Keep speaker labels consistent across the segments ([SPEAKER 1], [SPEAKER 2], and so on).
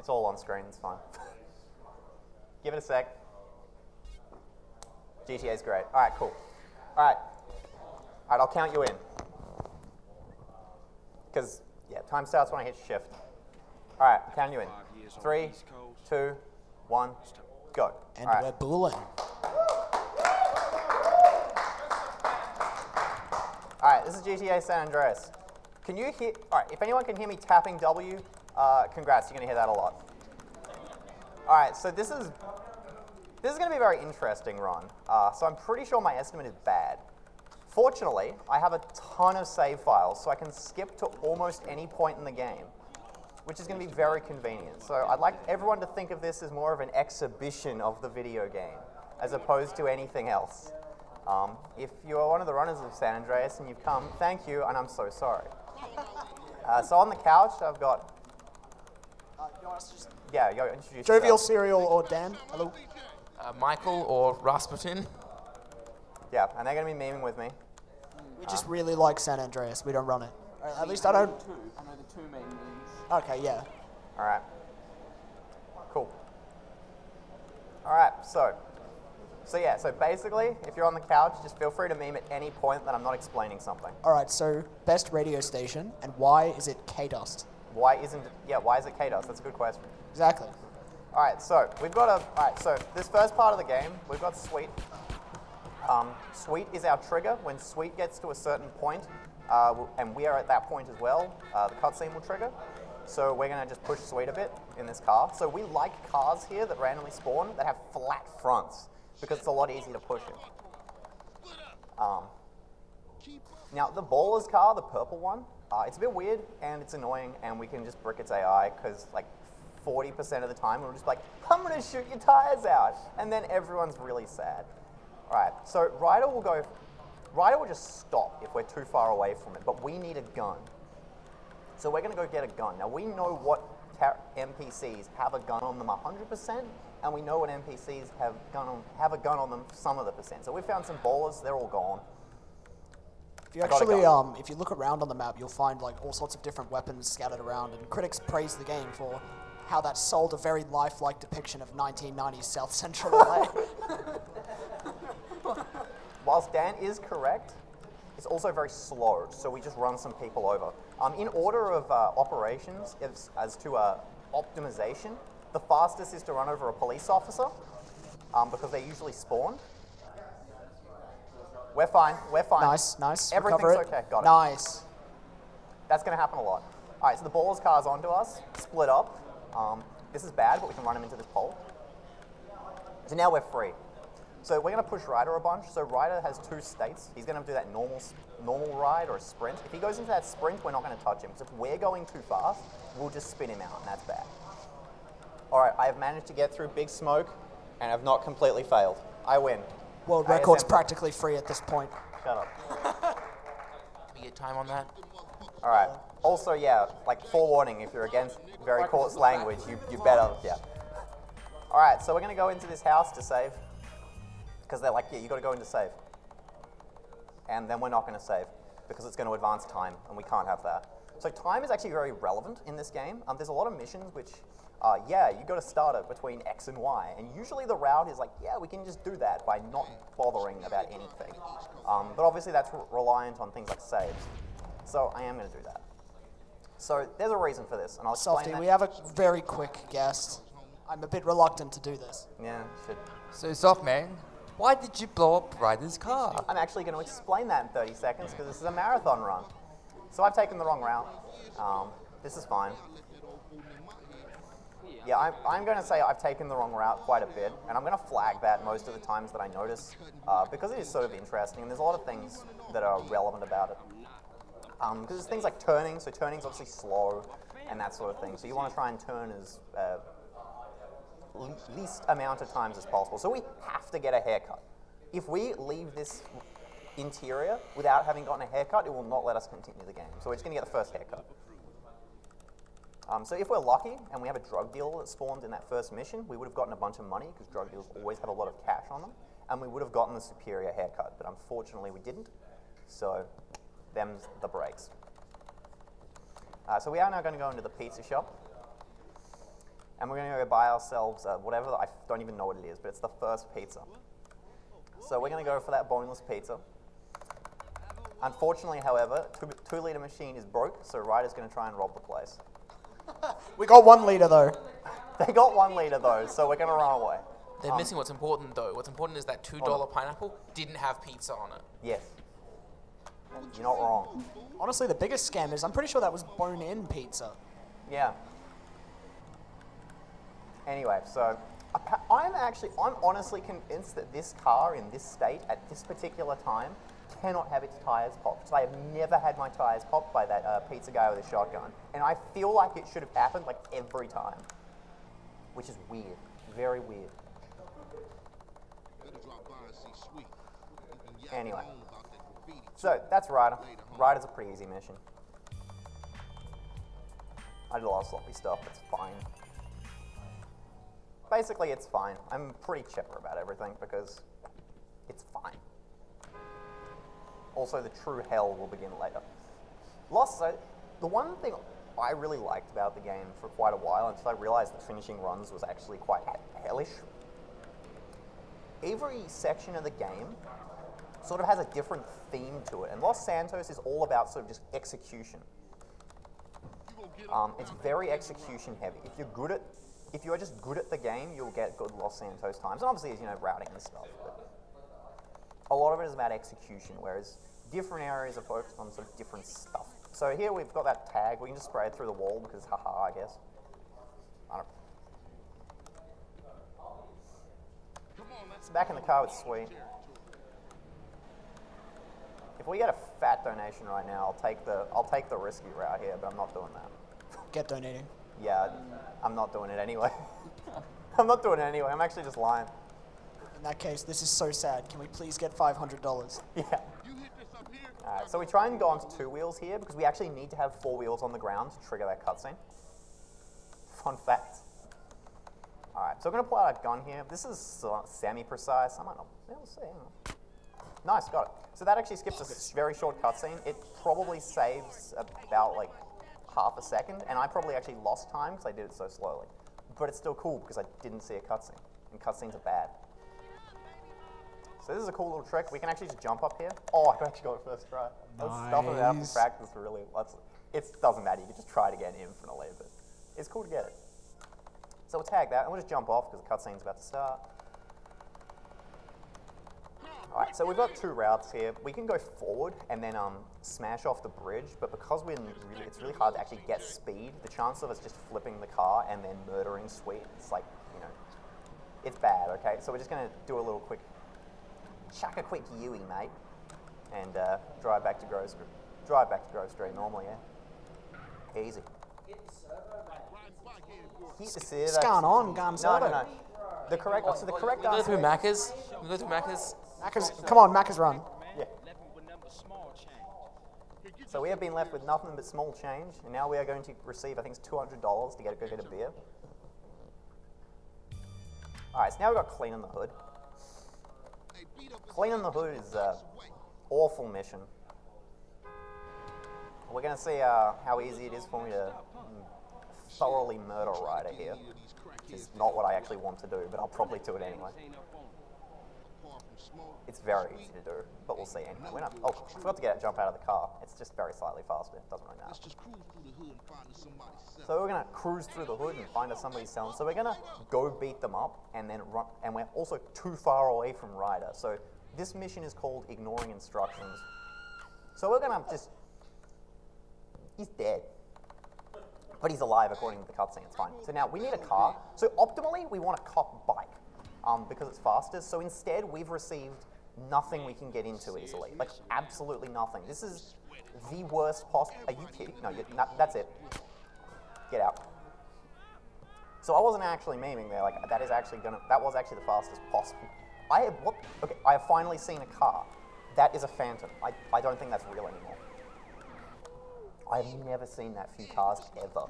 [SPEAKER 1] It's all on screen, it's fine. Give it a sec. GTA's great. All right, cool. All right, I'll count you in. Because, yeah, time starts when I hit shift. All right, I'm counting you in. 3, 2, 1, go.
[SPEAKER 2] And
[SPEAKER 1] all right.
[SPEAKER 2] we're booling.
[SPEAKER 1] All right, this is GTA San Andreas. Can you hear, all right, if anyone can hear me tapping W, congrats, you're gonna hear that a lot. All right, so this is gonna be a very interesting run. So I'm pretty sure my estimate is bad. Fortunately, I have a ton of save files, so I can skip to almost any point in the game, which is gonna be very convenient. So I'd like everyone to think of this as more of an exhibition of the video game, as opposed to anything else. If you are one of the runners of San Andreas and you've come, thank you, and I'm so sorry. So on the couch, I've got...
[SPEAKER 2] you want us to just
[SPEAKER 1] Yeah, yo, introduce
[SPEAKER 2] Jovial
[SPEAKER 1] yourself.
[SPEAKER 2] Serial or Dan? Hello.
[SPEAKER 3] Michael or Rasputin.
[SPEAKER 1] Yeah, and they're going to be memeing with me.
[SPEAKER 2] We just really like San Andreas. We don't run it. At least I don't...
[SPEAKER 3] I know the two main names.
[SPEAKER 2] Okay, yeah.
[SPEAKER 1] All right. Cool. All right, so yeah, so basically, if you're on the couch, just feel free to meme at any point that I'm not explaining something.
[SPEAKER 2] All right, so best radio station, and why is it K-Dust?
[SPEAKER 1] Why is it KDOS? That's a good question.
[SPEAKER 2] Exactly.
[SPEAKER 1] All right, so we've got so this first part of the game, we've got Sweet. Sweet is our trigger. When Sweet gets to a certain point, and we are at that point as well, the cutscene will trigger. So we're gonna just push Sweet a bit in this car. So we like cars here that randomly spawn that have flat fronts, because it's a lot easier to push it. Now, the Baller's car, the purple one, it's a bit weird and it's annoying, and we can just brick its AI because like 40% of the time we're just like, I'm gonna shoot your tires out, and then everyone's really sad. All right, so Ryder will just stop if we're too far away from it, but we need a gun. So we're gonna go get a gun. Now we know what NPCs have a gun on them 100%, and we know what NPCs have a gun on them some of the percent. So we found some ballers, they're all gone.
[SPEAKER 2] If you actually, if you look around on the map, you'll find like all sorts of different weapons scattered around, and critics praise the game for how that sold a very lifelike depiction of 1990s South Central LA.
[SPEAKER 1] Whilst Dan is correct, it's also very slow, so we just run some people over. In order of operations, as to optimization, the fastest is to run over a police officer, because they usually spawn. We're fine, we're fine.
[SPEAKER 2] Nice, nice.
[SPEAKER 1] Everything's
[SPEAKER 2] Recover it.
[SPEAKER 1] okay, got it.
[SPEAKER 2] Nice.
[SPEAKER 1] That's going to happen a lot. All right, so the baller's car's onto us, split up. This is bad, but we can run him into this pole. So now we're free. So we're going to push Ryder a bunch. So Ryder has 2 states. He's going to do that normal ride or a sprint. If he goes into that sprint, we're not going to touch him. So if we're going too fast, we'll just spin him out, and that's bad. All right, I have managed to get through Big Smoke, and have not completely failed. I win.
[SPEAKER 2] World record's practically free at this point.
[SPEAKER 1] Shut up.
[SPEAKER 3] We get time on that?
[SPEAKER 1] All right. Also, yeah, like forewarning, if you're against very coarse language, you better, yeah. All right, so we're going to go into this house to save. Because they're like, yeah, you got to go in to save. And then we're not going to save, because it's going to advance time, and we can't have that. So time is actually very relevant in this game. There's a lot of missions which, yeah, you got to start it between X and Y. And usually the route is like, yeah, we can just do that by not bothering about anything. But obviously that's reliant on things like saves. So I am going to do that. So there's a reason for this, and I'll explain
[SPEAKER 2] Softy,
[SPEAKER 1] that.
[SPEAKER 2] we have a very quick guest. I'm a bit reluctant to do this.
[SPEAKER 1] Yeah, should.
[SPEAKER 3] So, Softman, why did you blow up Ryder's car?
[SPEAKER 1] I'm actually going to explain that in 30 seconds because this is a marathon run. So I've taken the wrong route. This is fine. Yeah, I'm going to say I've taken the wrong route quite a bit, and I'm going to flag that most of the times that I notice, because it is sort of interesting, and there's a lot of things that are relevant about it. Because there's things like turning, so turning's obviously slow, and that sort of thing. So you want to try and turn as least amount of times as possible. So we have to get a haircut. If we leave this interior without having gotten a haircut, it will not let us continue the game. So we're just going to get the first haircut. So if we're lucky and we have a drug dealer that spawned in that first mission, we would have gotten a bunch of money, because drug dealers always have a lot of cash on them, and we would have gotten the superior haircut. But unfortunately we didn't, so them's the breaks. So we are now going to go into the pizza shop. and we're going to go buy ourselves whatever, I don't even know what it is, but it's the first pizza. So we're going to go for that boneless pizza. Unfortunately, however, 2-liter machine is broke, so Ryder's going to try and rob the place.
[SPEAKER 2] We got 1 liter though.
[SPEAKER 1] They got 1 liter though, so we're going to run away.
[SPEAKER 4] They're missing what's important though. What's important is that $2 pineapple didn't have pizza on it.
[SPEAKER 1] Yes. You're not wrong.
[SPEAKER 2] Honestly, the biggest scam is I'm pretty sure that was bone-in pizza.
[SPEAKER 1] Yeah. Anyway, so I'm honestly convinced that this car in this state at this particular time cannot have its tires popped. So I have never had my tires popped by that pizza guy with a shotgun. And I feel like it should have happened like every time. Which is weird. Very weird. Anyway. So that's Ryder. Ryder's a pretty easy mission. I did a lot of sloppy stuff, it's fine. Basically, it's fine. I'm pretty chipper about everything because it's fine. Also, the true hell will begin later. The one thing I really liked about the game for quite a while, until I realized that finishing runs was actually quite hellish. Every section of the game sort of has a different theme to it, and Los Santos is all about sort of just execution. It's very execution heavy. If you're just good at the game, you'll get good Los Santos times, and obviously, you know, routing and stuff. But a lot of it is about execution, whereas different areas are focused on sort of different stuff. So here we've got that tag. We can just spray it through the wall because, haha, I guess. I don't know. It's back in the car with Sweet. If we get a fat donation right now, I'll take the risky route here, but I'm not doing that.
[SPEAKER 2] Get donating.
[SPEAKER 1] Yeah, I'm not doing it anyway. I'm not doing it anyway. I'm actually just lying.
[SPEAKER 2] In that case, this is so sad. Can we please get $500?
[SPEAKER 1] Yeah. Alright, so we try and go onto 2 wheels here because we actually need to have 4 wheels on the ground to trigger that cutscene. Fun fact. Alright, so we're going to pull out a gun here. This is semi-precise. I might not be able to see. Hang on. Nice, got it. So that actually skips a very short cutscene. It probably saves about like half a second, and I probably actually lost time because I did it so slowly. But it's still cool because I didn't see a cutscene, and cutscenes are bad. So this is a cool little trick. We can actually just jump up here. Oh, I actually got it first try. I was stuffing it out in practice really. It doesn't matter. You can just try it again infinitely, but it's cool to get it. So we'll tag that, and we'll just jump off because the cutscene's about to start. Alright, so we've got 2 routes here. We can go forward and then smash off the bridge, but because it's really hard to actually get speed, the chance of us just flipping the car and then murdering Sweet, it's like, you know, it's bad, okay? So we're just going to do a little quick, chuck a quick Yui, mate, and drive back to Grove Street normally, yeah? Easy. Hit the server.
[SPEAKER 2] What's going on, Gun Server?
[SPEAKER 1] No. The correct
[SPEAKER 4] Go through Macca's. We go through Macca's.
[SPEAKER 2] Come on, Macca's run.
[SPEAKER 1] Yeah. So we have been left with nothing but small change, and now we are going to receive, I think it's $200 to go get a beer. Alright, so now we've got Cleaning the Hood. Cleaning the Hood is an awful mission. We're going to see how easy it is for me to thoroughly murder Ryder here. Which is not what I actually want to do, but I'll probably do it anyway. It's very easy to do, but we'll see anyway. I forgot to jump out of the car. It's just very slightly faster. It doesn't really matter. So we're going to cruise through the hood and find us somebody selling. So we're going to go beat them up and then run. And we're also too far away from Ryder. So this mission is called Ignoring Instructions. So we're going to just... He's dead. But he's alive according to the cutscene, it's fine. So now we need a car. So optimally, we want a cop bike because it's faster. So instead, we've received nothing we can get into easily. Like, absolutely nothing. This is the worst possible... Are you kidding? No, that's it. Get out. So I wasn't actually memeing there. Like, that was actually the fastest possible. I have finally seen a car. That is a Phantom. I don't think that's real anymore. I've never seen that few cars ever.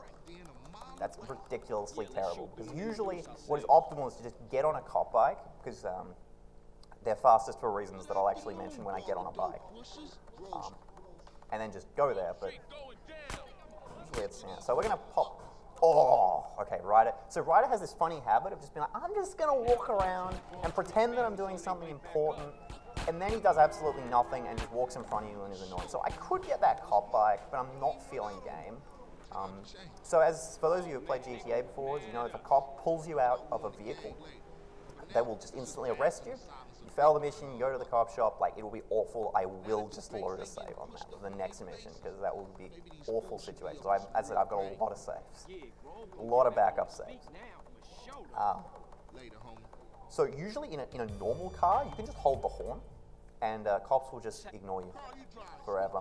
[SPEAKER 1] That's ridiculously terrible. Because usually what is optimal is to just get on a cop bike, because they're fastest for reasons that I'll actually mention when I get on a bike. And then just go there, but usually it's... Yeah. So we're going to pop Oh, okay, Ryder. So Ryder has this funny habit of just being like, I'm just gonna walk around and pretend that I'm doing something important, and then he does absolutely nothing and just walks in front of you and is annoying. So I could get that cop bike, but I'm not feeling game. So as for those of you who played GTA before, you know if a cop pulls you out of a vehicle, they will just instantly arrest you. You fail the mission, you go to the cop shop, like it will be awful. I will just load a save on that for the next mission because that will be awful situation. So as I said, I've got a lot of saves, a lot of backup saves. So usually in a normal car, you can just hold the horn, and cops will just ignore you forever.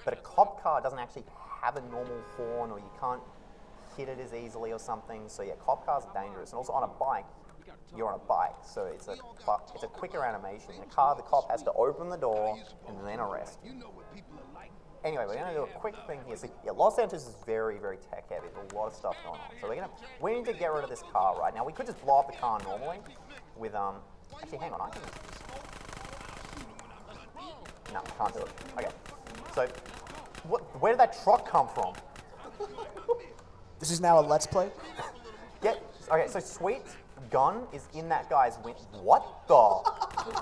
[SPEAKER 1] But a cop car doesn't actually have a normal horn, or you can't hit it as easily or something. So yeah, cop cars are dangerous. And also on a bike, you're on a bike, so it's a quicker animation. In a car, the cop has to open the door and then arrest you. Anyway, we're going to do a quick thing here. So, yeah, Los Santos is very, very tech heavy. There's a lot of stuff going on. So we need to get rid of this car right now. We could just blow up the car normally with actually, hang on, I can. No, can't do it. Okay. So, where did that truck come from?
[SPEAKER 2] This is now a Let's Play.
[SPEAKER 1] Yeah. Okay. So Sweet's gun is in that guy's window. What the?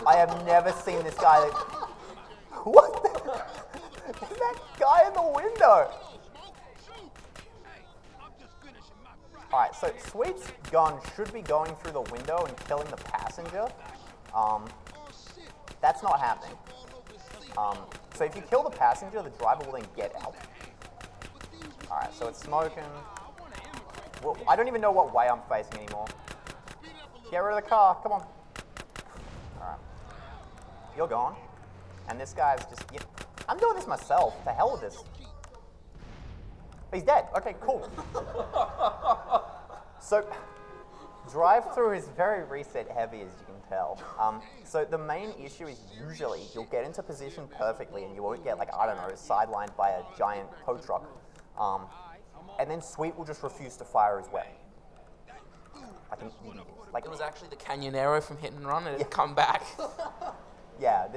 [SPEAKER 1] I have never seen this guy. What? Is that guy in the window? Alright, so Sweet's gun should be going through the window and killing the passenger. That's not happening. So if you kill the passenger, the driver will then get out. Alright, so it's smoking. Well, I don't even know what way I'm facing anymore. Get rid of the car, come on. Alright. You're gone. And this guy's just... Yeah, I'm doing this myself. The hell with this. He's dead. Okay, cool. So, drive-through is very reset heavy, as you can tell. So the main issue is usually you'll get into position perfectly and you won't get, like, I don't know, sidelined by a giant tow truck. And then Sweet will just refuse to fire his weapon. Like
[SPEAKER 4] It was actually the Canyonero from Hit and Run, and it had come back.
[SPEAKER 1] Yeah,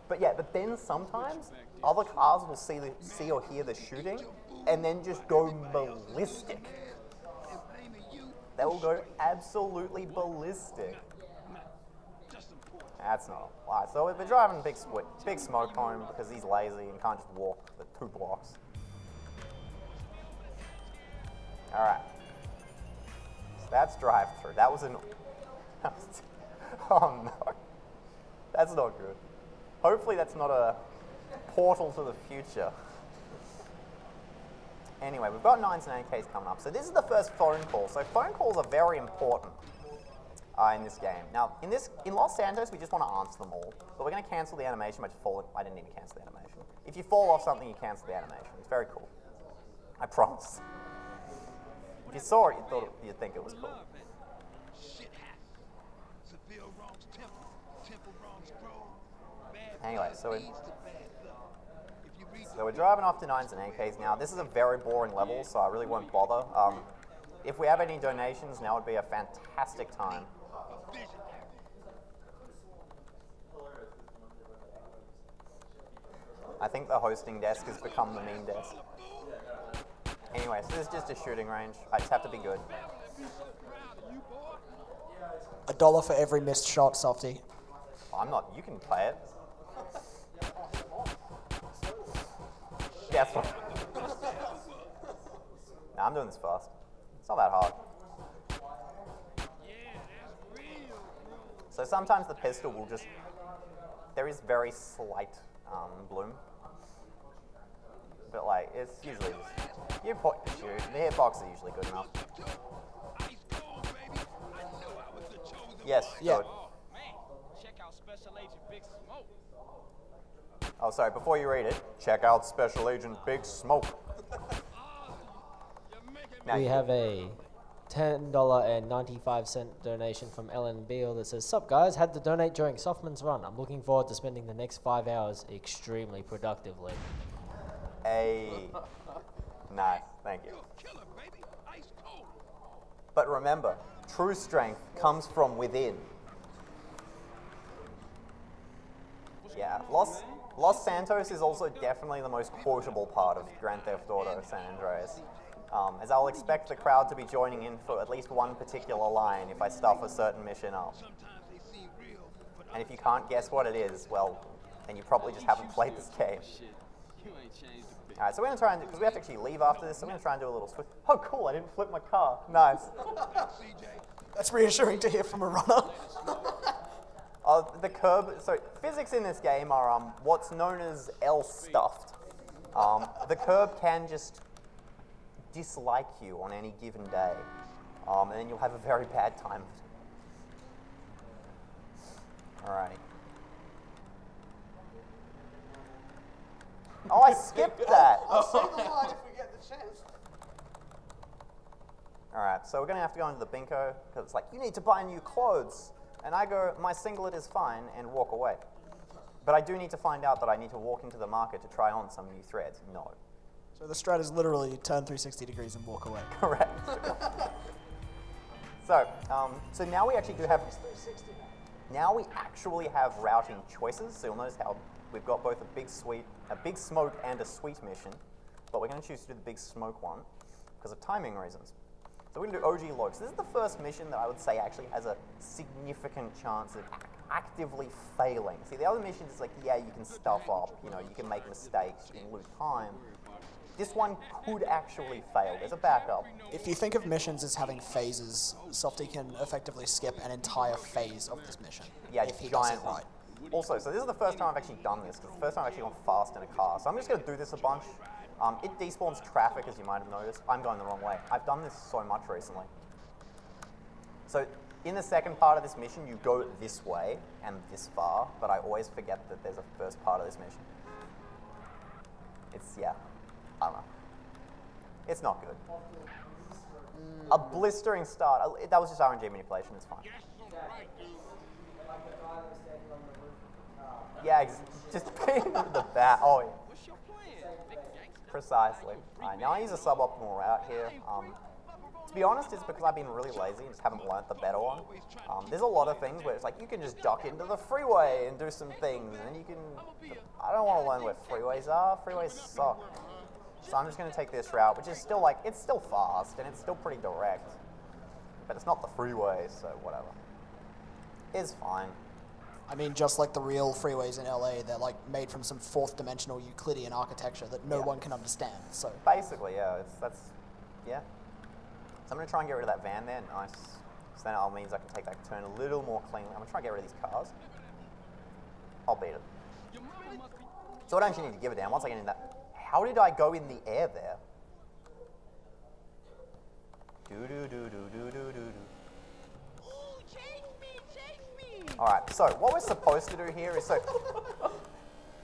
[SPEAKER 1] but then sometimes other cars will see or hear the shooting and then just go ballistic. They will go absolutely ballistic. That's not. Alright, so we're driving Big Smoke home because he's lazy and can't just walk the 2 blocks. Alright. So that's drive-through. That was an... Oh no. That's not good. Hopefully that's not a portal to the future. Anyway, we've got 9s and 8Ks coming up. So this is the first phone call. So phone calls are very important in this game. Now, in Los Santos, we just want to answer them all. But we're going to cancel the animation by just falling... I didn't need to cancel the animation. If you fall off something, you cancel the animation. It's very cool. I promise. If you saw it, you'd think it was cool. Anyway, so we're driving off to 9s and 8Ks now. This is a very boring level, so I really won't bother. If we have any donations, now would be a fantastic time. I think the hosting desk has become the meme desk. Anyway, so this is just a shooting range. I just have to be good.
[SPEAKER 2] $1 for every missed shot, Softy.
[SPEAKER 1] I'm not. You can play it. Guess what? Nah, I'm doing this fast. It's not that hard. So sometimes the pistol will just... There is very slight bloom. But like, it's usually just... You point to shoot. The hitbox is usually good enough. Yes,
[SPEAKER 2] yeah.
[SPEAKER 1] Good. Oh, sorry, before you read it, check out Special Agent Big Smoke.
[SPEAKER 5] We have a $10.95 donation from Ellen Beale that says, "Sup guys, had to donate during Softman's run. I'm looking forward to spending the next 5 hours extremely productively."
[SPEAKER 1] Hey. Nice, thank you. But remember, true strength comes from within. Yeah, Los Santos is also definitely the most quotable part of Grand Theft Auto San Andreas. as I'll expect the crowd to be joining in for at least one particular line if I stuff a certain mission up. And if you can't guess what it is, well, then you probably just haven't played this game. Alright, so we're going to try and, because we have to actually leave after this, so we're going to try and do a little switch. Oh, cool, I didn't flip my car. Nice.
[SPEAKER 2] That's reassuring to hear from a runner.
[SPEAKER 1] The curb, so physics in this game are what's known as L-stuffed. The curb can just dislike you on any given day, and then you'll have a very bad time. Alrighty. Oh, I skipped that.
[SPEAKER 2] I'll say the line if we get the chance.
[SPEAKER 1] Alright, so we're going to have to go into the Binko, because it's like, you need to buy new clothes. And I go, my singlet is fine, and walk away. But I do need to find out that I need to walk into the market to try on some new threads. No.
[SPEAKER 2] So the strat is literally turn 360 degrees and walk away.
[SPEAKER 1] Correct. So now we actually do have... Now we actually have routing choices. So you'll notice how we've got both a big smoke and a sweet mission. But we're going to choose to do the big smoke one because of timing reasons. So we're going to do OG Log. So this is the first mission that I would say actually has a significant chance of actively failing. See, the other missions is like, yeah, you can stuff up, you know, you can make mistakes, you can lose time. This one could actually fail. There's a backup.
[SPEAKER 2] If you think of missions as having phases, Softy can effectively skip an entire phase of this mission.
[SPEAKER 1] Yeah,
[SPEAKER 2] if he does it
[SPEAKER 1] giant one.
[SPEAKER 2] right.
[SPEAKER 1] Also, so this is the first time I've actually done this, because the first time I've actually gone fast in a car. So I'm just going to do this a bunch. It despawns traffic, as you might have noticed. I'm going the wrong way. I've done this so much recently. So in the second part of this mission, you go this way and this far, but I always forget that there's a first part of this mission. It's, yeah, I don't know. It's not good. A blistering start. That was just RNG manipulation, it's fine. Yeah, just being the bat. Oh, yeah. Precisely. Alright, now I use a suboptimal route here. To be honest, it's because I've been really lazy and just haven't learnt the better one. There's a lot of things where it's like you can just duck into the freeway and do some things, and then you can... I don't want to learn where freeways are. Freeways suck. So I'm just going to take this route, which is still like, it's still fast, and it's still pretty direct. But it's not the freeway, so whatever. It's fine.
[SPEAKER 2] I mean, just like the real freeways in LA, they're like made from some fourth dimensional Euclidean architecture that no one can understand, so.
[SPEAKER 1] Basically, yeah, yeah. So I'm going to try and get rid of that van there, nice. So then it means I can take that turn a little more cleanly. I'm going to try and get rid of these cars. I'll beat it. So I don't actually need to give a damn. Once I get in that, how did I go in the air there? Alright, so what we're supposed to do here is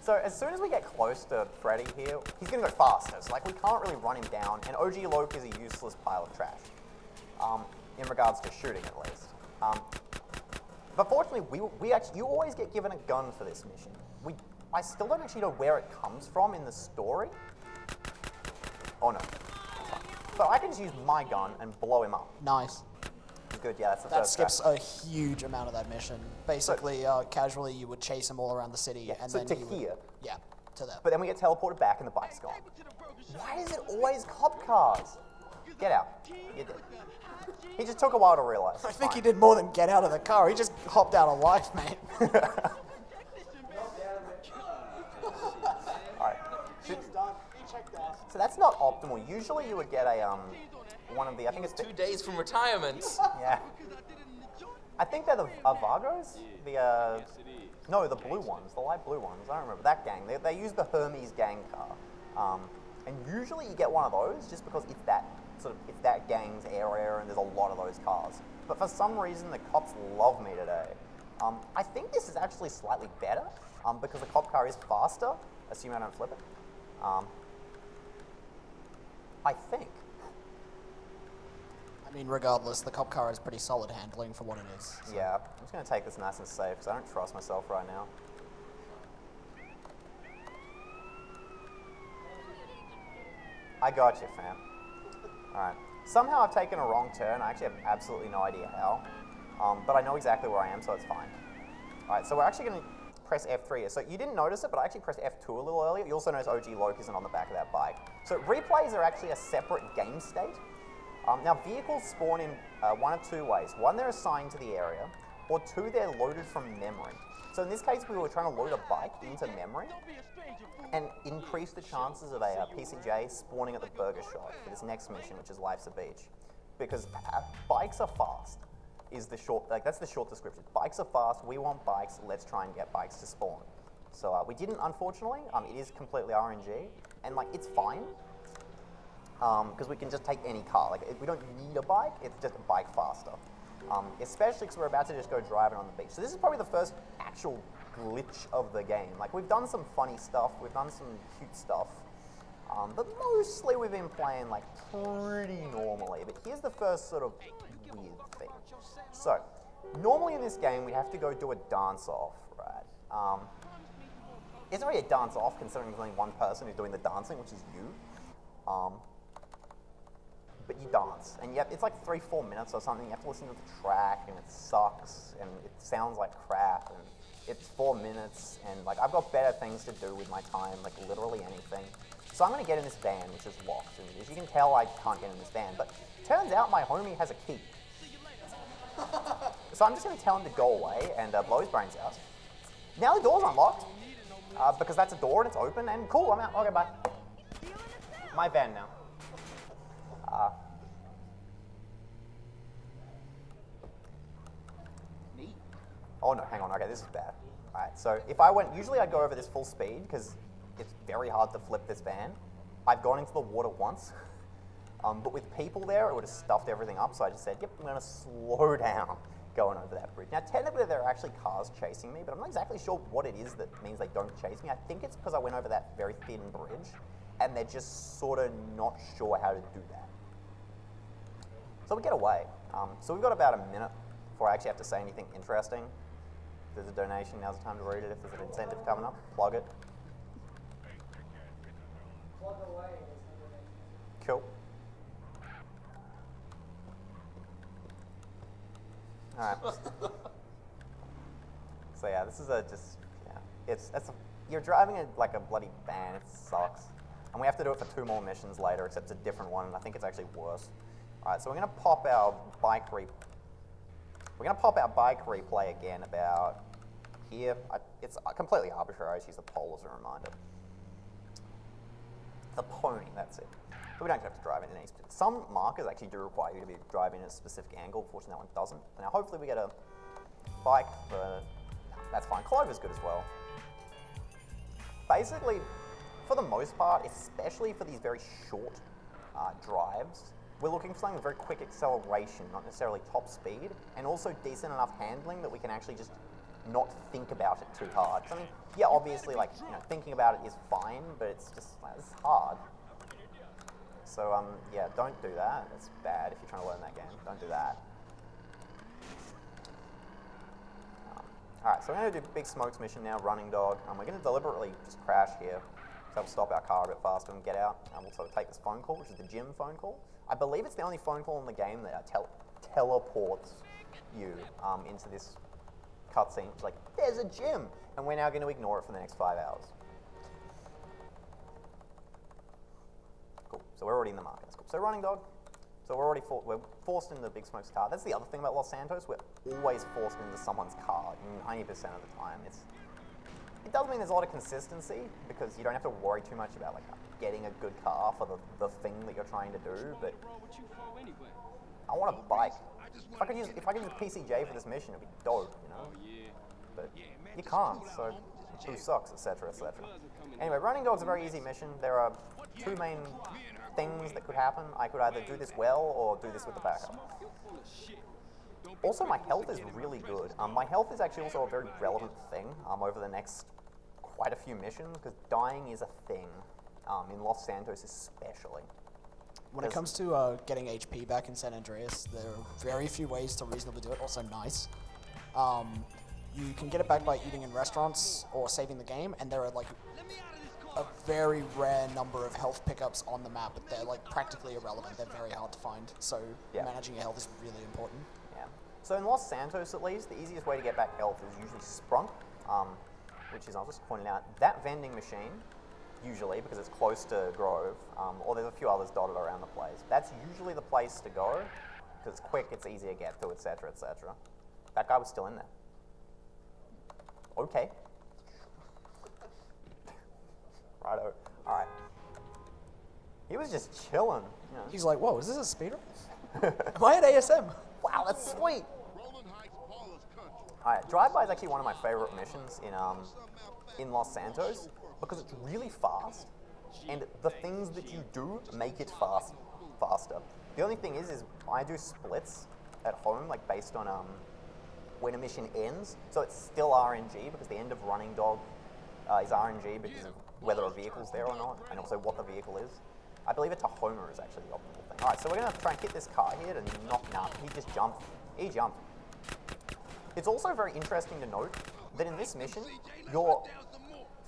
[SPEAKER 1] so as soon as we get close to Freddy here, he's going to go faster. So like we can't really run him down, and OG Loke is a useless pile of trash, in regards to shooting at least. But fortunately, you always get given a gun for this mission. I still don't actually know where it comes from in the story. Oh no. But I can just use my gun and blow him up.
[SPEAKER 2] Nice.
[SPEAKER 1] Good, yeah, that's the
[SPEAKER 2] That
[SPEAKER 1] first
[SPEAKER 2] skips
[SPEAKER 1] track.
[SPEAKER 2] a huge amount of that mission. Basically, casually, you would chase him all around the city,
[SPEAKER 1] Yeah,
[SPEAKER 2] and
[SPEAKER 1] so
[SPEAKER 2] then
[SPEAKER 1] to
[SPEAKER 2] you
[SPEAKER 1] here.
[SPEAKER 2] would, yeah, to there.
[SPEAKER 1] But then we get teleported back and the bike's gone. Why is it always cop cars? Get out. You did. He just took a while to realize.
[SPEAKER 2] I think he did more than get out of the car. He just hopped out of life, mate.
[SPEAKER 1] Alright. So that's not optimal. Usually you would get a one of the, I think it's
[SPEAKER 4] 2 days from retirement.
[SPEAKER 1] yeah. I think they're the Avagos? No, the blue ones, the light blue ones. I don't remember that gang. They use the Hermes gang car. And usually you get one of those just because it's that gang's area and there's a lot of those cars. But for some reason the cops love me today. I think this is actually slightly better because the cop car is faster, assuming I don't flip it. I think.
[SPEAKER 2] I mean, regardless, the cop car is pretty solid handling for what it is. So.
[SPEAKER 1] Yeah, I'm just going to take this nice and safe because I don't trust myself right now. I got you, fam. Alright. Somehow I've taken a wrong turn. I actually have absolutely no idea how. But I know exactly where I am, so it's fine. Alright, so we're actually going to... press F3 here. So you didn't notice it, but I actually pressed F2 a little earlier. You also notice OG Loke isn't on the back of that bike. So replays are actually a separate game state. Now vehicles spawn in one of two ways. One, they're assigned to the area, or two, they're loaded from memory. So in this case, we were trying to load a bike into memory and increase the chances of a PCJ spawning at the burger shop for this next mission, which is Life's a Beach. Because bikes are fast, is the short, that's the short description. Bikes are fast, we want bikes, let's try and get bikes to spawn. So we didn't, unfortunately. It is completely RNG, and it's fine. Because we can just take any car. We don't need a bike, it's just a bike faster. Especially because we're about to just go driving on the beach. So this is probably the first actual glitch of the game. We've done some funny stuff, we've done some cute stuff, but mostly we've been playing pretty normally. But here's the first sort of weird thing. So, normally in this game we have to go do a dance-off, right? It's already a dance-off considering there's only one person who's doing the dancing, which is you. But you dance, and it's 3-4 minutes or something. You have to listen to the track, and it sucks, and it sounds like crap, and it's 4 minutes, and I've got better things to do with my time, literally anything. So I'm gonna get in this van, which is locked, and as you can tell, I can't get in this van. But turns out my homie has a key. So I'm just gonna tell him to go away and blow his brains out. Now the door's unlocked, because that's a door and it's open, and cool, I'm out. Okay, bye. My van now. Oh no, hang on, okay, this is bad. Alright, so if I went, usually I'd go over this full speed because it's very hard to flip this van. I've gone into the water once, but with people there, it would have stuffed everything up, so I just said, yep, I'm gonna slow down going over that bridge. Now technically there are actually cars chasing me, but I'm not exactly sure what it is that means they don't chase me. I think it's because I went over that very thin bridge, and they're just sort of not sure how to do that. So we get away. So we've got about a minute before I actually have to say anything interesting. If there's a donation, now's the time to read it. If there's an incentive coming up, plug it.
[SPEAKER 5] Plug away.
[SPEAKER 1] Cool. Alright. So yeah, this is you're driving a bloody van, it sucks. And we have to do it for 2 more missions later, except it's a different one, and I think it's actually worse. Alright, so we're gonna pop our bike replay again about here. It's completely arbitrary. I just use the pole as a reminder. The pony, that's it. But we don't have to drive in any specific. Some markers actually do require you to be driving in a specific angle. Fortunately, that one doesn't. Now, hopefully, we get a bike for. That's fine. Clover's good as well. Basically, for the most part, especially for these very short drives, we're looking for something with very quick acceleration, not necessarily top speed, and also decent enough handling that we can actually just not think about it too hard. I mean, yeah, obviously, thinking about it is fine, but it's just, it's hard. So, yeah, don't do that. It's bad if you're trying to learn that game. Don't do that. Alright, so we're going to do Big Smoke's mission now, Running Dog. We're going to deliberately just crash here, so we'll stop our car a bit faster and get out. We'll sort of take this phone call, which is the gym phone call. I believe it's the only phone call in the game that teleports you into this cutscene. It's like, there's a gym! And we're now going to ignore it for the next 5 hours. Cool, so we're already in the market. That's cool. So Running Dog. So we're forced into Big Smoke's car. That's the other thing about Los Santos. We're always forced into someone's car 90% of the time. It does mean there's a lot of consistency because you don't have to worry too much about getting a good car for the thing that you're trying to do. But I want a bike. If I could use PCJ for this mission, it'd be dope, you know. But you can't. So who sucks, etc., etc. Anyway, Running Dog's a very easy mission. There are 2 main things that could happen. I could either do this well or do this with the backup. Also, my health is really good. My health is actually also a very relevant thing over the next quite a few missions, because dying is a thing, in Los Santos especially.
[SPEAKER 2] When it comes to getting HP back in San Andreas, there are very few ways to reasonably do it, also nice. You can get it back by eating in restaurants or saving the game, and there are a very rare number of health pickups on the map, but they're practically irrelevant. They're very hard to find, so managing your health is really important.
[SPEAKER 1] Yeah. So in Los Santos, at least, the easiest way to get back health is usually Sprunk. which is, I'll just point it out, that vending machine, usually, because it's close to Grove, or there's a few others dotted around the place, that's usually the place to go, because it's quick, it's easy to get to, etc., etc. That guy was still in there. Okay. Righto. All right. He was just chilling. You know.
[SPEAKER 2] He's like, whoa, is this a speeder? Am I at ASM?
[SPEAKER 1] Wow, that's sweet. Alright, Drive-By is actually one of my favorite missions in Los Santos because it's really fast, and the things that you do make it faster. The only thing is I do splits at home, like based on when a mission ends, so it's still RNG because the end of Running Dog is RNG because of whether a vehicle's there or not, and also what the vehicle is. I believe a Tahoma is actually the optimal thing. Alright, so we're going to try and hit this car here and knock him out. He just jumped. He jumped. It's also very interesting to note that in this mission, your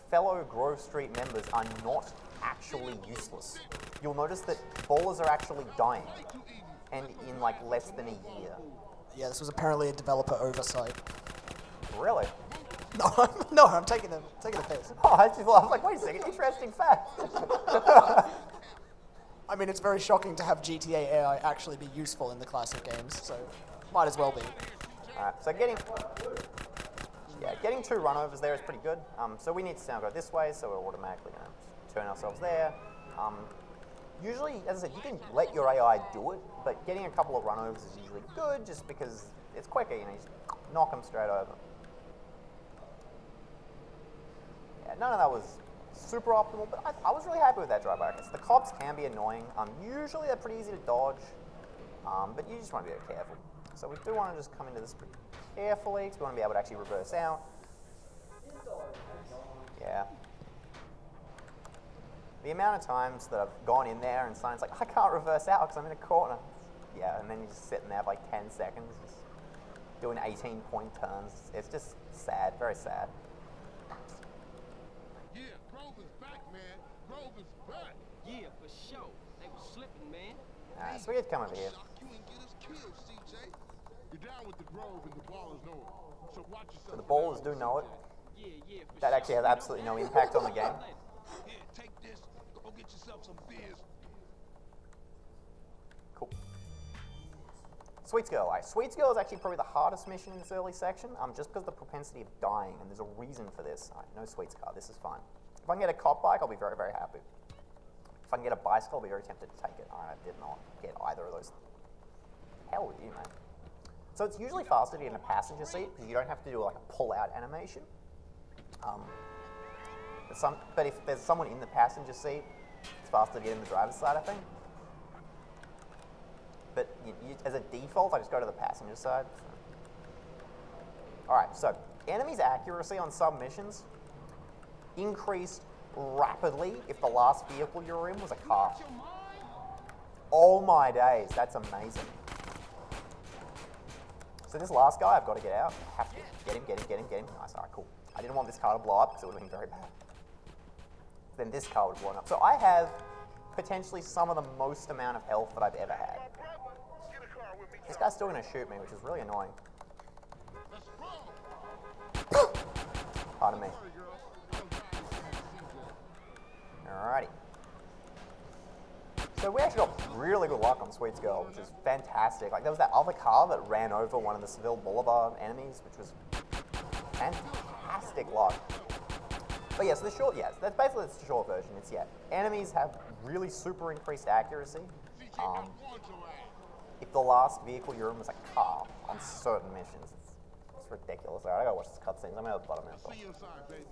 [SPEAKER 1] fellow Grove Street members are not actually useless. You'll notice that ballers are actually dying, and in like less than a year.
[SPEAKER 2] Yeah, this was apparently a developer oversight.
[SPEAKER 1] Really?
[SPEAKER 2] No, I'm taking the piss.
[SPEAKER 1] Oh, I was like, wait a second, interesting fact.
[SPEAKER 2] I mean, it's very shocking to have GTA AI actually be useful in the classic games, so might as well be.
[SPEAKER 1] Alright, so getting 2 runovers there is pretty good. So we need to now go this way, so we're automatically going to turn ourselves there. Usually, as I said, you can let your AI do it, but getting a couple of runovers is usually good just because it's quicker, you know, you just knock them straight over. Yeah, none of that was super optimal, but I was really happy with that drive-by. The cops can be annoying. Usually they're pretty easy to dodge, but you just want to be careful. So we do want to just come into this pretty carefully because we want to be able to actually reverse out. Yeah. The amount of times that I've gone in there and someone's like, I can't reverse out because I'm in a corner. Yeah, and then you're just sitting there for like 10 seconds, just doing 18-point turns. It's just sad, very sad.
[SPEAKER 6] Yeah, Grove is back, man. Grove is back.
[SPEAKER 7] Yeah, for sure. They was slipping, man.
[SPEAKER 1] Alright, so we had to come over here.
[SPEAKER 6] You ain't get us killed, CJ. You're down with the Grove and the ballers know it. So watch yourself.
[SPEAKER 1] So the ballers do know it.
[SPEAKER 7] Yeah, for
[SPEAKER 1] That
[SPEAKER 7] sure.
[SPEAKER 1] actually has absolutely no impact on the game.
[SPEAKER 6] Here, take this. Go get yourself some beers.
[SPEAKER 1] Cool. Sweets Girl. Alright, Sweets Girl is actually probably the hardest mission in this early section, just because of the propensity of dying, and there's a reason for this. Alright, no Sweets car, this is fine. If I can get a cop bike, I'll be very, very happy. If I can get a bicycle, I'll be very tempted to take it. Alright, I did not get either of those. Hell with you, man. So it's usually faster to get in a passenger seat, because you don't have to do like a pull-out animation. But if there's someone in the passenger seat, it's faster to get in the driver's side, I think. But as a default, I just go to the passenger side. Alright, so enemies' accuracy on some missions increased rapidly if the last vehicle you were in was a car. Oh my days, that's amazing. So this last guy, I've got to get out. I have to get him. Nice, alright, cool. I didn't want this car to blow up because it would have been very bad. Then this car would have blown up. So I have potentially some of the most amount of health that I've ever had. This guy's still going to shoot me, which is really annoying. Pardon me. Alrighty. So we actually got really good luck on Sweets Girl, which is fantastic. Like there was that other car that ran over one of the Seville Boulevard enemies, which was fantastic luck. But yeah, so that's basically the short version. It's enemies have really super increased accuracy. If the last vehicle you're in was a car on certain missions, it's ridiculous. Alright, I gotta watch this cutscene. I'm gonna bottom it.
[SPEAKER 6] See you inside, baby.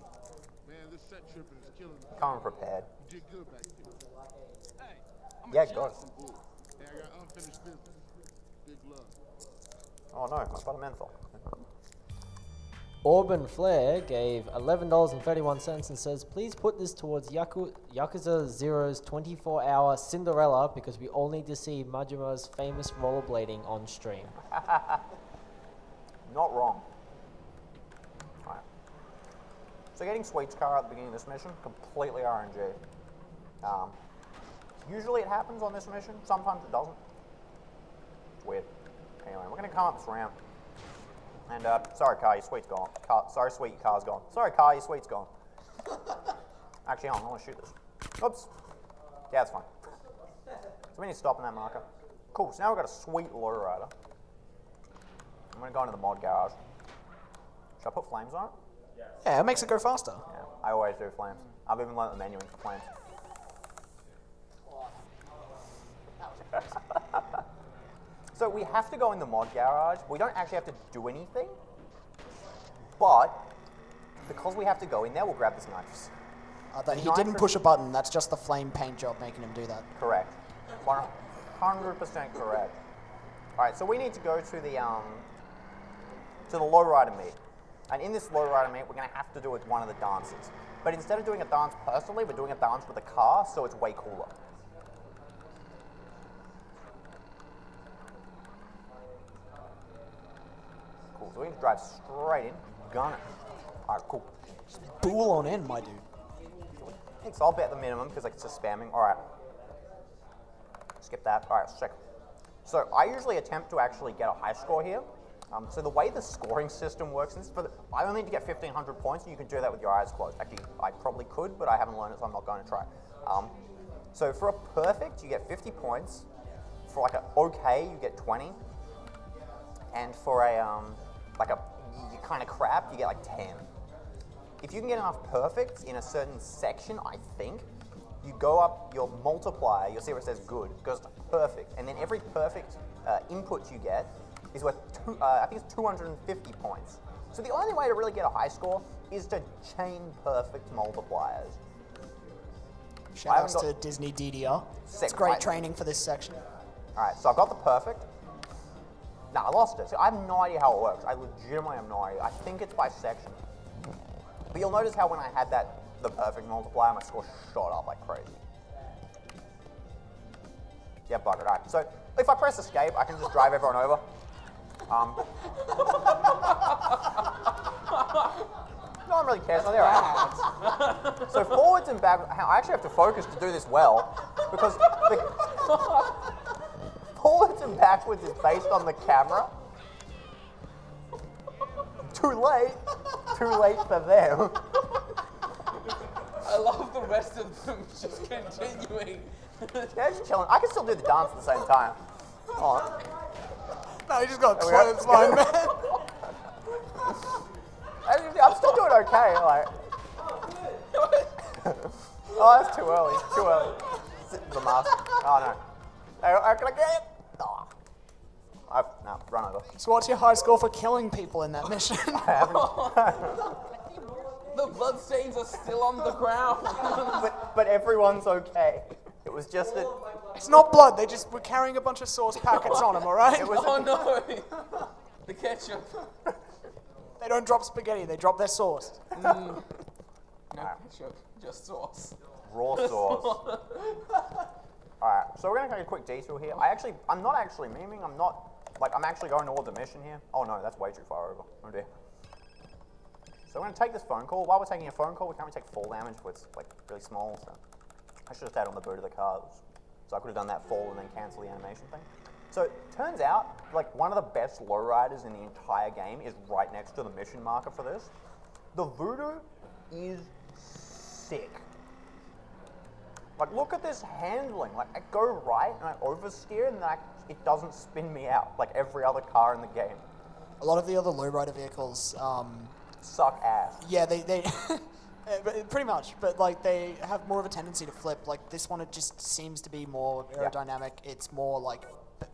[SPEAKER 6] Man, this set tripping is killing me.
[SPEAKER 1] Come prepared.
[SPEAKER 6] You did good back there. Hey, I'm
[SPEAKER 1] Yeah,
[SPEAKER 6] a
[SPEAKER 1] good.
[SPEAKER 6] Hey, I got unfinished business. Big love.
[SPEAKER 1] Oh no, my bottom menthol.
[SPEAKER 5] Auburn Flair gave $11.31 and says, please put this towards Yakuza Zero's 24-hour Cinderella because we all need to see Majima's famous rollerblading on stream.
[SPEAKER 1] Not wrong. Alright. So getting Sweets car at the beginning of this mission, completely RNG. Usually it happens on this mission, sometimes it doesn't. It's weird. Anyway, we're going to come up this ramp. And sorry, car, your sweet's gone. Sorry, sweet, your car's gone. Sorry, car, your sweet's gone. Actually, hold on, I want to shoot this. Oops. Yeah, it's fine. So we need to stop in that marker. Cool, so now we've got a sweet lowrider. I'm going to go into the mod garage. Should I put flames on it?
[SPEAKER 2] Yeah, it makes it go faster.
[SPEAKER 1] Yeah, I always do flames. I've even learned the menu for flames. So we have to go in the mod garage. We don't actually have to do anything, but because we have to go in there, we'll grab this nitrous.
[SPEAKER 2] He didn't push a button. That's just the flame paint job making him do that.
[SPEAKER 1] Correct. 100% correct. All right, so we need to go to the lowrider meet, and in this lowrider meet, we're going to have to do it with one of the dances. But instead of doing a dance personally, we're doing a dance with a car, so it's way cooler. Cool, so we can drive straight in, gun it. All right, cool.
[SPEAKER 2] Bool on in, my dude.
[SPEAKER 1] Thanks, I'll bet the minimum because it's just spamming. All right. Skip that. All right, check. So I usually attempt to actually get a high score here. So the way the scoring system works, I only need to get 1,500 points, and you can do that with your eyes closed. Actually, I probably could, but I haven't learned it, so I'm not going to try. So for a perfect, you get 50 points. For like a okay, you get 20. And for a you kind of crap, you get like 10. If you can get enough perfects in a certain section, I think, you go up your multiplier, you'll see where it says good, goes to perfect, and then every perfect input you get is worth, I think it's 250 points. So the only way to really get a high score is to chain perfect multipliers.
[SPEAKER 2] Shout outs to Disney DDR. It's great training for this section.
[SPEAKER 1] All right, so I've got the perfect. No, I lost it. So I have no idea how it works. I legitimately have no idea. I think it's by section. But you'll notice how when I had the perfect multiplier, my score shot up like crazy. Yeah, buggered. All right. So if I press escape, I can just drive everyone over. No one really cares. No, they're out. So forwards and backwards. I actually have to focus to do this well because forwards and backwards is based on the camera. Too late for them.
[SPEAKER 4] I love the rest of them just continuing.
[SPEAKER 1] Yeah, just chilling. I can still do the dance at the same time. Oh.
[SPEAKER 2] No, you just got a clothesline, man.
[SPEAKER 1] I'm still doing okay. Like. Oh, that's too early. Too early. The mask. Oh no. Can I get it? Oh. No, run over.
[SPEAKER 2] So what's your high score for killing people in that mission?
[SPEAKER 1] I haven't.
[SPEAKER 4] The bloodstains are still on the ground.
[SPEAKER 1] but everyone's okay. It was just a.
[SPEAKER 2] It's not blood. They just were carrying a bunch of sauce packets on them. All right.
[SPEAKER 4] Oh no! The ketchup.
[SPEAKER 2] They don't drop spaghetti. They drop their sauce.
[SPEAKER 4] No ketchup, just sauce.
[SPEAKER 1] Raw sauce. Alright, so we're going to take a quick detour here. I'm not actually memeing. I'm actually going toward the mission here. Oh no, that's way too far over. Oh dear. So we're going to take this phone call. While we're taking a phone call, we can't really take fall damage, but it's like really small, so I should have stayed on the boot of the car. So I could have done that fall and then cancel the animation thing. So it turns out, like, one of the best lowriders in the entire game is right next to the mission marker for this. The Voodoo is sick. Like, look at this handling. Like, I go right and I oversteer and then it doesn't spin me out like every other car in the game.
[SPEAKER 2] A lot of the other lowrider vehicles,
[SPEAKER 1] suck ass.
[SPEAKER 2] Yeah, they pretty much, but like they have more of a tendency to flip. Like this one, it just seems to be more aerodynamic. Yeah. It's more like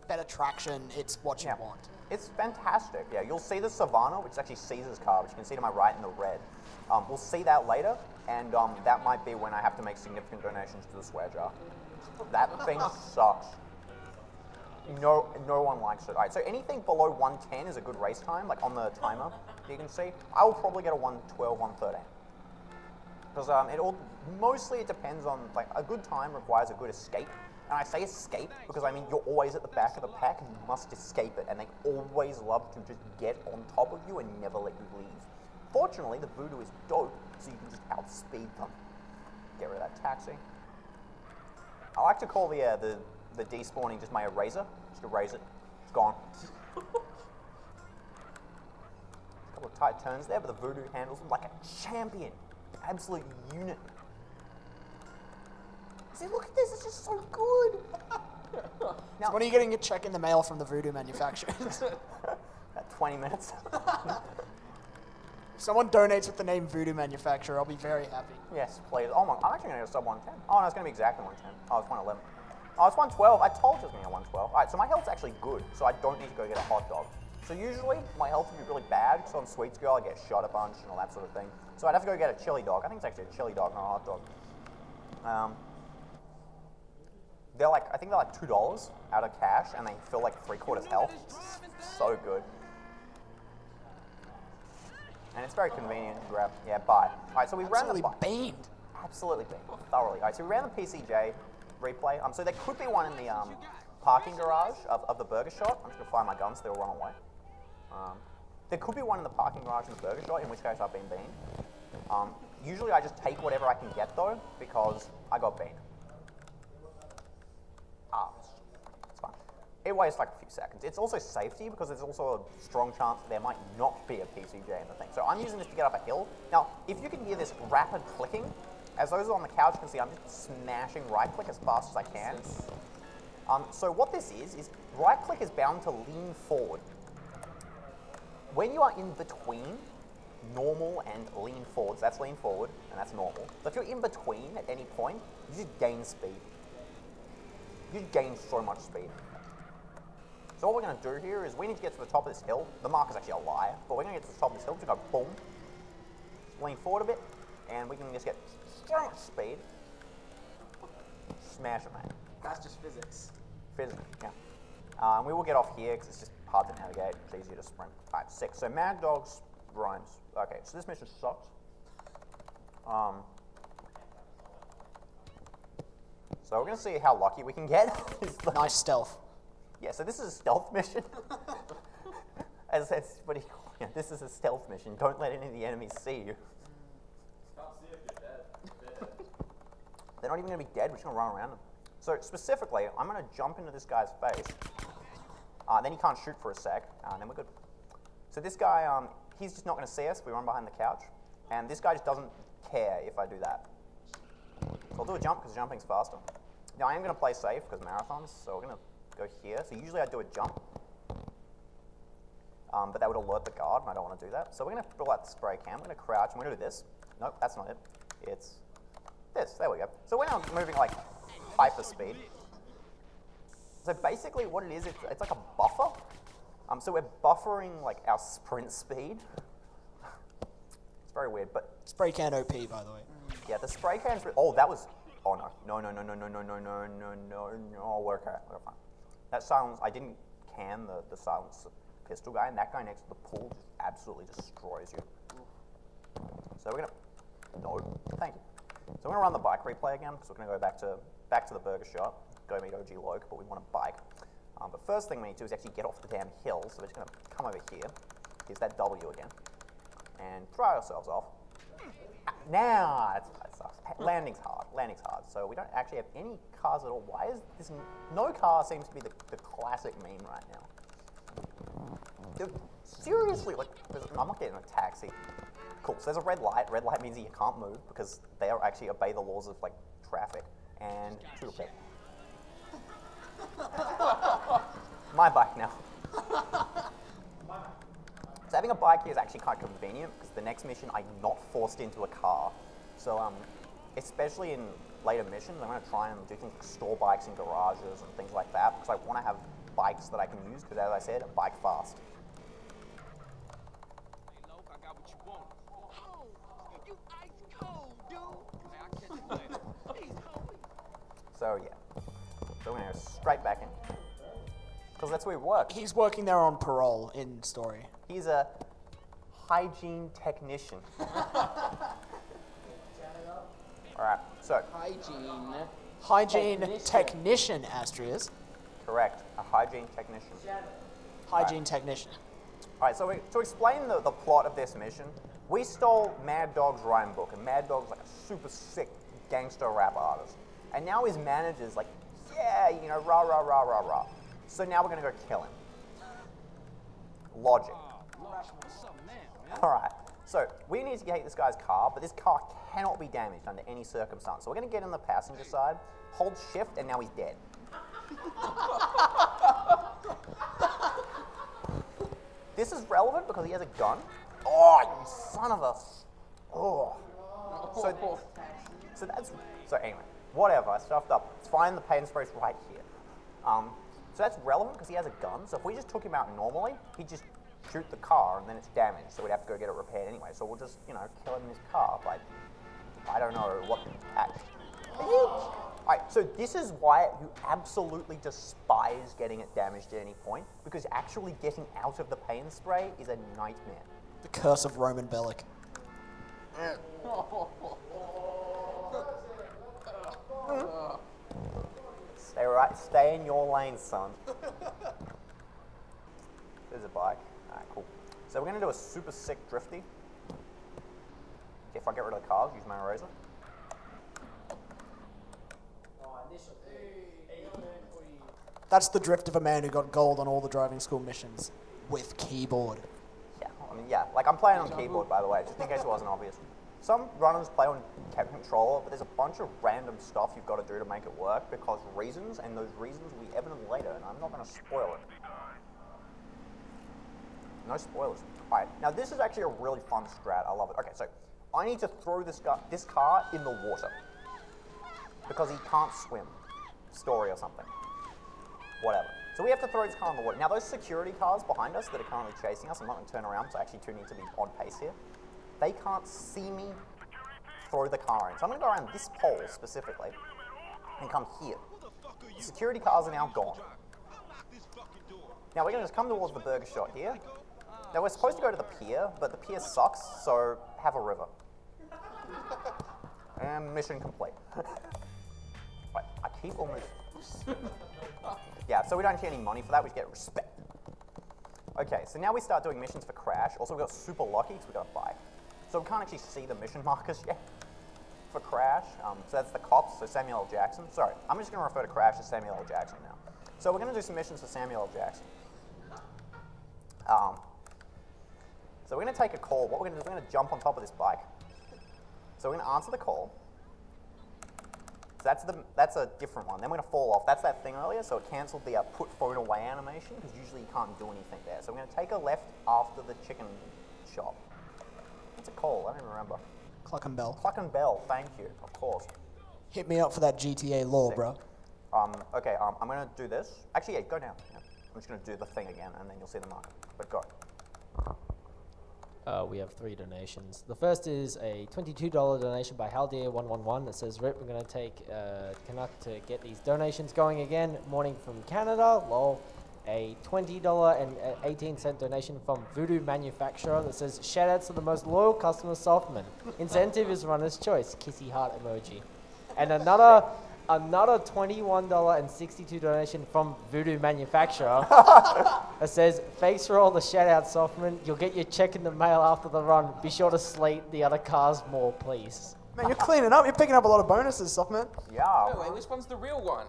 [SPEAKER 2] better traction. It's what you want.
[SPEAKER 1] It's fantastic. Yeah, you'll see the Savannah, which is actually Caesar's car, which you can see to my right in the red. We'll see that later, and that might be when I have to make significant donations to the swear jar. That thing sucks. No one likes it. All right, so anything below 110 is a good race time, like on the timer, you can see. I will probably get a 112, 113. Because mostly it depends on, like, a good time requires a good escape. And I say escape because, I mean, you're always at the back of the pack and you must escape it. And they always love to just get on top of you and never let you leave. Fortunately, the Voodoo is dope, so you can just outspeed them. Get rid of that taxi. I like to call the despawning just my eraser. Just erase it. It's gone. tight turns there, but the Voodoo handles them like a champion. Absolute unit. See, look at this, it's just so good. Now,
[SPEAKER 2] When are you getting a check in the mail from the Voodoo manufacturers?
[SPEAKER 1] at 20 minutes.
[SPEAKER 2] If someone donates with the name Voodoo manufacturer, I'll be very happy.
[SPEAKER 1] Yes, please. Oh my, I'm actually going to go sub 110. Oh no, it's going to be exactly 110. Oh, it's 111. Oh, it's 112. I told you it was going to be 112. Alright, so my health's actually good, so I don't need to go get a hot dog. So usually, my health would be really bad, because on Sweets Girl I get shot a bunch and all that sort of thing. So I'd have to go get a chili dog. I think it's actually a chili dog, not a hot dog. I think they're like $2 out of cash, and they fill like 3/4 health. So good. And it's very convenient to grab. Yeah, buy. Alright, so we ran the
[SPEAKER 2] Absolutely beamed.
[SPEAKER 1] Absolutely beamed. Thoroughly. Alright, so we ran the PCJ replay. So there could be one in the parking garage of the Burger Shot. I'm just gonna fire my guns, they'll run away. There could be one in the parking garage in the Burger Shot, in which case I've been beamed. Usually I just take whatever I can get though, because I got beamed. It's fine. It wastes like a few seconds. It's also safety, because there's also a strong chance that there might not be a PCJ in the thing. So I'm using this to get up a hill. Now, if you can hear this rapid clicking, as those on the couch can see, I'm just smashing right click as fast as I can. So what this is right click is bound to lean forward. When you are in between normal and lean forward, so that's lean forward and that's normal. So if you're in between at any point, you just gain speed. You gain so much speed. So what we're going to do here is we need to get to the top of this hill. The mark is actually a liar, but we're going to get to the top of this hill to go boom, lean forward a bit, and we can just get so much speed. Smash it, mate.
[SPEAKER 2] That's just physics.
[SPEAKER 1] Physics, yeah. And we will get off here because it's just hard to navigate. It's easier to sprint. All right, 6. So Mad Dogs, Rhymes. Okay, so this mission sucks. So we're going to see how lucky we can get.
[SPEAKER 2] Nice stealth.
[SPEAKER 1] Yeah, so this is a stealth mission. As I said, this is a stealth mission. Don't let any of the enemies see you. They're not even going to be dead. We're just going to run around them. So specifically, I'm going to jump into this guy's face. Then he can't shoot for a sec, and then we're good. So this guy, he's just not going to see us. We run behind the couch. And this guy just doesn't care if I do that. So I'll do a jump because jumping's faster. Now I am going to play safe because marathons, so we're going to go here. So usually I do a jump. But that would alert the guard, and I don't want to do that. So we're going to pull out the spray can. We're going to crouch, and we're going to do this. Nope, that's not it. It's this. There we go. So we're now moving like hyper speed. So basically what it is, it's like a buffer. So we're buffering like our sprint speed. It's very weird, but...
[SPEAKER 2] Spray can OP, by the way.
[SPEAKER 1] Yeah, the spray can's... Oh, that was... Oh, no. No, we're okay. We're fine. That silence... I didn't can the silence pistol guy, and that guy next to the pool just absolutely destroys you. So we're going to... No, thank you. So we're going to run the bike replay again, because we're going to go back to the Burger Shot, go meet OG Loke, but we want a bike. But first thing we need to do is actually get off the damn hill, so we're just going to come over here. Here's that W again. And throw ourselves off. Now, that sucks. Landing's hard. So we don't actually have any cars at all. Why is this... No car seems to be the classic meme right now. Dude, seriously, like, I'm not getting a taxi. Cool, so there's a red light. Red light means that you can't move because they are actually obey the laws of, like, traffic. And shoot a pit. My bike now. So having a bike here is actually quite convenient because the next mission I'm not forced into a car. So especially in later missions, I'm going to try and do things like store bikes in garages and things like that because I want to have bikes that I can use because, as I said, I bike fast.
[SPEAKER 7] Hey, Loke, I got what you want. Oh, you ice cold, dude. Hey, I'll catch you later. Peace, homie.
[SPEAKER 1] So yeah, so we're going to go straight back in because that's where we work.
[SPEAKER 2] He's working there on parole in story.
[SPEAKER 1] He's a hygiene technician. All right, so
[SPEAKER 2] Hygiene technician, Astrias.
[SPEAKER 1] correct, a hygiene technician.
[SPEAKER 2] Hygiene technician.
[SPEAKER 1] All right, so to explain the plot of this mission, we stole Mad Dog's rhyme book, and Mad Dog's like a super sick gangster rap artist. And now his manager's like, yeah, you know, rah, rah, rah, rah, rah. So now we're gonna go kill him. Logic.
[SPEAKER 7] What's up now, man?
[SPEAKER 1] Alright, so we need to get this guy's car, but this car cannot be damaged under any circumstance. So we're going to get in the passenger side, hold shift, and now he's dead. This is relevant because he has a gun. Oh, you son of a... Oh. So anyway, whatever, I stuffed up. It's fine, the paint spray's right here. So that's relevant because he has a gun. So if we just took him out normally, he'd just shoot the car and then it's damaged. So we'd have to go get it repaired anyway. So we'll just, you know, kill him in his car by, I don't know what act. Alright, so this is why you absolutely despise getting it damaged at any point, because actually getting out of the paint spray is a nightmare.
[SPEAKER 2] The curse of Roman Bellic.
[SPEAKER 1] Stay in your lane, son. There's a bike. Alright, cool. So we're gonna do a super sick drifty. If I get rid of the cars, use my eraser.
[SPEAKER 2] That's the drift of a man who got gold on all the driving school missions with keyboard.
[SPEAKER 1] Yeah, I mean, yeah. Like, I'm playing on keyboard, by the way, just in case it wasn't obvious. Some runners play on controller, but there's a bunch of random stuff you've got to do to make it work because reasons, and those reasons will be evident later, and I'm not going to spoil it. No spoilers. Alright, now this is actually a really fun strat. I love it. Okay, so I need to throw this car in the water because he can't swim. Story or something. Whatever. So we have to throw this car in the water. Now those security cars behind us that are currently chasing us, I'm not going to turn around, so I actually need to be on pace here. They can't see me throw the car in. So I'm going to go around this pole specifically and come here. The security cars are now gone. Now we're going to just come towards the burger shot here. Now we're supposed to go to the pier, but the pier sucks, so have a river. And mission complete. Wait, I keep almost... Yeah, so we don't get any money for that, we just get respect. Okay, so now we start doing missions for Crash. Also, we got super lucky because we got a bike. So we can't actually see the mission markers yet for Crash. So that's the cops, so Samuel L. Jackson. Sorry, I'm just going to refer to Crash as Samuel L. Jackson now. So we're going to do some missions for Samuel L. Jackson. So we're going to take a call. What we're going to do is we're going to jump on top of this bike. So we're going to answer the call. So that's a different one. Then we're going to fall off. That's that thing earlier, so it cancelled the put phone away animation, because usually you can't do anything there. So we're going to take a left after the chicken shop. What's it called? I don't even remember.
[SPEAKER 2] Cluck and Bell.
[SPEAKER 1] Cluck and Bell, thank you, of course.
[SPEAKER 2] Hit me up for that GTA lore,
[SPEAKER 1] Sick.
[SPEAKER 2] bro.
[SPEAKER 1] Okay, I'm going to do this. Actually, yeah, go down. Yeah. I'm just going to do the thing again, and then you'll see the marker. But go.
[SPEAKER 5] We have 3 donations. The first is a $22 donation by Haldeer111 that says, Rip, we're going to take Canuck to get these donations going again. Morning from Canada, lol. A $20 and 18-cent donation from Voodoo Manufacturer that says, shoutouts to the most loyal customer, Softman. Incentive is runner's choice, kissy heart emoji. And another $21.62 donation from Voodoo Manufacturer that says, thanks for all the shout-outs, Softman. You'll get your check in the mail after the run. Be sure to slate the other cars more, please.
[SPEAKER 2] Man, you're cleaning up. You're picking up a lot of bonuses, Softman.
[SPEAKER 1] Yeah.
[SPEAKER 4] No way, which one's the real one?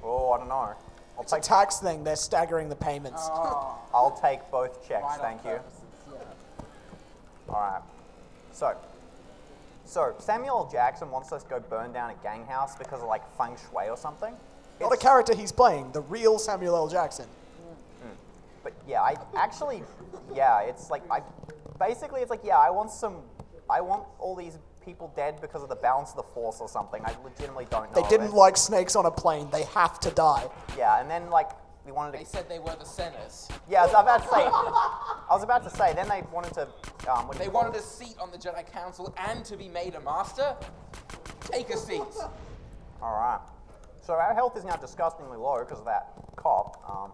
[SPEAKER 1] Oh, I don't know.
[SPEAKER 2] It's a tax thing. They're staggering the payments.
[SPEAKER 1] I'll take both checks, thank you. Alright. So Samuel L. Jackson wants us to go burn down a gang house because of like feng shui or something.
[SPEAKER 2] Not a character he's playing. The real Samuel L. Jackson.
[SPEAKER 1] But yeah, it's like basically it's like, yeah, I want all these people dead because of the balance of the force or something. I legitimately don't know.
[SPEAKER 2] They didn't like snakes on a plane. They have to die.
[SPEAKER 1] Yeah, and then like we wanted to.
[SPEAKER 4] They said they were the Senators.
[SPEAKER 1] Yeah, I was about to say. Then they wanted to.
[SPEAKER 4] They wanted a seat on the Jedi Council and to be made a master. Take a seat.
[SPEAKER 1] All right. So our health is now disgustingly low because of that cop.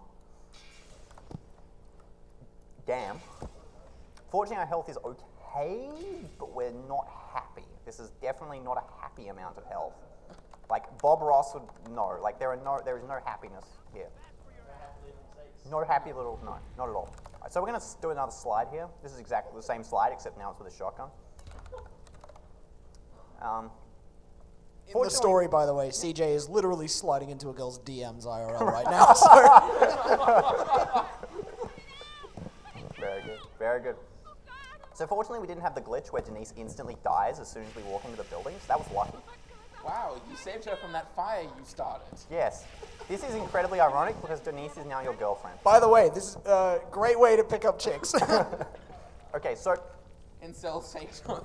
[SPEAKER 1] Damn. Fortunately, our health is okay, but we're not happy. This is definitely not a happy amount of health. Like Bob Ross would know. Like there is no happiness here. No happy little, no, not at all. Right, so we're going to do another slide here. This is exactly the same slide, except now it's with a shotgun.
[SPEAKER 2] In the story, by the way, CJ is literally sliding into a girl's DMs IRL right now. So.
[SPEAKER 1] Very good, very good. So fortunately, we didn't have the glitch where Denise instantly dies as soon as we walk into the building, so that was lucky.
[SPEAKER 4] Wow, you saved her from that fire you started.
[SPEAKER 1] Yes. This is incredibly ironic because Denise is now your girlfriend.
[SPEAKER 2] By the way, this is a great way to pick up chicks.
[SPEAKER 1] Okay, so...
[SPEAKER 4] Incel safe.
[SPEAKER 1] Alright,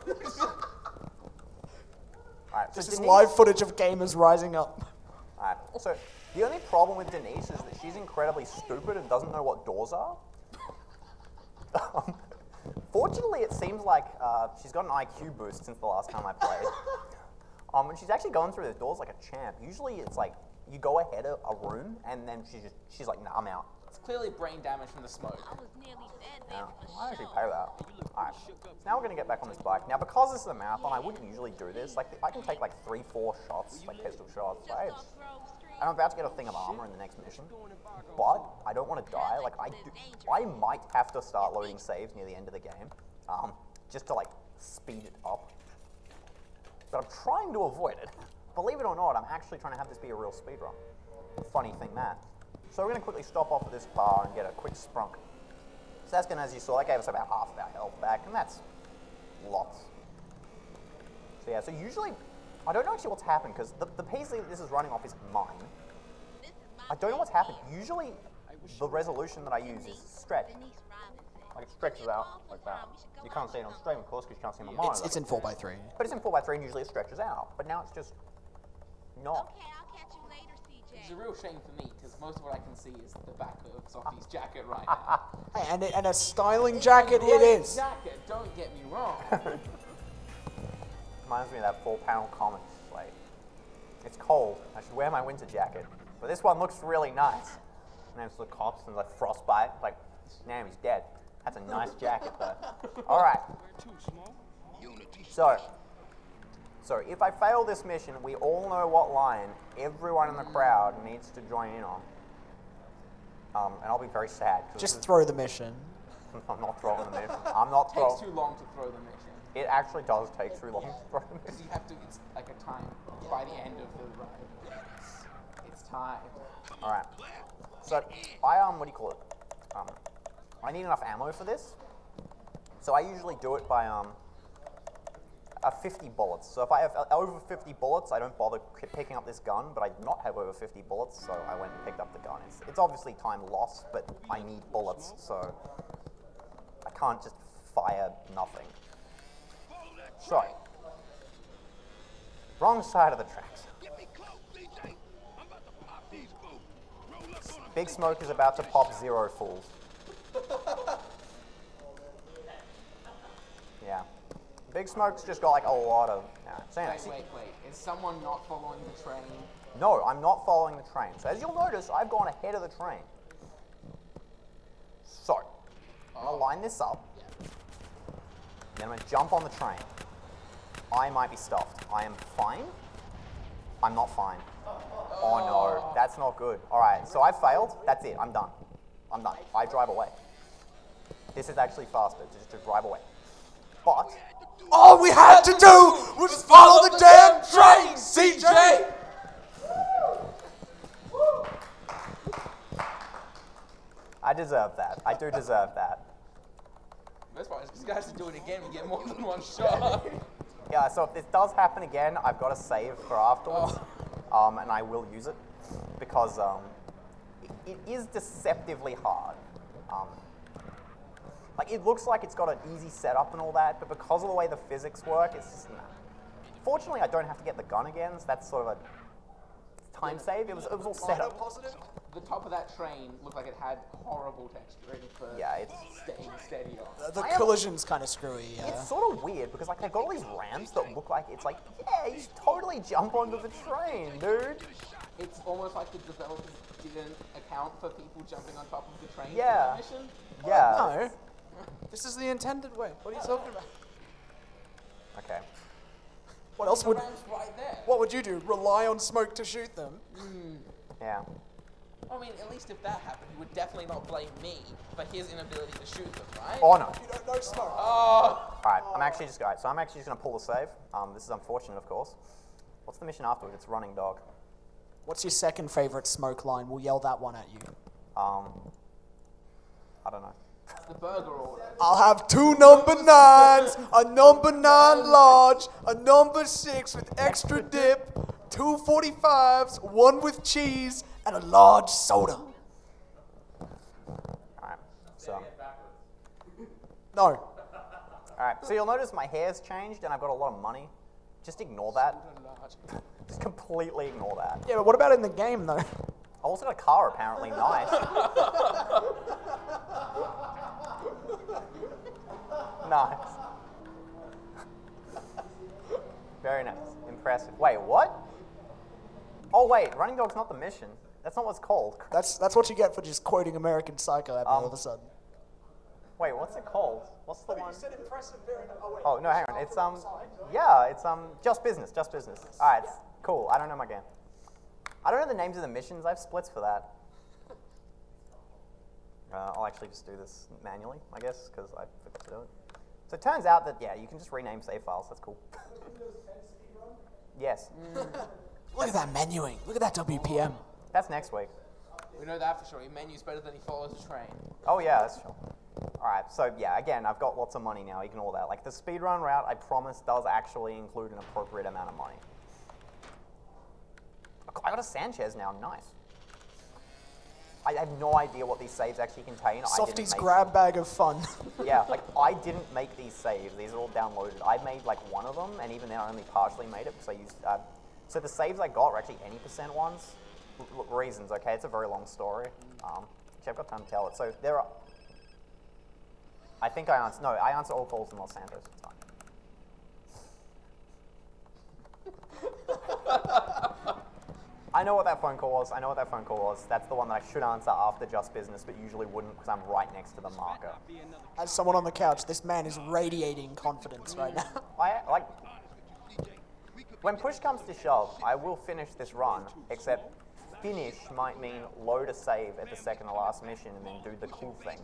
[SPEAKER 1] so
[SPEAKER 2] This is
[SPEAKER 1] Denise...
[SPEAKER 2] live footage of gamers rising up.
[SPEAKER 1] Alright, so the only problem with Denise is that she's incredibly stupid and doesn't know what doors are. Fortunately, it seems like she's got an IQ boost since the last time I played. And she's actually going through the doors like a champ. Usually it's like, you go ahead of a room, and then she's like, nah, I'm out.
[SPEAKER 4] It's clearly brain damage from the smoke.
[SPEAKER 7] I was nearly dead there
[SPEAKER 1] Yeah,
[SPEAKER 7] for
[SPEAKER 1] I actually
[SPEAKER 7] sure.
[SPEAKER 1] pay that. Alright, so now we're going to get back on this bike. Now, because this is a marathon, I wouldn't usually do this. Like, I can take like 3-4 shots, like pistol shots.
[SPEAKER 7] Just
[SPEAKER 1] Right?
[SPEAKER 7] off Grove Street.
[SPEAKER 1] I'm about to get a thing of armor in the next mission, but I don't want to die. Like, I might have to start loading saves near the end of the game, just to like speed it up. But I'm trying to avoid it. Believe it or not, I'm actually trying to have this be a real speedrun. Funny thing that. So we're going to quickly stop off at this bar and get a quick sprunk. So that's going to, as you saw, that gave us about half of our health back, and that's lots. So yeah, so usually, I don't know actually what's happened, because the PC that this is running off is mine.
[SPEAKER 7] This is my
[SPEAKER 1] I don't know what's happened.
[SPEAKER 7] place.
[SPEAKER 1] Usually, the resolution that I use is stretched.
[SPEAKER 7] Denise Robinson.
[SPEAKER 1] Like it stretches out like that. You can't see it on stream, of course, because you can't see my monitor.
[SPEAKER 2] It's in 4x3.
[SPEAKER 1] But it's in 4x3 and usually it stretches out. But now it's just not.
[SPEAKER 7] Okay, I'll catch you later,
[SPEAKER 4] It's a
[SPEAKER 7] CJ.
[SPEAKER 4] real shame for me, because most of what I can see is the back of Sophie's jacket right now.
[SPEAKER 2] Hey, and a styling jacket it
[SPEAKER 4] Great
[SPEAKER 2] is.
[SPEAKER 4] jacket, don't get me wrong.
[SPEAKER 1] Reminds me of that 4-panel comic. Like, it's cold. I should wear my winter jacket. But this one looks really nice. And there's the cops and like frostbite. Like, damn, he's dead. That's a nice jacket though. All right. So if I fail this mission, we all know what line everyone in the crowd needs to join in on. And I'll be very sad. 'cause
[SPEAKER 2] Just
[SPEAKER 1] this
[SPEAKER 2] throw the mission.
[SPEAKER 1] is, I'm not throwing the mission. I'm not
[SPEAKER 4] Takes
[SPEAKER 1] throwing.
[SPEAKER 4] too long to throw the mission.
[SPEAKER 1] It actually does take too long to throw the
[SPEAKER 4] Because
[SPEAKER 1] mission.
[SPEAKER 4] you have to, it's like a time by the end of the ride. It's time.
[SPEAKER 1] All right. So I what do you call it? I need enough ammo for this. So I usually do it by 50 bullets. So if I have over 50 bullets, I don't bother picking up this gun. But I do not have over 50 bullets, so I went and picked up the gun. It's obviously time lost, but I need bullets, so I can't just fire nothing. So wrong side of the tracks. Big Smoke is about to pop 0 fools. Yeah. Big Smoke's just got like a lot of... so anyway,
[SPEAKER 4] Wait. Is someone not following the train?
[SPEAKER 1] no, I'm not following the train. So as you'll notice, I've gone ahead of the train. So, I'm going to line this up. Then I'm going to jump on the train. I might be stuffed. I am fine. I'm not fine. Oh no, that's not good. All right, so I failed. That's it. I'm done. I'm done. I drive away. This is actually faster, just to drive away. But
[SPEAKER 2] All we had to do was follow the damn train, CJ!
[SPEAKER 1] I deserve that. I do deserve that.
[SPEAKER 4] Best part is because you guys have to do it again, we get more than one shot.
[SPEAKER 1] Yeah, so if this does happen again, I've got a save for afterwards, and I will use it because it is deceptively hard. Like it looks like it's got an easy setup and all that, but because of the way the physics work, it's just nah. Fortunately, I don't have to get the gun again, so that's sort of a time save. It was all set up.
[SPEAKER 4] The top of that train looked like it had horrible texturing for
[SPEAKER 1] Yeah, it's
[SPEAKER 4] staying steady on.
[SPEAKER 2] The collision's kind of screwy, yeah.
[SPEAKER 1] It's sort of weird because like they've got all these ramps that look like it's like, yeah, you should totally jump onto the train, dude.
[SPEAKER 4] It's almost like the developers didn't account for people jumping on top of the train
[SPEAKER 1] Yeah.
[SPEAKER 4] for that mission.
[SPEAKER 1] Yeah.
[SPEAKER 2] No. This is the intended way. What are you talking about?
[SPEAKER 1] Okay.
[SPEAKER 2] What else
[SPEAKER 4] The
[SPEAKER 2] would...
[SPEAKER 4] ramp's right there.
[SPEAKER 2] What would you do? Rely on Smoke to shoot them?
[SPEAKER 1] Yeah.
[SPEAKER 4] I mean, at least if that happened, you would definitely not blame me for his inability to shoot them, right?
[SPEAKER 1] Oh no.
[SPEAKER 2] You don't know Smoke.
[SPEAKER 4] Oh!
[SPEAKER 1] Alright, I'm actually just gonna pull the save. This is unfortunate, of course. What's the mission afterward? It's running dog.
[SPEAKER 2] What's your second favorite Smoke line? We'll yell that one at you.
[SPEAKER 1] I don't know.
[SPEAKER 4] the burger order.
[SPEAKER 2] I'll have 2 number 9s, a number 9 large, a number 6 with extra dip, 2 45s, 1 with cheese, and a large soda.
[SPEAKER 1] Alright, so.
[SPEAKER 2] No.
[SPEAKER 1] Alright, so you'll notice my hair's changed and I've got a lot of money. Just ignore that. Just completely ignore that.
[SPEAKER 2] Yeah, but what about in the game, though?
[SPEAKER 1] I also got a car apparently, nice. Nice. Very nice. Impressive. Wait, what? Oh wait, Running Dog's not the mission. That's not what it's called.
[SPEAKER 2] That's what you get for just quoting American Psycho at me all of a sudden.
[SPEAKER 1] Wait, what's it called? What's the one?
[SPEAKER 2] said impressive, very nice. Oh, wait.
[SPEAKER 1] Oh no, hang on. It's yeah, it's Just Business, Just Business. Alright, cool. I don't know my game. I don't know the names of the missions. I have splits for that. I'll actually just do this manually, I guess, because I forgot to do it. So it turns out that, yeah, you can just rename save files. That's cool. Yes.
[SPEAKER 2] Look at that menuing. Look at that WPM.
[SPEAKER 1] That's next week.
[SPEAKER 4] We know that for sure. He menu's better than he follows a train.
[SPEAKER 1] Oh yeah, that's true. Alright, so yeah, again, I've got lots of money now. Ignore that. Like, the speedrun route, I promise, does actually include an appropriate amount of money. I got a Sanchez now. Nice. I have no idea what these saves actually contain.
[SPEAKER 2] Softy's grab bag of fun.
[SPEAKER 1] Yeah, like, I didn't make these saves. These are all downloaded. I made, like, one of them, and even then I only partially made it because I used... so the saves I got were actually any % ones. Reasons, okay? It's a very long story. Actually, I've got time to tell it. So there are... I think I answered... No, I answered all calls in Los Santos. It's fine. I know what that phone call was. I know what that phone call was. That's the one that I should answer after Just Business, but usually wouldn't because I'm right next to the marker.
[SPEAKER 2] As someone on the couch, this man is radiating confidence right now.
[SPEAKER 1] Like, when push comes to shove, I will finish this run, except finish might mean load a save at the second to last mission and then do the cool thing.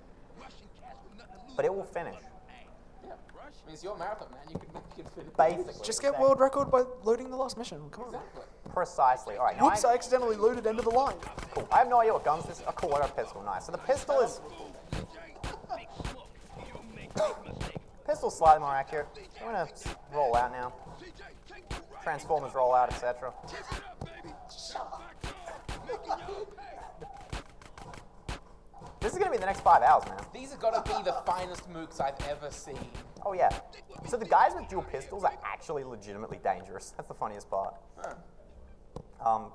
[SPEAKER 1] But it will finish.
[SPEAKER 4] Yeah. I mean, it's your marathon, man. You can make it fit.
[SPEAKER 1] Basically.
[SPEAKER 2] Just get world record by loading the last mission. Come on.
[SPEAKER 4] Exactly.
[SPEAKER 1] Precisely. All right. Now
[SPEAKER 2] Whoops, I accidentally looted end of the line.
[SPEAKER 1] cool. I have no idea what guns this is. Oh, cool. I got a pistol. Nice. So the pistol is... Pistol's slightly more accurate. I'm going to roll out now. Transformers roll out, etc. This is going to be the next 5 hours, man.
[SPEAKER 4] These have got to be the finest mooks I've ever seen.
[SPEAKER 1] Oh, yeah. So the guys with dual pistols are actually legitimately dangerous. That's the funniest part.
[SPEAKER 4] Huh.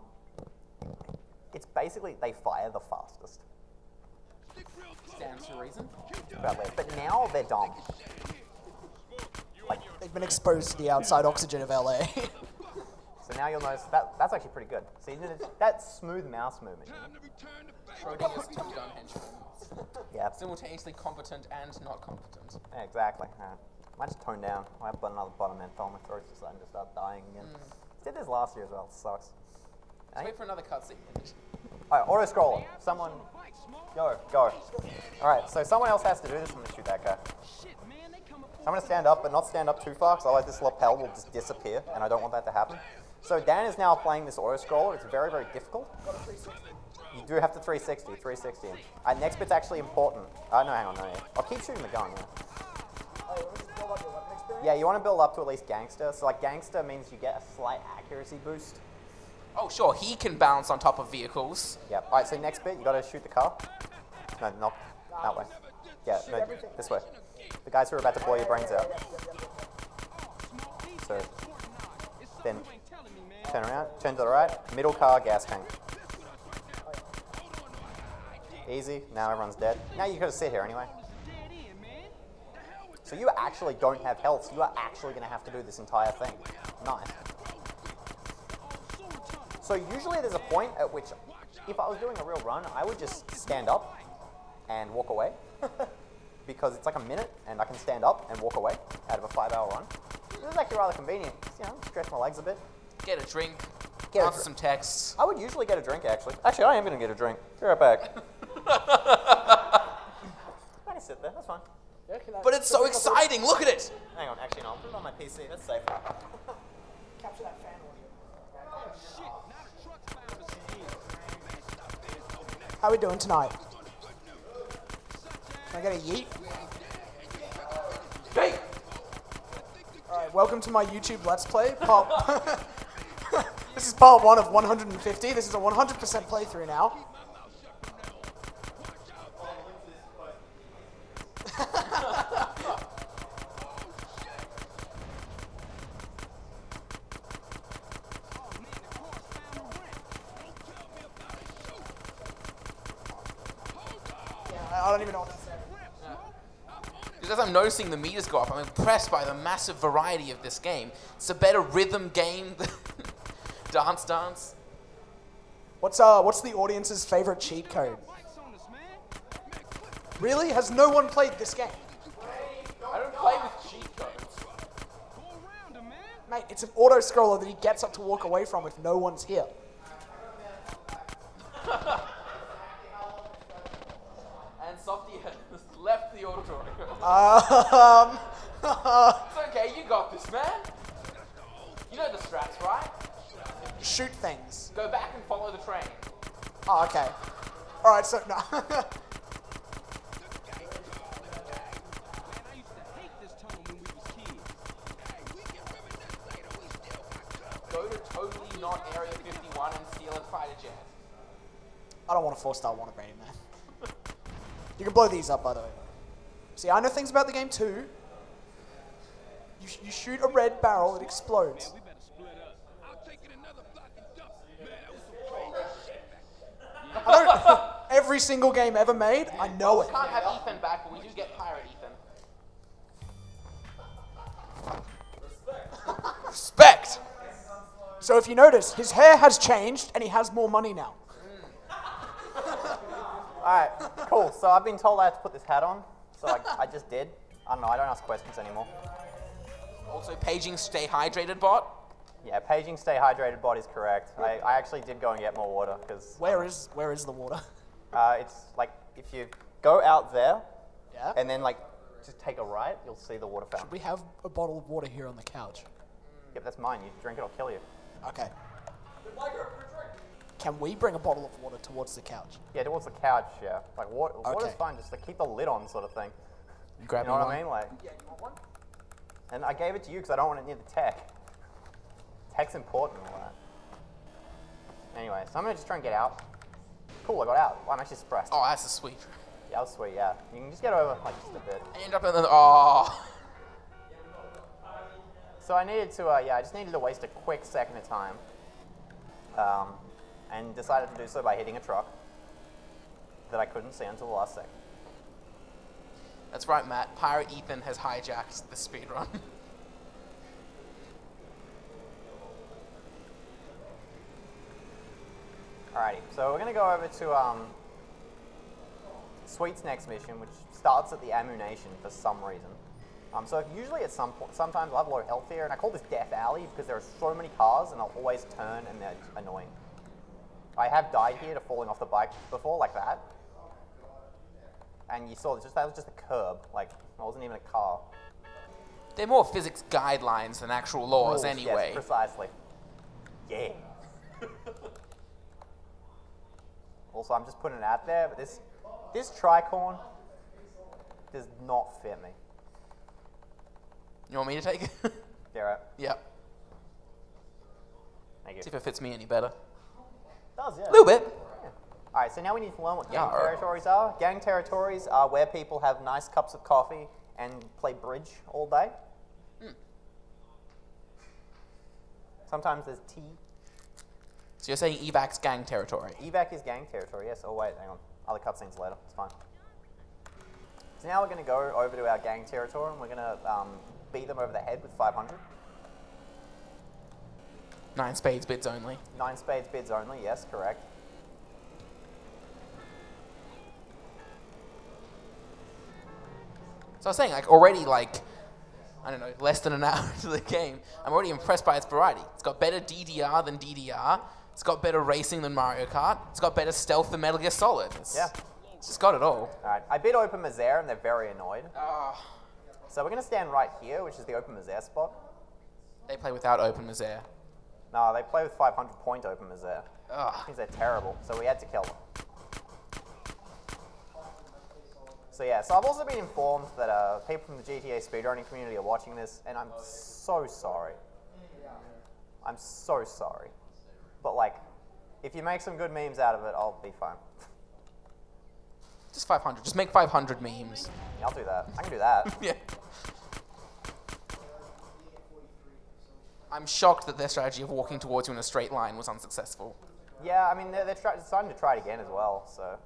[SPEAKER 1] It's basically they fire the fastest.
[SPEAKER 4] Stands to reason.
[SPEAKER 1] But now they're dumb. Like,
[SPEAKER 2] They've been exposed to the outside oxygen of LA.
[SPEAKER 1] so now you'll notice that's actually pretty good. See, that smooth mouse movement.
[SPEAKER 4] Schrodinger's two gun henchmen.
[SPEAKER 1] Yeah.
[SPEAKER 4] Simultaneously competent and not competent.
[SPEAKER 1] Yeah, exactly. Might just tone down. I have another bottom menthol. My throat's just starting to start dying again. Did this last year as well. It sucks.
[SPEAKER 4] Let's wait for another cutscene.
[SPEAKER 1] Alright, auto scroller. Someone. Go. Alright, so someone else has to do this. I'm gonna shoot that guy. I'm gonna stand up, but not stand up too far, because otherwise this lapel will just disappear, and I don't want that to happen. So Dan is now playing this auto scroller. It's very, very difficult. You do have to 360. Next bit's actually important. No, hang on, no. Yeah. I'll keep shooting the gun, yeah. Yeah, you want to build up to at least Gangster. So, like, Gangster means you get a slight accuracy boost.
[SPEAKER 4] Oh, sure, he can bounce on top of vehicles.
[SPEAKER 1] Yep. Alright, so next bit, you got to shoot the car. No, not that way. Yeah, no, this way. The guys who are about to blow your brains out. So, then turn around, turn to the right, middle car, gas tank. Easy, now everyone's dead. Now you gotta sit here anyway. So you actually don't have health, so you are actually gonna have to do this entire thing. Nice. So usually there's a point at which, if I was doing a real run, I would just stand up and walk away. Because it's like a minute, and I can stand up and walk away out of a 5-hour run. This is actually rather convenient. You know, stretch my legs a bit.
[SPEAKER 4] Get a drink.
[SPEAKER 1] Get a
[SPEAKER 4] Answer some texts.
[SPEAKER 1] I would usually get a drink, actually. Actually, I am going to get a drink. Be right back. I can sit there. That's fine.
[SPEAKER 4] But it's so exciting. Look at it.
[SPEAKER 1] Hang on. Actually, no. I'll put it on my PC. That's safe.
[SPEAKER 2] Capture that fan audio. How we doing tonight? I get a yeet?
[SPEAKER 4] Hey!
[SPEAKER 2] Alright, welcome to my YouTube Let's Play. This is part 1 of 150. This is a 100% playthrough now. I don't even know what to say.
[SPEAKER 4] Just as I'm noticing the meters go up, I'm impressed by the massive variety of this game. It's a better rhythm game than Dance Dance.
[SPEAKER 2] What's the audience's favorite cheat code? Really? Has no one played this game?
[SPEAKER 4] I don't play with cheat codes.
[SPEAKER 2] Mate, it's an auto-scroller that he gets up to walk away from if no one's here.
[SPEAKER 4] And Softy has left the auditorium. It's okay, you got this, man. You know the strats, right?
[SPEAKER 2] Shoot things.
[SPEAKER 4] Go back and follow the train.
[SPEAKER 2] Oh, okay. Alright, so, no.
[SPEAKER 4] Go to totally not Area 51 and steal a fighter jet.
[SPEAKER 2] I don't want a 4-star wanna brain, man. You can blow these up, by the way. See, I know things about the game too. You shoot a red barrel, it explodes. I don't, every single game ever made, I know it.
[SPEAKER 4] We can't have Ethan back, but we do get Pirate Ethan. Respect!
[SPEAKER 2] So if you notice, his hair has changed and he has more money now.
[SPEAKER 1] Alright, cool. So I've been told I have to put this hat on, so I just did. I don't know, I don't ask questions anymore.
[SPEAKER 4] Also, paging stay hydrated bot.
[SPEAKER 1] Yeah, paging stay hydrated bot is correct. I actually did go and get more water, because...
[SPEAKER 2] Where is the water?
[SPEAKER 1] It's like, if you go out there,
[SPEAKER 2] Yeah?
[SPEAKER 1] and then like, just take a right, you'll see the water fountain.
[SPEAKER 2] We have a bottle of water here on the couch.
[SPEAKER 1] Yep, that's mine. You drink it, I'll kill you.
[SPEAKER 2] Okay. Can we bring a bottle of water towards the couch?
[SPEAKER 1] Yeah, towards the couch, yeah. Like, water's
[SPEAKER 2] Okay.
[SPEAKER 1] fine, just to keep the lid on sort of thing.
[SPEAKER 4] Grab
[SPEAKER 1] You know what I mean? Like,
[SPEAKER 2] Yeah, you want one?
[SPEAKER 1] and I gave it to you because I don't want it near the tech. Tech's important and all that. Anyway, so I'm gonna just try and get out. Cool, I got out. Wow, I'm actually surprised.
[SPEAKER 4] Oh, that's a sweet.
[SPEAKER 1] Yeah, that was sweet, yeah. You can just get over, like, just a bit.
[SPEAKER 4] I end up in the. Oh.
[SPEAKER 1] So I needed to, I just needed to waste a quick second of time. And decided to do so by hitting a truck that I couldn't see until the last second.
[SPEAKER 4] That's right, Matt. Pirate Ethan has hijacked the speedrun.
[SPEAKER 1] Alrighty, so we're gonna go over to Sweet's next mission, which starts at the Ammunition for some reason. So usually at some point, sometimes I'll have low health here, and I call this Death Alley because there are so many cars, and I'll always turn, and they're annoying. I have died here to falling off the bike before, like that. And you saw that was just a curb, like it wasn't even a car.
[SPEAKER 4] They're more physics guidelines than actual laws,
[SPEAKER 1] Rules,
[SPEAKER 4] anyway.
[SPEAKER 1] Yes, precisely. Yeah. Also, I'm just putting it out there, but this tricorn does not fit me.
[SPEAKER 4] You want me to take it?
[SPEAKER 1] Yeah, right.
[SPEAKER 4] Yep.
[SPEAKER 1] Thank you.
[SPEAKER 4] See if it fits me any better.
[SPEAKER 1] Does, yeah.
[SPEAKER 4] A little bit.
[SPEAKER 1] All right, so now we need to learn what gang
[SPEAKER 4] Yeah.
[SPEAKER 1] territories are. Gang territories are where people have nice cups of coffee and play bridge all day. Sometimes there's tea.
[SPEAKER 4] So you're saying EVAC's gang territory?
[SPEAKER 1] Evac is gang territory, yes. Oh, wait, hang on. Other cutscenes later. It's fine. So now we're going to go over to our gang territory and we're going to beat them over the head with 500.
[SPEAKER 4] 9 spades bids only.
[SPEAKER 1] 9 spades bids only, yes, correct.
[SPEAKER 4] So I was saying, like, already, like, I don't know, less than an hour into the game, I'm already impressed by its variety. It's got better DDR than DDR. It's got better racing than Mario Kart. It's got better stealth than Metal Gear Solid. It's just got it all.
[SPEAKER 1] All right, I bid Open Misère and they're very annoyed.
[SPEAKER 4] Oh,
[SPEAKER 1] So we're going to stand right here, which is the Open Misère spot.
[SPEAKER 4] they play without Open Misère.
[SPEAKER 1] No, they play with 500-point Open Misère.
[SPEAKER 4] Ugh.
[SPEAKER 1] Because they're terrible, so we had to kill them. So yeah, so I've also been informed that people from the GTA speedrunning community are watching this, and I'm so sorry. I'm so sorry. But like, if you make some good memes out of it, I'll be fine.
[SPEAKER 4] Just 500. Just make 500 memes.
[SPEAKER 1] Yeah, I'll do that. I can do that.
[SPEAKER 4] Yeah. I'm shocked that their strategy of walking towards you in a straight line was unsuccessful.
[SPEAKER 1] Yeah, I mean, they're deciding to try it again as well, so.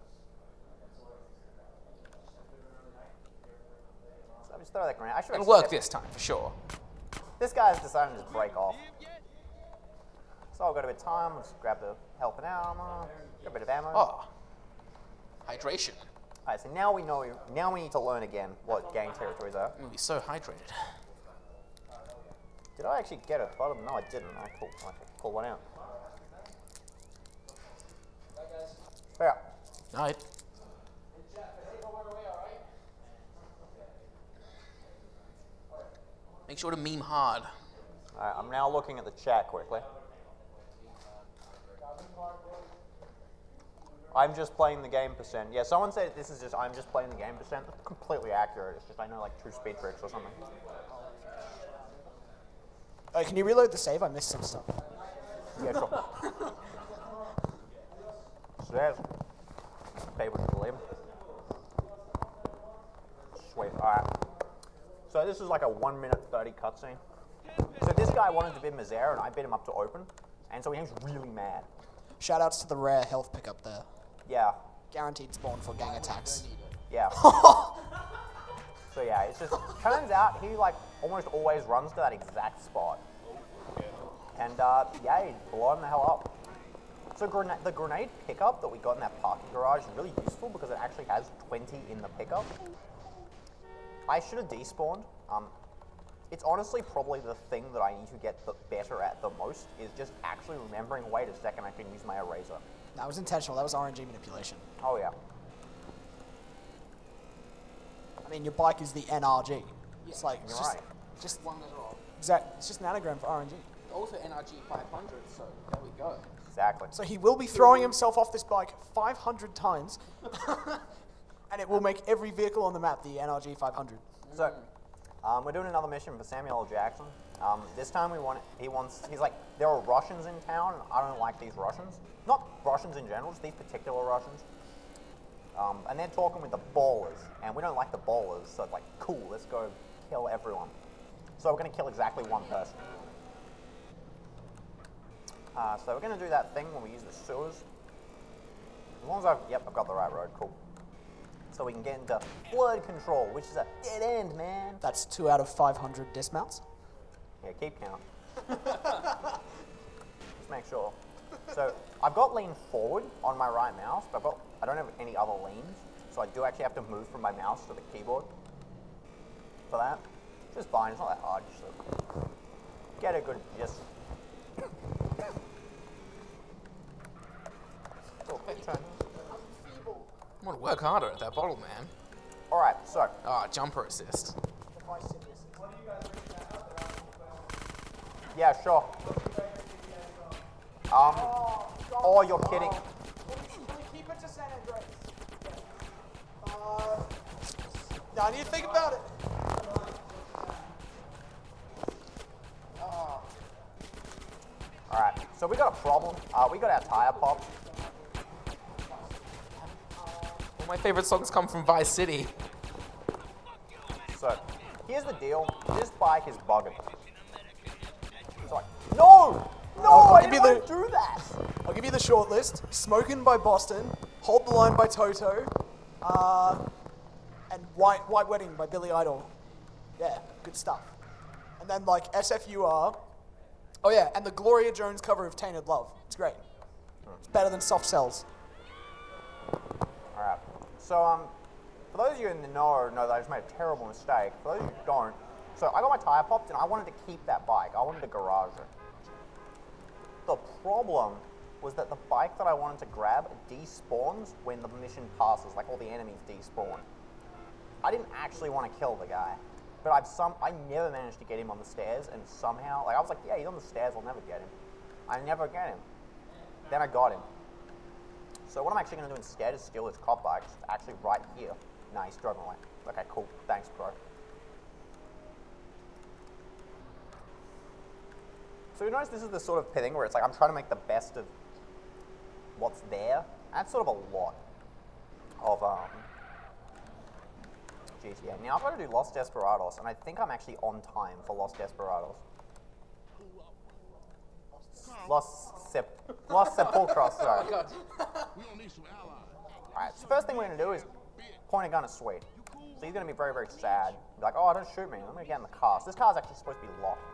[SPEAKER 1] So just throw that grenade. I should
[SPEAKER 4] It'll work this time, for sure.
[SPEAKER 1] This guy's deciding to just break off. So I've got a bit of time. Let's grab the help and armor. Get a bit of ammo.
[SPEAKER 4] Oh. Hydration.
[SPEAKER 1] Alright, so now we know. Now we need to learn again what gang territories are.
[SPEAKER 4] I'm gonna be so hydrated.
[SPEAKER 1] Did I actually get a bottom? No, I didn't. I pulled one out. Yeah.
[SPEAKER 4] Night. Make sure to meme hard.
[SPEAKER 1] Alright, I'm now looking at the chat quickly. I'm just playing the game percent. Yeah, someone said this is just, I'm just playing the game percent. That's completely accurate. It's just I know like 2 speed tricks or something.
[SPEAKER 2] Oh, can you reload the save? I missed some stuff.
[SPEAKER 1] Yeah, sure. So there's paper to believe. Sweet, alright. So this is like a 1:30 cutscene. So this guy wanted to bid Mazera and I bid him up to open. And so he was really mad.
[SPEAKER 2] Shoutouts to the rare health pickup there.
[SPEAKER 1] Yeah,
[SPEAKER 2] Guaranteed spawn for gang attacks.
[SPEAKER 1] yeah. So yeah, it's just, turns out he like almost always runs to that exact spot. And yeah, he's blowing the hell up. So the grenade pickup that we got in that parking garage is really useful because it actually has 20 in the pickup. I should have despawned. It's honestly probably the thing that I need to get better at the most is just actually remembering, wait a second, I can use my eraser.
[SPEAKER 2] That was intentional. That was RNG manipulation.
[SPEAKER 1] Oh yeah.
[SPEAKER 2] I mean, your bike is the NRG. It's like,
[SPEAKER 1] You're
[SPEAKER 2] it's just,
[SPEAKER 1] right.
[SPEAKER 2] just
[SPEAKER 4] One letter off.
[SPEAKER 2] exact. It's just an anagram for RNG.
[SPEAKER 4] Also NRG 500, so there we go.
[SPEAKER 1] Exactly.
[SPEAKER 2] So he will be throwing himself off this bike 500 times, and it will make every vehicle on the map the NRG 500.
[SPEAKER 1] So, we're doing another mission for Samuel L. Jackson. This time he's like, there are Russians in town, and I don't like these Russians. Not Russians in general, just these particular Russians. And they're talking with the ballers, and we don't like the ballers, so it's like, cool, let's go kill everyone. So we're gonna kill exactly one person. So we're gonna do that thing when we use the sewers. As long as I've got the right road, cool. So we can get into flood control, which is a dead end, man.
[SPEAKER 2] That's 2 out of 500 dismounts.
[SPEAKER 1] Yeah, keep count. Just make sure. So I've got lean forward on my right mouse, but I don't have any other leans, so I do actually have to move from my mouse to the keyboard for that. Just fine, it's not that hard, just get a good gist. Cool, turn.
[SPEAKER 4] I'm gonna work harder at that bottle, man.
[SPEAKER 1] Alright, so
[SPEAKER 4] Ah, jumper assist.
[SPEAKER 1] yeah, sure. Oh, you're kidding.
[SPEAKER 2] Keep it to San Andreas. No, I need to think about it.
[SPEAKER 1] Alright, so we got a problem. We got our tire popped.
[SPEAKER 4] All my favorite songs come from Vice City.
[SPEAKER 1] So, here's the deal. This bike is bugging. It's like, no! No,
[SPEAKER 2] I'll
[SPEAKER 1] I
[SPEAKER 2] give
[SPEAKER 1] didn't
[SPEAKER 2] you
[SPEAKER 1] want to do that!
[SPEAKER 2] I'll give you the short list. Smokin' by Boston, Hold the Line by Toto, and White Wedding by Billy Idol. Yeah, good stuff. And then like SFUR. Oh yeah, and the Gloria Jones cover of Tainted Love. It's great. It's better than Soft Cells.
[SPEAKER 1] Alright, so for those of you in the know that I just made a terrible mistake. For those of you who don't, so I got my tire popped and I wanted to keep that bike. I wanted to garage it. The problem was that the bike that I wanted to grab despawns when the mission passes, like all the enemies despawn. I didn't actually want to kill the guy, but I never managed to get him on the stairs, and somehow, like I was like, yeah, he's on the stairs, I'll never get him. I never get him. Then I got him. So what I'm actually going to do instead is steal his cop bike, actually right here, Nah, he's driving away. Okay, cool. Thanks, bro. So you notice this is the sort of thing where it's like I'm trying to make the best of what's there. That's sort of a lot of GTA. Now I've got to do Los Desperados, and I think I'm actually on time for Los Desperados. Los Sepulcros, sorry.
[SPEAKER 6] We don't need some allies.
[SPEAKER 1] Alright, so first thing we're going to do is point a gun at Sweet. So he's going to be very, very sad. Be like, oh, don't shoot me. I'm going to get in the car. So this car's actually supposed to be locked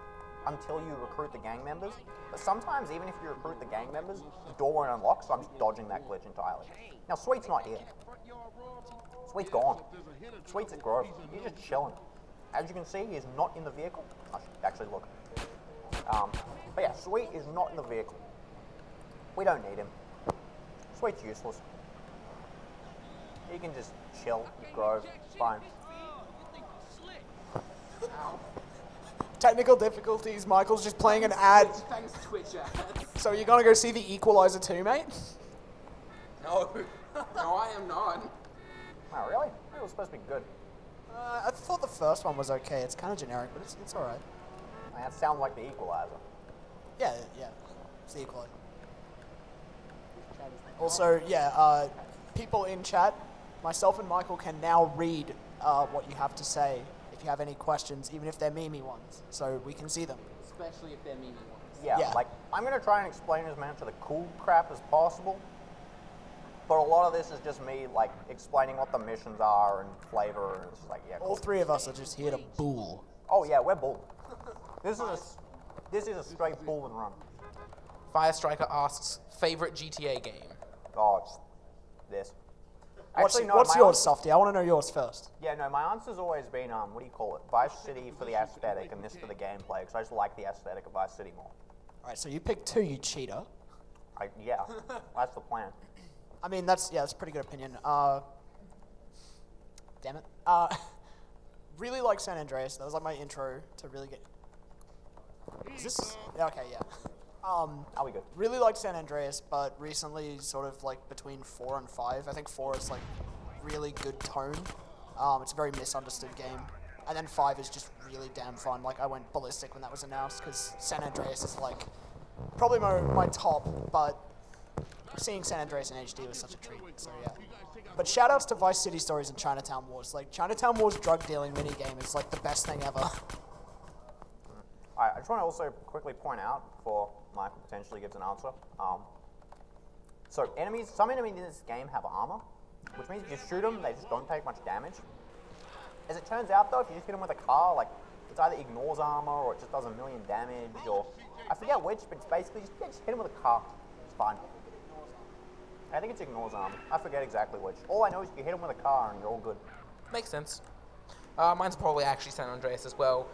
[SPEAKER 1] until you recruit the gang members. But sometimes, even if you recruit the gang members, the door won't unlock, so I'm just dodging that glitch entirely. Now, Sweet's not here. Sweet's gone. Sweet's at Grove. He's just chilling. As you can see, he is not in the vehicle. I should actually look. But yeah, Sweet is not in the vehicle. We don't need him. Sweet's useless. He can just chill at Grove. Fine.
[SPEAKER 2] Technical difficulties. Michael's just playing an ad.
[SPEAKER 4] Thanks, Twitch ads.
[SPEAKER 2] So you're gonna go see The Equalizer 2, mate?
[SPEAKER 4] No. No, I am not.
[SPEAKER 1] Oh, really? It was supposed to be good.
[SPEAKER 2] I thought the first one was okay. It's kind of generic, but it's all right.
[SPEAKER 1] That sounds like the Equalizer.
[SPEAKER 2] Yeah. It's The Equalizer. Also, yeah, people in chat, myself and Michael can now read what you have to say if you have any questions, even if they're memey ones, so we can see them.
[SPEAKER 4] Especially if they're meaning ones.
[SPEAKER 1] Yeah, like, I'm going to try and explain as much of the cool crap as possible, but a lot of this is just me, like, explaining what the missions are and flavor, and it's like, yeah,
[SPEAKER 2] All
[SPEAKER 1] cool.
[SPEAKER 2] three of us are just here to bull.
[SPEAKER 1] Oh, yeah, we're bull. This is a straight bull and run.
[SPEAKER 4] Fire Striker asks, favorite GTA game?
[SPEAKER 1] Oh, it's this.
[SPEAKER 2] What's
[SPEAKER 1] Actually, no,
[SPEAKER 2] yours,
[SPEAKER 1] my
[SPEAKER 2] Softy? I want to know yours first.
[SPEAKER 1] Yeah, no, my answer's always been, what do you call it? Vice City for the aesthetic and this for the gameplay, because I just like the aesthetic of Vice City more.
[SPEAKER 2] All right, so you picked 2, you cheater.
[SPEAKER 1] Yeah, that's the plan.
[SPEAKER 2] I mean, that's a pretty good opinion. Damn it. Really like San Andreas. That was like my intro to really get. Is this? Yeah, okay, yeah.
[SPEAKER 1] Are we good?
[SPEAKER 2] Really liked San Andreas, but recently, sort of like between 4 and 5. I think 4 is like really good tone. It's a very misunderstood game, and then 5 is just really damn fun. Like I went ballistic when that was announced because San Andreas is like probably my top, but seeing San Andreas in HD was such a treat. So yeah. But shoutouts to Vice City Stories and Chinatown Wars. Like Chinatown Wars drug dealing minigame is like the best thing ever.
[SPEAKER 1] Alright, I just want to also quickly point out before Michael potentially gives an answer. So some enemies in this game have armor, which means if you shoot them, they just don't take much damage. As it turns out though, if you just hit them with a car, like, it either ignores armor or it just does a million damage, or I forget which, but it's basically just hit them with a car. It's fine. I think it's ignores armor. I forget exactly which. All I know is you hit them with a car and you're all good.
[SPEAKER 4] Makes sense. Mine's probably actually San Andreas as well.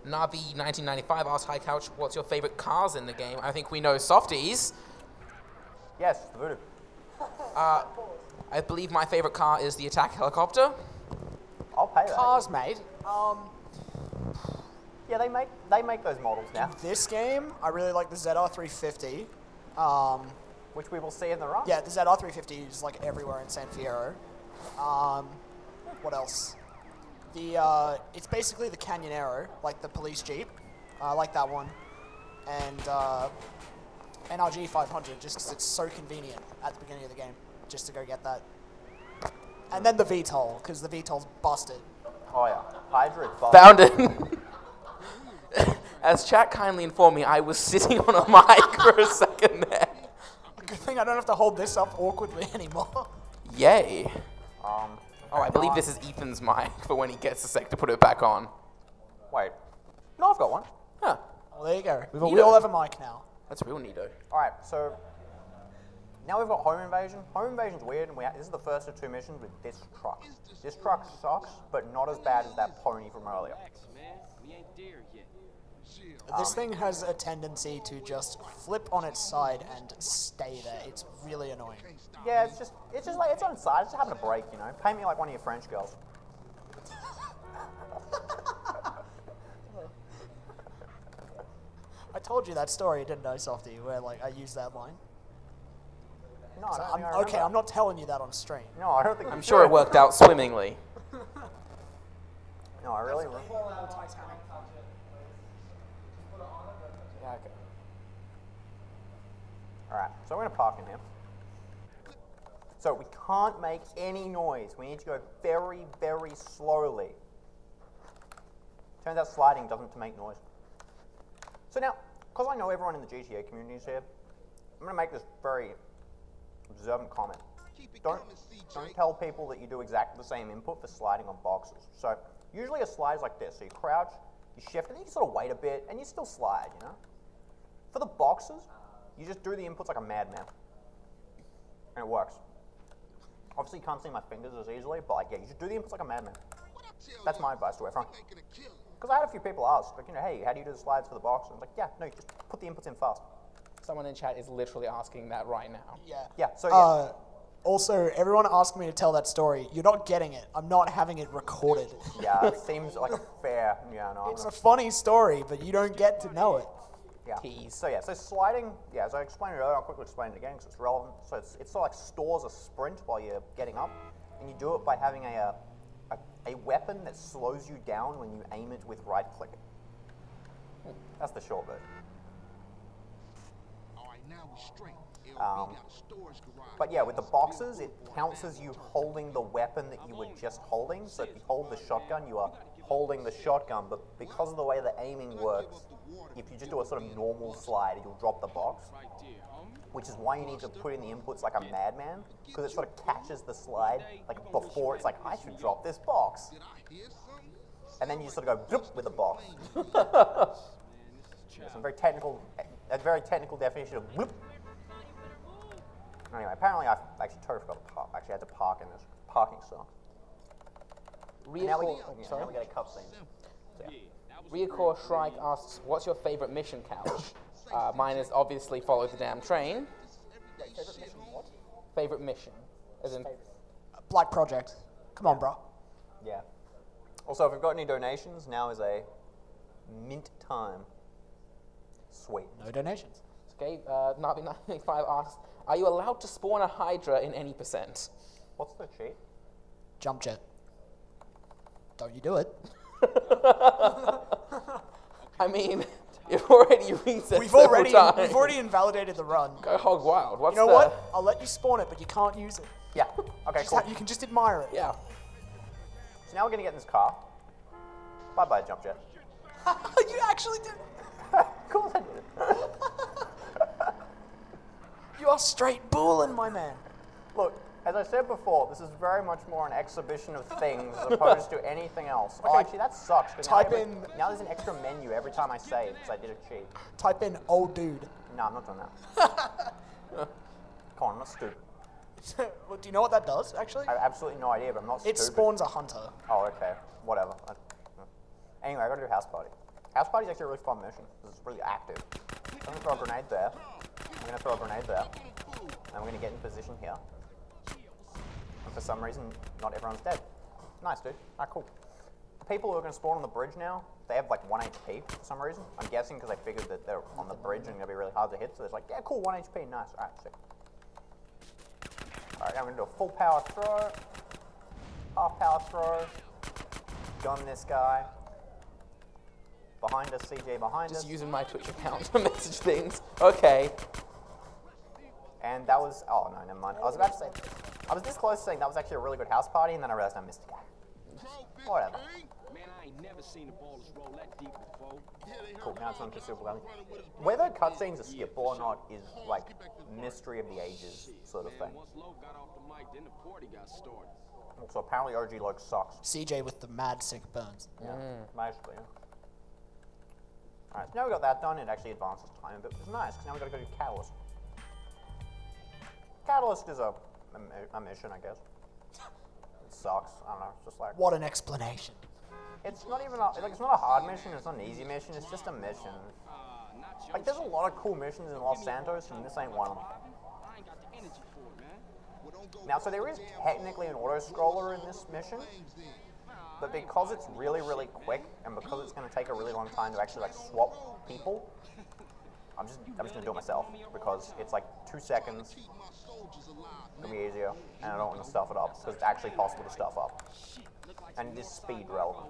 [SPEAKER 4] Navi1995 asked High Couch, what's your favorite cars in the game? I think we know Softies.
[SPEAKER 1] Yes, the Voodoo.
[SPEAKER 4] I believe my favorite car is the attack helicopter.
[SPEAKER 1] I'll pay that.
[SPEAKER 2] Cars, mate.
[SPEAKER 1] Yeah, they make those models now,
[SPEAKER 2] This game, I really like the ZR350.
[SPEAKER 1] which we will see in the run.
[SPEAKER 2] Yeah, the ZR350 is like everywhere in San Fierro. What else? It's basically the Canyonero, like the police jeep. I like that one. And NRG 500, just because it's so convenient at the beginning of the game, just to go get that. And then the VTOL, because the VTOL's busted.
[SPEAKER 1] Oh yeah, Hydra is busted.
[SPEAKER 4] Found it. As chat kindly informed me, I was sitting on a mic for a second there.
[SPEAKER 2] Good thing I don't have to hold this up awkwardly anymore.
[SPEAKER 4] Yay. Oh, I believe this is Ethan's mic for when he gets a sec to put it back on.
[SPEAKER 1] Wait. No, I've got one.
[SPEAKER 4] Huh.
[SPEAKER 2] Well, there you go. We all have a mic now.
[SPEAKER 4] That's real neato.
[SPEAKER 1] Alright, so now we've got Home Invasion. Home Invasion's weird, and this is the first of 2 missions with this truck. This truck sucks, but not as bad as that pony from earlier.
[SPEAKER 7] Relax, man. We ain't there yet.
[SPEAKER 2] This thing has a tendency to just flip on its side and stay there. It's really annoying.
[SPEAKER 1] Yeah, it's just like its own side. It's just having a break, you know. Paint me like one of your French girls.
[SPEAKER 2] I told you that story, didn't I, Softy, where like I used that line?
[SPEAKER 1] No, I don't think I
[SPEAKER 2] Okay,
[SPEAKER 1] remember.
[SPEAKER 2] I'm not telling you that on stream.
[SPEAKER 1] No, I don't think.
[SPEAKER 4] I'm
[SPEAKER 1] you
[SPEAKER 4] sure it
[SPEAKER 1] did.
[SPEAKER 4] worked out swimmingly.
[SPEAKER 1] No, I really. Yeah, okay. Alright, so we're going to park in here. So we can't make any noise. We need to go very, very slowly. Turns out sliding doesn't make noise. So now, because I know everyone in the GTA community is here, I'm going to make this very observant comment. Don't tell people that you do exactly the same input for sliding on boxes. So usually a slide is like this. So you crouch, you shift, and then you sort of wait a bit, and you still slide, you know? For the boxes, you just do the inputs like a madman. And it works. Obviously you can't see my fingers as easily, but like, yeah, you should do the inputs like a madman. That's my advice to everyone. Because I had a few people ask, like, you know, hey, how do you do the slides for the box? And I was like, yeah, no, you just put the inputs in fast.
[SPEAKER 4] Someone in chat is literally asking that right now.
[SPEAKER 2] Yeah.
[SPEAKER 1] Yeah, so yeah.
[SPEAKER 2] Also, everyone asked me to tell that story. You're not getting it. I'm not having it recorded.
[SPEAKER 1] Yeah, it seems like a fair, yeah, no.
[SPEAKER 2] It's a funny story, but you don't get to know it.
[SPEAKER 1] Yeah.
[SPEAKER 4] Tease.
[SPEAKER 1] So yeah, so sliding, yeah, as I explained it earlier, I'll quickly explain it again because it's relevant. So it's sort of like stores a sprint while you're getting up, and you do it by having a weapon that slows you down when you aim it with right click. That's the short version.
[SPEAKER 6] All right, now we're straight. LB
[SPEAKER 1] Um,
[SPEAKER 6] got a storage garage.
[SPEAKER 1] But yeah, with the boxes, it counts as you holding the weapon that you were just holding. So if you hold the shotgun, you are holding the shotgun. But because of the way the aiming works, if you just do a sort of normal slide, you'll drop the box. Which is why you need to put in the inputs like a madman, because it sort of catches the slide like before it's like, I should drop this box.
[SPEAKER 6] Did I hear something?
[SPEAKER 1] And then you just sort of go bloop with the box. It's a very technical definition of bloop. Anyway, apparently I actually totally forgot to park. Actually, I had to park in this parking zone. Now we get a cutscene. So, yeah.
[SPEAKER 4] Reacore Shrike asks, what's your favorite mission, Couch? Mine is obviously follow the damn train. Favorite mission? As in,
[SPEAKER 2] Black Project. Come on, bro.
[SPEAKER 1] Yeah. Also, if we've got any donations, now is a mint time. Sweet.
[SPEAKER 2] No donations.
[SPEAKER 4] okay, Navi985 asks, are you allowed to spawn a Hydra in any percent?
[SPEAKER 1] What's the cheat?
[SPEAKER 2] Jump jet. Don't you do it.
[SPEAKER 4] I mean, you've already reset
[SPEAKER 2] We've
[SPEAKER 4] several
[SPEAKER 2] already
[SPEAKER 4] times.
[SPEAKER 2] invalidated the run.
[SPEAKER 4] Go hog wild. What's
[SPEAKER 2] You know
[SPEAKER 4] the...
[SPEAKER 2] what? I'll let you spawn it, but you can't use it.
[SPEAKER 1] Yeah. Okay, cool.
[SPEAKER 2] You can just admire it.
[SPEAKER 4] Yeah.
[SPEAKER 1] So now we're gonna get in this car. Bye bye, jump jet.
[SPEAKER 2] You actually did.
[SPEAKER 1] Of course I did.
[SPEAKER 2] You are straight bulling, my man.
[SPEAKER 1] Look, as I said before, this is very much more an exhibition of things as opposed to anything else. Oh, actually, that sucks. 'cause
[SPEAKER 2] Type
[SPEAKER 1] now there's an extra menu every time I save because I did a cheat.
[SPEAKER 2] Type in old dude.
[SPEAKER 1] No, I'm not doing that. Come on, I'm not stupid.
[SPEAKER 2] Well, do you know what that does, actually?
[SPEAKER 1] I have absolutely no idea, but I'm not
[SPEAKER 2] It
[SPEAKER 1] stupid.
[SPEAKER 2] spawns a hunter.
[SPEAKER 1] Oh, okay. Whatever. Anyway, I gotta do House Party. House Party is actually a really fun mission. It's really active. I'm gonna throw a grenade there. I'm gonna throw a grenade there. And we're gonna get in position here. And for some reason, not everyone's dead. Nice, dude. Alright, cool. The people who are gonna spawn on the bridge now, they have like 1 HP for some reason. I'm guessing because they figured that they're on the bridge and gonna be really hard to hit, so they're like, yeah, cool, 1 HP, nice. Alright, sick. Alright, now I'm gonna do a full power throw. Half power throw. Gun this guy. Behind us, CJ behind us.
[SPEAKER 4] Just using my Twitch account to message things. Okay.
[SPEAKER 1] And that was, oh no, never mind. I was about to say, I was this close to saying that was actually a really good house party, and then I realized I missed a guy. Whatever.
[SPEAKER 7] Man, I ain't never seen the ballers roll that deep before.
[SPEAKER 1] Cool, now it's on to Super Gun. Whether cutscenes are skippable or not is like mystery of the ages sort of thing.
[SPEAKER 7] Once Lo got off the mic, then the party got started.
[SPEAKER 1] Also, apparently OG Loke sucks.
[SPEAKER 2] CJ with the mad sick burns.
[SPEAKER 1] Yeah, basically. Yeah. Alright, so now we got that done, it actually advances time a bit, which is nice, because now we gotta go do Catalyst. Catalyst is a mission, I guess. It sucks, I don't know, it's just like...
[SPEAKER 2] What an explanation.
[SPEAKER 1] It's not even a, like, it's not a hard mission, it's not an easy mission, it's just a mission. Like, there's a lot of cool missions in Los Santos, and this ain't one of them.
[SPEAKER 7] I ain't got the energy for it, man.
[SPEAKER 1] Now, so there is technically an auto-scroller in this mission, but because it's really, really quick, and because it's going to take a really long time to actually like swap people, I'm just going to do it myself, because it's like 2 seconds, It'll be easier, and I don't want to stuff it up, because it's actually possible to stuff up. And it is speed relevant.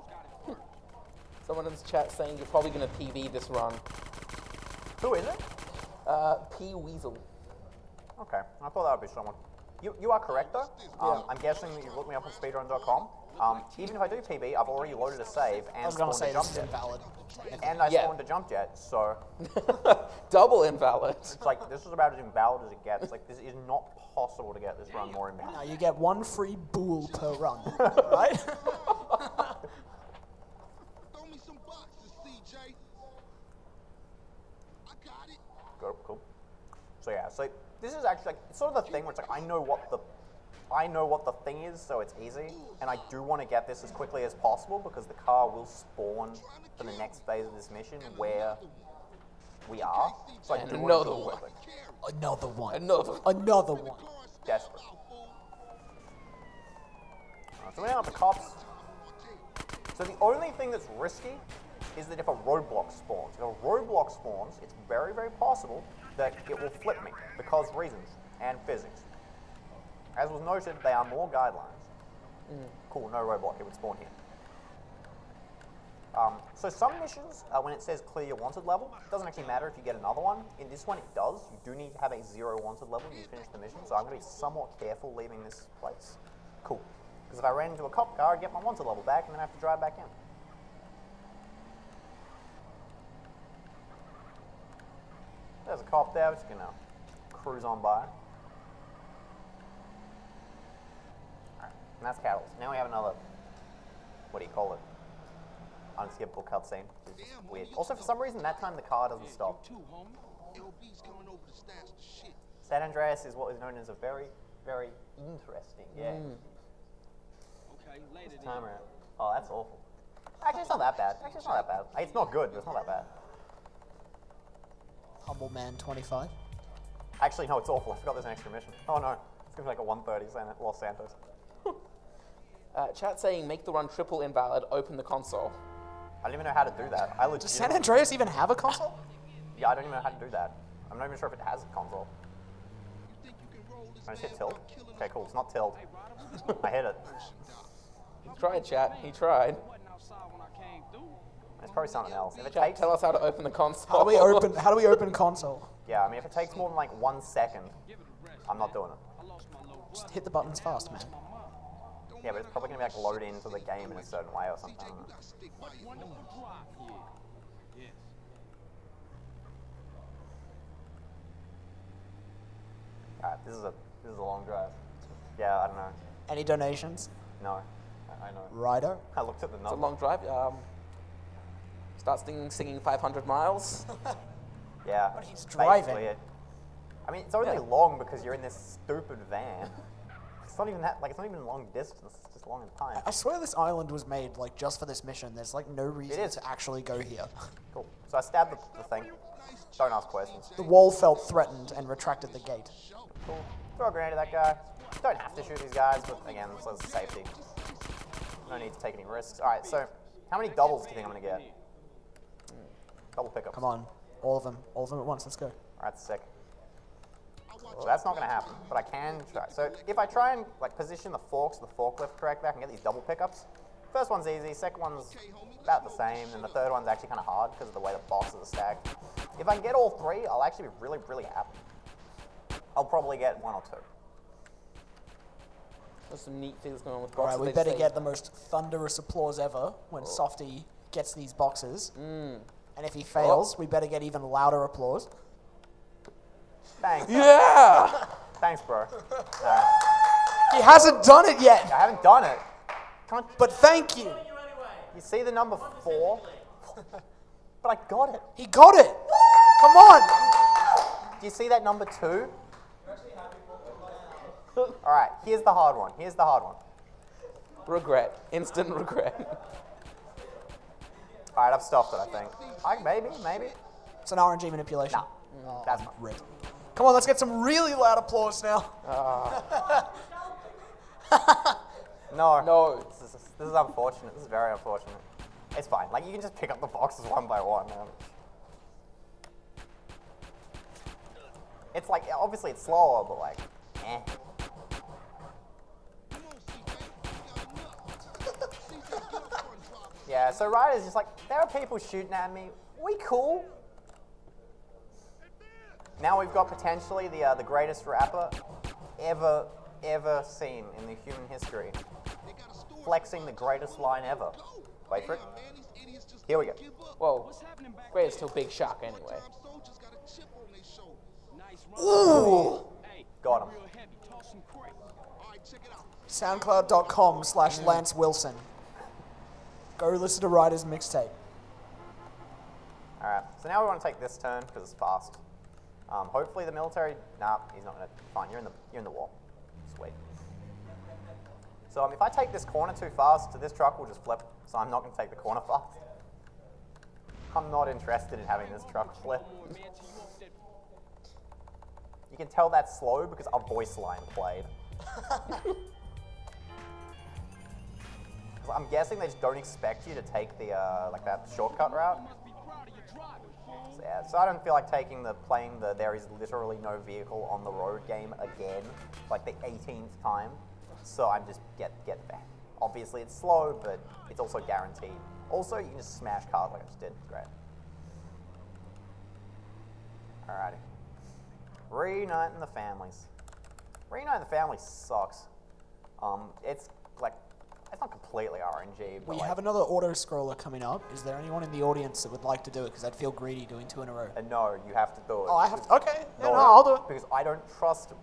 [SPEAKER 4] Someone in the chat saying you're probably going to PB this run.
[SPEAKER 1] Who is it?
[SPEAKER 4] P Weasel.
[SPEAKER 1] Okay, I thought that would be someone. You are correct though. I'm guessing that you've looked me up on speedrun.com. Even if I do PB, I've already loaded a save and
[SPEAKER 2] I was going to
[SPEAKER 1] spawned
[SPEAKER 2] say
[SPEAKER 1] a
[SPEAKER 2] this
[SPEAKER 1] jump
[SPEAKER 2] is
[SPEAKER 1] jet.
[SPEAKER 2] invalid.
[SPEAKER 1] And I
[SPEAKER 4] Yeah.
[SPEAKER 1] spawned a jump jet, so
[SPEAKER 4] Double invalid.
[SPEAKER 1] it's like this is about as invalid as it gets. Like this is not possible to get this run more invalid.
[SPEAKER 2] Now you get 1 free bool per run, right?
[SPEAKER 6] Throw me some boxes, CJ. I got it.
[SPEAKER 1] Cool. So yeah, so this is actually like it's sort of the thing where it's like I know what the thing is, so it's easy, and I do want to get this as quickly as possible because the car will spawn for the next phase of this mission where we are. So I
[SPEAKER 4] And
[SPEAKER 1] do want to
[SPEAKER 4] another
[SPEAKER 1] do it
[SPEAKER 4] one.
[SPEAKER 1] quickly.
[SPEAKER 2] Another one.
[SPEAKER 4] Another.
[SPEAKER 2] Another one.
[SPEAKER 1] Desperate. So we now have the cops. So the only thing that's risky is that if a roadblock spawns. If a roadblock spawns, it's very, very possible that it will flip me because reasons and physics. As was noted, they are more guidelines. Cool, no roadblock, it would spawn here. So some missions, when it says clear your wanted level, it doesn't actually matter if you get another one. In this one, it does. You do need to have a 0 wanted level when you finish the mission, so I'm going to be somewhat careful leaving this place. Cool. Because if I ran into a cop car, I'd get my wanted level back and then I have to drive back in. There's a cop there, we're just going to cruise on by. Alright, and that's Cattles. Now we have another, what do you call it? Unskippable cutscene, which is just weird. Also, for some reason, that time the car doesn't stop.
[SPEAKER 6] Too, homie. LB's coming over to stash the shit.
[SPEAKER 1] San Andreas is what is known as a very, very interesting game.
[SPEAKER 7] Okay, later
[SPEAKER 1] This time around. Oh, that's awful. Actually, it's not that bad. Actually, it's not that bad. Like, it's not good, but it's not that bad.
[SPEAKER 2] Humble man 25.
[SPEAKER 1] Actually, no, it's awful. I forgot there's an extra mission. Oh no, it's gonna be like a 130 Los Santos.
[SPEAKER 4] Chat saying make the run triple invalid, open the console.
[SPEAKER 1] I don't even know how to do that. I
[SPEAKER 2] Does San
[SPEAKER 1] legitimately-
[SPEAKER 2] Andreas even have a console?
[SPEAKER 1] Yeah, I don't even know how to do that. I'm not even sure if it has a console.
[SPEAKER 6] You think you can roll this
[SPEAKER 1] Can I just hit
[SPEAKER 6] man
[SPEAKER 1] tilt?
[SPEAKER 6] without killing
[SPEAKER 1] Okay,
[SPEAKER 6] us
[SPEAKER 1] cool. It's
[SPEAKER 6] all?
[SPEAKER 1] not tilt. I hit it.
[SPEAKER 4] He tried, chat. He tried.
[SPEAKER 7] wasn't outside when I came through.
[SPEAKER 1] It's probably something else. If it
[SPEAKER 4] Chat,
[SPEAKER 1] takes,
[SPEAKER 4] tell us how to open the console.
[SPEAKER 2] How do we open console?
[SPEAKER 1] yeah, I mean, if it takes more than like 1 second, I'm not doing it.
[SPEAKER 7] I lost my little
[SPEAKER 2] Just hit the buttons fast, man.
[SPEAKER 1] Yeah, but it's probably gonna be like load into the game in a certain way or something. I don't know.
[SPEAKER 6] Stick by your
[SPEAKER 7] wonderful drop here. Yes.
[SPEAKER 1] Alright, this is a long drive. Yeah, I don't know.
[SPEAKER 2] Any donations?
[SPEAKER 1] No, I know.
[SPEAKER 2] Righto.
[SPEAKER 1] I looked at the
[SPEAKER 4] It's a
[SPEAKER 1] number.
[SPEAKER 4] long drive. Start singing 500 miles.
[SPEAKER 1] Yeah,
[SPEAKER 2] But he's
[SPEAKER 1] basically
[SPEAKER 2] driving.
[SPEAKER 1] it. I mean, it's only
[SPEAKER 4] Yeah.
[SPEAKER 1] long because you're in this stupid van. It's not even that, like, it's not even long distance, it's just long in time.
[SPEAKER 2] I swear this island was made like just for this mission. There's like no reason
[SPEAKER 1] is.
[SPEAKER 2] to actually go here.
[SPEAKER 1] Cool. So I stabbed the thing. Don't ask questions.
[SPEAKER 2] The wall felt threatened and retracted the gate.
[SPEAKER 1] Cool. Throw a grenade at that guy. Don't have to shoot these guys, but again, so it's safety. No need to take any risks. Alright, so how many doubles do you think I'm gonna get? Double pickups.
[SPEAKER 2] Come on, all of them at once. Let's go.
[SPEAKER 1] Alright, sick. Well, that's not going to happen, but I can try. So if I try and like position the forks of the forklift correct back and get these double pickups, first one's easy, second one's about the same, and the third one's actually kind of hard because of the way the boxes are stacked. If I can get all three, I'll actually be really, really happy. I'll probably get 1 or 2.
[SPEAKER 4] There's some neat things going on with
[SPEAKER 2] All
[SPEAKER 4] boxes.
[SPEAKER 2] right, we
[SPEAKER 4] They
[SPEAKER 2] better
[SPEAKER 4] say-
[SPEAKER 2] get the most thunderous applause ever when Softy gets these boxes. And if he fails, we better get even louder applause.
[SPEAKER 1] Thanks.
[SPEAKER 4] Yeah!
[SPEAKER 1] Thanks, bro.
[SPEAKER 2] He hasn't done it yet,
[SPEAKER 1] I haven't done it. Can't
[SPEAKER 2] but thank you.
[SPEAKER 1] you see the number 4? But I got it.
[SPEAKER 2] He got it. Come on.
[SPEAKER 1] Do you see that number 2? Alright, here's the hard one. Here's the hard one.
[SPEAKER 4] Regret. Instant regret.
[SPEAKER 1] Alright, I've stuffed it, I think. Maybe.
[SPEAKER 2] It's an RNG manipulation.
[SPEAKER 1] No. That's fine.
[SPEAKER 2] Rip. Come on, let's get some really loud applause now.
[SPEAKER 1] No.
[SPEAKER 4] No.
[SPEAKER 1] This is unfortunate. This is very unfortunate. It's fine. Like, you can just pick up the boxes one by one, man. It's like, obviously it's slower, but like, Eh.
[SPEAKER 6] Come on, CJ. You got enough. CJ, get up front, driver.
[SPEAKER 1] Yeah, so Ryder's just like, there are people shooting at me. We cool. Now we've got potentially the greatest rapper ever seen in the human history.
[SPEAKER 6] They got a story.
[SPEAKER 1] Flexing the greatest line ever. Wait for it.
[SPEAKER 6] Man, these idiots just
[SPEAKER 1] Here we go.
[SPEAKER 6] give up.
[SPEAKER 4] Whoa. Greatest till Big Shock anyway.
[SPEAKER 6] Time soldiers got a chip on their shoulder.
[SPEAKER 7] Nice run. Hey,
[SPEAKER 1] Got him.
[SPEAKER 7] real heavy. Toss some quick.
[SPEAKER 6] All right, check it out.
[SPEAKER 2] SoundCloud.com/Lance Wilson. Go listen to Ryder's mixtape.
[SPEAKER 1] Alright, so now we want to take this turn because it's fast. Hopefully the military, nah, he's not gonna, fine, you're in the wall. Sweet. So if I take this corner too fast, this truck will just flip, so I'm not gonna take the corner fast. I'm not interested in having this truck flip.
[SPEAKER 7] Man, till you off that.
[SPEAKER 1] You can tell that's slow because a voice line played. I'm guessing they just don't expect you to take the like that shortcut route.
[SPEAKER 7] Must be proud of your driving, fool.
[SPEAKER 1] So, yeah, so I don't feel like playing the there is literally no vehicle on the road game again, like the 18th time. So I'm just get there. Obviously it's slow, but it's also guaranteed. Also, you can just smash cars like I just did. Great. Alrighty. Reuniting the families. Reuniting the families sucks. It's like, it's not completely RNG, but
[SPEAKER 2] We
[SPEAKER 1] like,
[SPEAKER 2] have another auto scroller coming up. Is there anyone in the audience that would like to do it? Because I'd feel greedy doing 2 in a row.
[SPEAKER 1] no, you have to do it.
[SPEAKER 2] Oh, I have to. Okay. Yeah, no, I'll do it.
[SPEAKER 1] Because I don't trust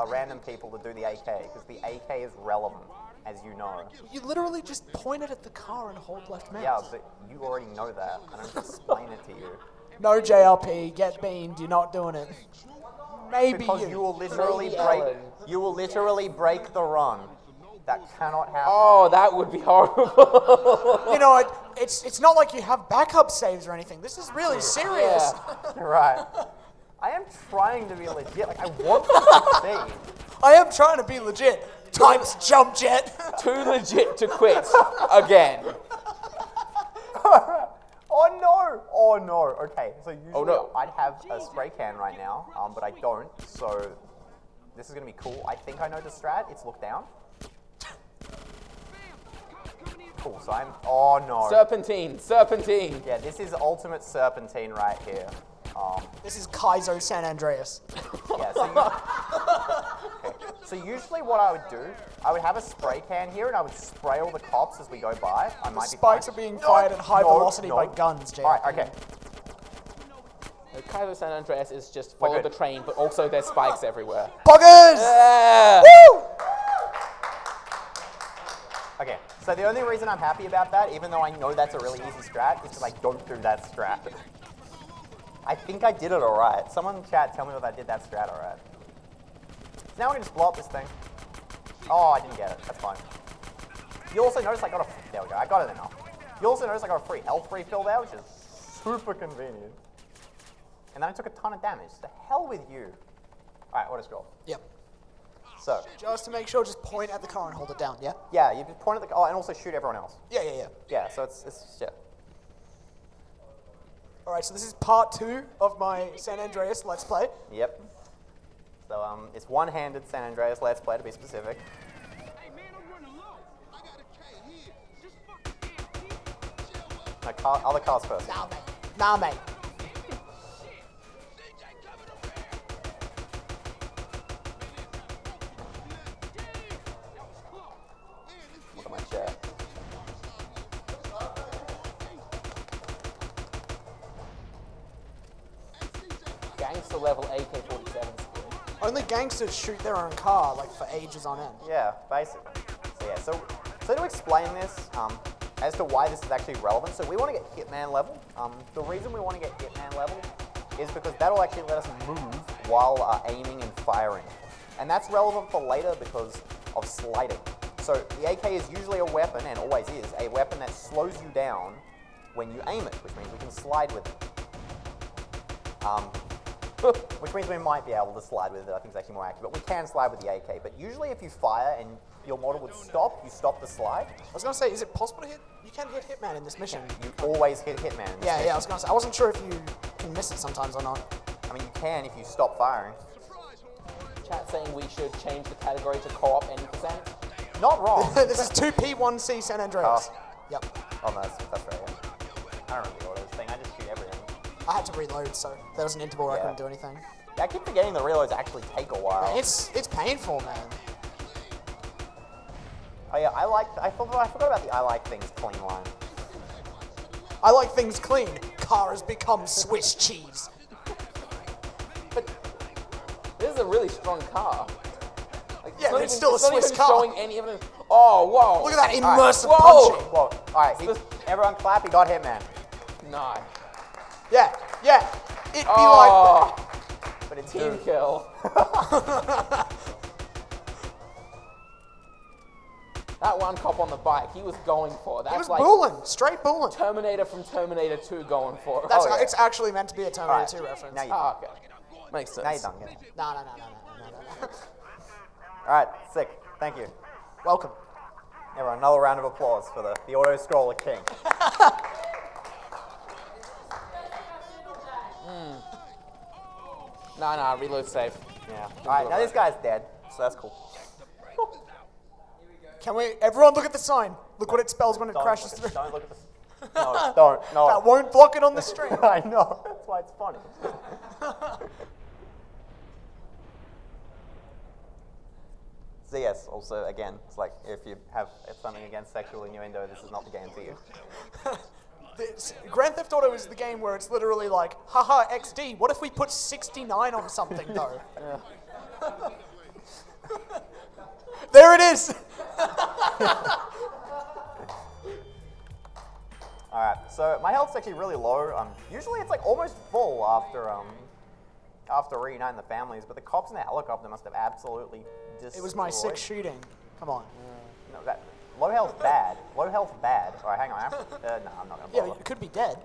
[SPEAKER 1] random people to do the AK, because the AK is relevant, as you know.
[SPEAKER 2] You literally just point it at the car and hold left mouse.
[SPEAKER 1] Yeah, but you already know that. I don't explain it to you.
[SPEAKER 2] No JRP, get beamed. You're not doing it. Maybe
[SPEAKER 1] Because you will literally break the run. That cannot happen.
[SPEAKER 4] Oh, that would be horrible.
[SPEAKER 2] You know, it's not like you have backup saves or anything. This is really serious.
[SPEAKER 1] You're right. I am trying to be legit. Like, I want to succeed.
[SPEAKER 2] I am trying to be legit. Times jump jet.
[SPEAKER 4] Too legit to quit again.
[SPEAKER 1] Oh no! Oh no! Okay, so usually
[SPEAKER 4] Oh, no.
[SPEAKER 1] I'd have a spray can right now, but I don't. So this is gonna be cool. I think I know the strat. It's look down. Cool. So I'm. Oh no!
[SPEAKER 4] Serpentine, serpentine.
[SPEAKER 1] Yeah, this is ultimate serpentine right here.
[SPEAKER 2] This is Kaizo San Andreas.
[SPEAKER 1] Yeah. Okay. So usually what I would do, I would have a spray can here, and I would spray all the cops as we go by. I might be
[SPEAKER 2] Spikes
[SPEAKER 1] fine.
[SPEAKER 2] are being fired at high velocity
[SPEAKER 1] no.
[SPEAKER 2] by guns, JRP.
[SPEAKER 1] All right. Okay.
[SPEAKER 4] Kaiser San Andreas is just follow the train, but also there's spikes everywhere.
[SPEAKER 2] Buggers!
[SPEAKER 4] Yeah.
[SPEAKER 2] Woo!
[SPEAKER 1] Okay, so the only reason I'm happy about that, even though I know that's a really easy strat, is because I don't do that strat. I think I did it alright. Someone in chat tell me if I did that strat alright. So now we can just blow up this thing. Oh, I didn't get it. That's fine. You also notice I got a... There we go. I got it enough. You also notice I got a free health refill there, which is super convenient. And then I took a ton of damage. The hell with you. Alright, auto scroll.
[SPEAKER 2] Yep.
[SPEAKER 1] So,
[SPEAKER 2] Just to make sure, just point at the car and hold it down, yeah?
[SPEAKER 1] yeah, you just point at the... Oh, and also shoot everyone else.
[SPEAKER 2] Yeah.
[SPEAKER 1] Yeah, so it's yeah.
[SPEAKER 2] All right, so this is part 2 of my San Andreas Let's Play.
[SPEAKER 1] Yep. So it's one-handed San Andreas Let's Play to be specific.
[SPEAKER 7] Hey, man, I'm running low.
[SPEAKER 6] I got a K here.
[SPEAKER 7] Just fucking damn, Chill, well,
[SPEAKER 1] Other cars first.
[SPEAKER 2] Nah, mate. Nah, mate.
[SPEAKER 6] CJ coming over here.
[SPEAKER 1] Look at my chair.
[SPEAKER 4] Gangster level AK-47.
[SPEAKER 2] Only gangsters shoot their own car, like, for ages on end.
[SPEAKER 1] Yeah, basically. So yeah, so to explain this, as to why this is actually relevant, so we want to get Hitman level. The reason we want to get Hitman level is because that'll actually let us move while aiming and firing. And that's relevant for later because of sliding. So the AK is usually a weapon, and always is, a weapon that slows you down when you aim it, which means we can slide with it. Which means we might be able to slide with it. I think it's actually more accurate. But we can slide with the AK. But usually if you fire and your model would stop, you stop the slide.
[SPEAKER 2] I was going to say, is it possible to hit? You can hit Hitman in this mission.
[SPEAKER 1] You always hit Hitman in this
[SPEAKER 2] Yeah,
[SPEAKER 1] mission.
[SPEAKER 2] I was going to say. I wasn't sure if you can miss it sometimes or not.
[SPEAKER 1] I mean, you can if you stop firing.
[SPEAKER 4] chat saying we should change the category to co-op N%.
[SPEAKER 1] Not wrong.
[SPEAKER 2] This is 2P1C San Andreas. Yep.
[SPEAKER 1] Oh, no, that's right, yeah. I don't remember the autos thing. I just shoot everything.
[SPEAKER 2] I had to reload, so there was an interval where I
[SPEAKER 1] Yeah.
[SPEAKER 2] couldn't do anything.
[SPEAKER 1] Yeah, I keep forgetting the reloads actually take a while.
[SPEAKER 2] It's painful, man.
[SPEAKER 1] Oh yeah, I forgot about the I like things clean line.
[SPEAKER 2] I like things clean. Car has become Swiss cheese.
[SPEAKER 4] But this is a really strong car. Like,
[SPEAKER 2] Yeah, but it's
[SPEAKER 4] even-
[SPEAKER 2] still a
[SPEAKER 4] it's not
[SPEAKER 2] Swiss
[SPEAKER 4] even
[SPEAKER 2] car.
[SPEAKER 4] showing any evidence. Oh, whoa.
[SPEAKER 2] Look at that
[SPEAKER 1] All right.
[SPEAKER 2] immersive
[SPEAKER 4] Whoa.
[SPEAKER 2] punching.
[SPEAKER 1] Whoa, alright, everyone clap, he got Hitman.
[SPEAKER 4] No.
[SPEAKER 2] Yeah, yeah. It'd be
[SPEAKER 4] Oh,
[SPEAKER 1] But it's
[SPEAKER 4] team
[SPEAKER 1] him.
[SPEAKER 4] kill. That one cop on the bike, he was going for it.
[SPEAKER 2] like,
[SPEAKER 4] That's
[SPEAKER 2] it was
[SPEAKER 4] like
[SPEAKER 2] bulling, straight bulling.
[SPEAKER 4] Terminator from Terminator 2 going for it.
[SPEAKER 2] That's
[SPEAKER 1] yeah.
[SPEAKER 2] It's actually meant to be a Terminator
[SPEAKER 1] Alright,
[SPEAKER 2] 2 reference.
[SPEAKER 1] now you-
[SPEAKER 4] Oh, okay. Makes sense.
[SPEAKER 1] Now you done, yeah.
[SPEAKER 2] No.
[SPEAKER 1] Alright, sick. Thank you.
[SPEAKER 2] Welcome.
[SPEAKER 1] Everyone, another round of applause for the auto scroller king.
[SPEAKER 4] No, reload safe.
[SPEAKER 1] Yeah. Alright, now this guy's dead, so that's cool.
[SPEAKER 2] Can we, everyone look at the sign. Look what it spells when it crashes through.
[SPEAKER 1] Don't look at this. No, don't. No.
[SPEAKER 2] That won't block it on the stream.
[SPEAKER 1] I know. That's why it's funny. So yes, also again, it's like if you have something against sexual innuendo, this is not the game for you.
[SPEAKER 2] Grand Theft Auto is the game where it's literally like, haha, XD, what if we put 69 on something though? There it is!
[SPEAKER 1] All right, so my health's actually really low. Usually it's like almost full after reuniting the families, but the cops in the helicopter must have absolutely destroyed.
[SPEAKER 2] It was my sixth shooting. Come on.
[SPEAKER 1] No, that low health bad. Low health bad. All right, hang on. No, I'm not gonna
[SPEAKER 2] Yeah,
[SPEAKER 1] bother.
[SPEAKER 2] but you could be dead.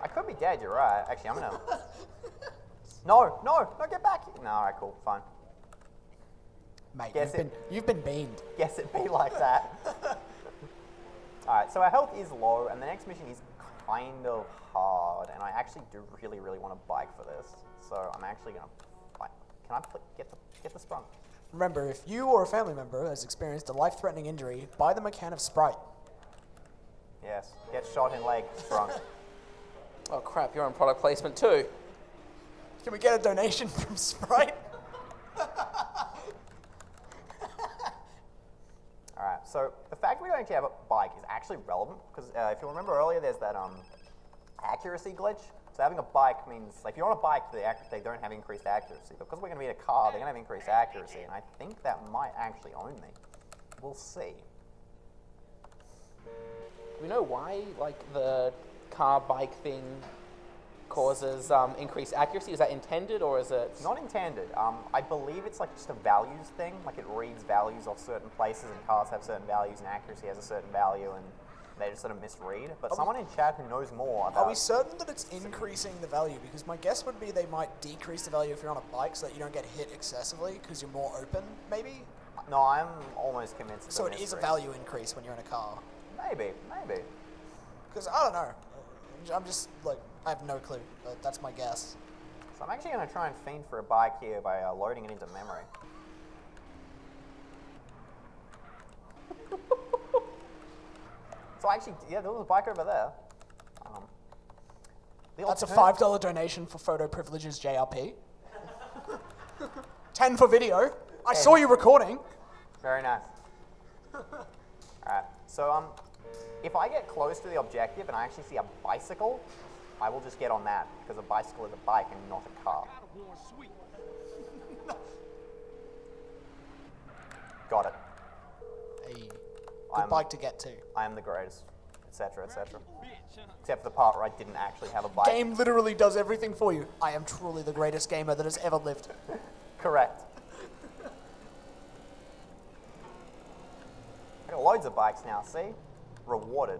[SPEAKER 1] I could be dead. You're right. Actually, I'm gonna. No, get back. No, all right, cool, fine.
[SPEAKER 2] Mate,
[SPEAKER 1] Guess
[SPEAKER 2] you've been beamed.
[SPEAKER 1] Guess it be like that. Alright, so our health is low, and the next mission is kind of hard, and I actually do really, really want to bike for this. So I'm actually gonna bike. Can I get the sprung?
[SPEAKER 2] Remember, if you or a family member has experienced a life-threatening injury, buy them a can of Sprite.
[SPEAKER 1] Yes. Get shot in leg, sprung.
[SPEAKER 4] Oh crap, you're on product placement too.
[SPEAKER 2] Can we get a donation from Sprite?
[SPEAKER 1] Alright, so the fact we don't actually have a bike is actually relevant, because if you remember earlier, there's that accuracy glitch. So having a bike means, like, if you're on a bike, they don't have increased accuracy. But because we're going to be in a car, they're going to have increased accuracy, and I think that might actually own me. We'll see.
[SPEAKER 4] Do we know why, like, the car bike thing causes increased accuracy? Is that intended, or is it?
[SPEAKER 1] It's not intended. I believe it's like just a values thing. Like it reads values off certain places, and cars have certain values, and accuracy has a certain value, and they just sort of misread. But someone in chat who knows more about.
[SPEAKER 2] Are we certain that it's increasing the value? Because my guess would be they might decrease the value if you're on a bike so that you don't get hit excessively because you're more open, maybe?
[SPEAKER 1] No, I'm almost convinced.
[SPEAKER 2] So it is a value increase when you're in a car.
[SPEAKER 1] Maybe.
[SPEAKER 2] Because I don't know. I'm just like, I have no clue, but that's my guess.
[SPEAKER 1] So I'm actually going to try and fiend for a bike here by loading it into memory. So actually, yeah, there was a bike over there.
[SPEAKER 2] That's a $5 donation for photo privileges, JRP. 10 for video. I saw you recording.
[SPEAKER 1] Very nice. Alright, so if I get close to the objective and I actually see a bicycle, I will just get on that, because a bicycle is a bike and not a car. Got it.
[SPEAKER 2] Hey, good
[SPEAKER 1] I'm-
[SPEAKER 2] bike to get to.
[SPEAKER 1] I am the greatest, etc., etc. Except for the part where I didn't actually have a bike.
[SPEAKER 2] Game literally does everything for you. I am truly the greatest gamer that has ever lived.
[SPEAKER 1] Correct. I got loads of bikes now, see? Rewarded.